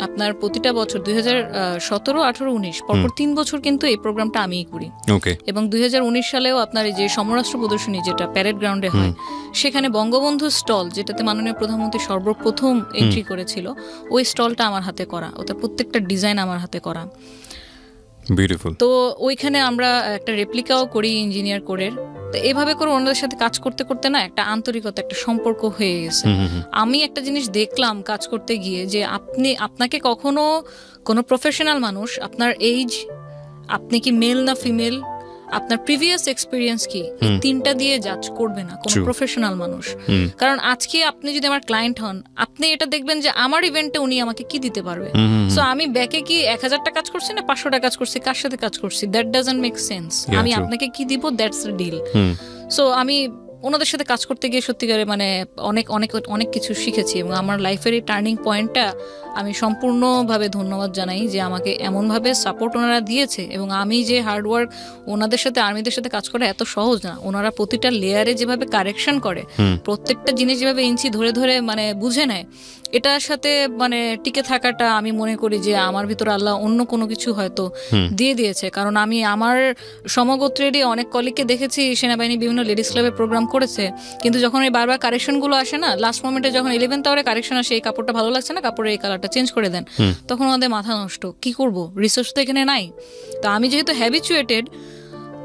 আপনার প্রতিটা বছর 2017, 18, 19 পরপর 3 বছর কিন্তু এই প্রোগ্রামটা আমিই করি। এবং 2019 সালেও আপনার এই যে সমরাষ্ট্র প্রদর্শনী যেটা প্যারেড গ্রাউন্ডে হয়, সেখানে বঙ্গবন্ধু স্টল যেটাতে মাননীয় প্রধানমন্ত্রী সর্বপ্রথম এন্ট্রি করেছিল, ওই স্টলটা আমার হাতে করা, ওটা প্রত্যেকটা ডিজাইন আমার হাতে করা। তো ওইখানে আমরা একটা রেপ্লিকাও করি ইঞ্জিনিয়ার করে। তো এভাবে করে ওনাদের সাথে কাজ করতে করতে না একটা আন্তরিকতা, একটা সম্পর্ক হয়ে গেছে। আমি একটা জিনিস দেখলাম কাজ করতে গিয়ে যে আপনাকে কখনো কোনো প্রফেশনাল মানুষ আপনার এইজ, আপনি কি মেল না ফিমেল, আপনার প্রিভিয়াস এক্সপিরিয়েন্স কি, এই 3টা দিয়ে জাজ করবে না কোনো প্রফেশনাল মানুষ। কারণ আজকে আপনি যদি আমার ক্লায়েন্ট হন, আপনি এটা দেখবেন যে আমার ইভেন্টে উনি আমাকে কি দিতে পারবে। সো আমি ব্যাকে কি 1000টা কাজ করছি না 500টা কাজ করছি, কার সাথে কাজ করছি, দ্যাট ডাজন্ট মেক সেন্স। আমি আপনাকে কি দিব, দ্যাটস দ্য ডিল। সো আমি ওনাদের সাথে কাজ করতে গিয়ে সত্যিকারে মানে অনেক অনেক অনেক কিছু শিখেছি এবং আমার লাইফের এই টার্নিং পয়েন্টটা আমি সম্পূর্ণভাবে ধন্যবাদ জানাই যে আমাকে এমনভাবে সাপোর্ট ওনারা দিয়েছে। এবং আমি যে হার্ডওয়ার্ক, ওনাদের সাথে আর্মিদের সাথে কাজ করা এত সহজ না। ওনারা প্রতিটা লেয়ারে যেভাবে কারেকশন করে, প্রত্যেকটা জিনিস যেভাবে ইঞ্চি ধরে ধরে মানে বুঝে নেয়, এটার সাথে মানে টিকে থাকাটা আমি মনে করি যে আমার ভিতরে আল্লাহ অন্য কোনো কিছু হয়তো দিয়ে দিয়েছে। কারণ আমি আমার সমগোত্রেরই অনেক কলিগকে দেখেছি সেনাবাহিনী বিভিন্ন লেডিস ক্লাবে প্রোগ্রাম করেছে, কিন্তু যখন এই বারবার কারেকশনগুলো আসে না, লাস্ট মোমেন্টে যখন 11th আওয়ারে কারেকশন আসে, এই কাপড়টা ভালো লাগছে না, কাপড়ের এই কালারটা চেঞ্জ করে দেন, তখন আমাদের মাথা নষ্ট, কি করব, রিসোর্স তো এখানে নাই। তো আমি যেহেতু হ্যাবিচুয়েটেড,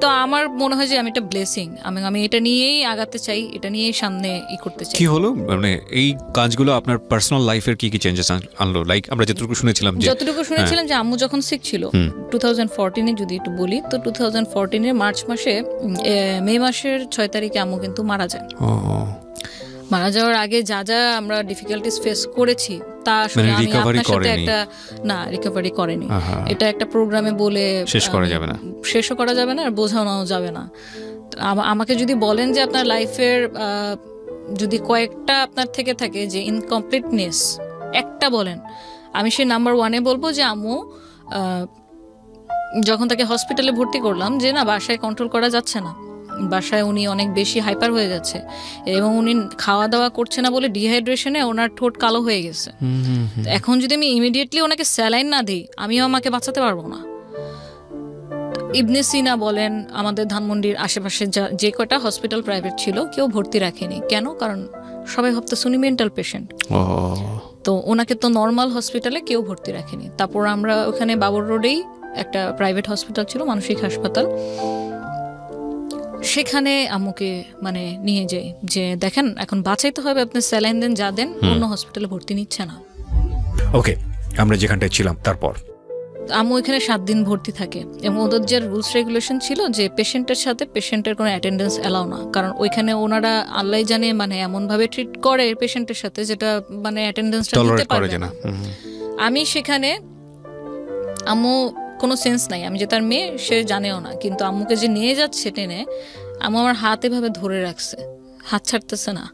তো আমার মনে হয় যে আমি এটা ব্লেসিং, আমি এটা নিয়েই আগাতে চাই, এটা নিয়েই সামনে করতে চাই। কি হলো মানে এই কাজগুলো আপনার পার্সোনাল লাইফের কি কি চেঞ্জেস আনলো? লাইক আমরা যতটুকু শুনেছিলাম যে আম্মু যখন সিক ছিল 2014-এ, যদি একটু বলি তো 2014-এর মার্চ মাসে, মে মাসের 6 তারিখে আম্মু কিন্তু মারা যায়। মারা যাওয়ার আগে যা যা আমরা ডিফিকাল্টিস ফেস করেছি তা আসলে আমি আপনার সাথে একটা রিকভারি করেনি। এটা একটা প্রোগ্রামে বলে শেষও করা যাবে না আর বোঝানো যাবে না। আমাকে যদি বলেন যে আপনার লাইফের যদি কয়েকটা আপনার থেকে থাকে যে ইনকমপ্লিটনেস একটা বলেন, আমি সেই নাম্বার 1-এ বলবো যে আম্মু যখন তাকে হসপিটালে ভর্তি করলাম, যে না বাসায় কন্ট্রোল করা যাচ্ছে না, বাসায় উনি অনেক বেশি হাইপার হয়ে যাচ্ছে এবং উনি খাওয়া দাওয়া করছে না বলে ডিহাইড্রেশনে ওনার ঠোঁট কালো হয়ে গেছে। এখন যদি আমি ইমিডিয়েটলি ওনাকে স্যালাইন না দিই, আমিও আমাকে বাঁচাতে পারবো না। ইবনে সিনা বলেন, আমাদের ধানমন্ডির আশেপাশে যে কটা হসপিটাল প্রাইভেট ছিল কেউ ভর্তি রাখেনি। কেন? কারণ সবাই ভাবতো উনি মেন্টাল পেশেন্ট, তো ওনাকে তো নর্মাল হসপিটালে কেউ ভর্তি রাখেনি। তারপর আমরা ওখানে বাবর রোডেই একটা প্রাইভেট হসপিটাল ছিল, মানসিক হাসপাতাল, সেখানে আম্মুকে মানে নিয়ে যাই যে দেখেন এখন বাঁচাইতে হবে, আপনি স্যালাইন দেন, যা দেন, অন্য হসপিটালে ভর্তি নিচ্ছে না। ওকে, আমরা যেখানটায় ছিলাম তারপর আম্মু এখানে 7 দিন ভর্তি থাকে এবং ওদের যে রুলস রেগুলেশন ছিল যে পেশেন্টের সাথে পেশেন্টের কোনো অ্যাটেন্ডেন্স অ্যালাউ না, কারণ ওইখানে ওনারা আল্লাহ জানে মানে এমন ভাবে ট্রিট করে পেশেন্টের সাথে যেটা মানে অ্যাটেন্ডেন্সটা দিতে পারবে না। আমি সেখানে, আম্মু কোনো সেন্স নাই, আমি যে তার মেয়ে সে জানেও না, কিন্তু আম্মুকে যে নিয়ে যাচ্ছে টেনে, আম্মু আমার হাত এভাবে ধরে রাখছে, হাত ছাড়তেছে না।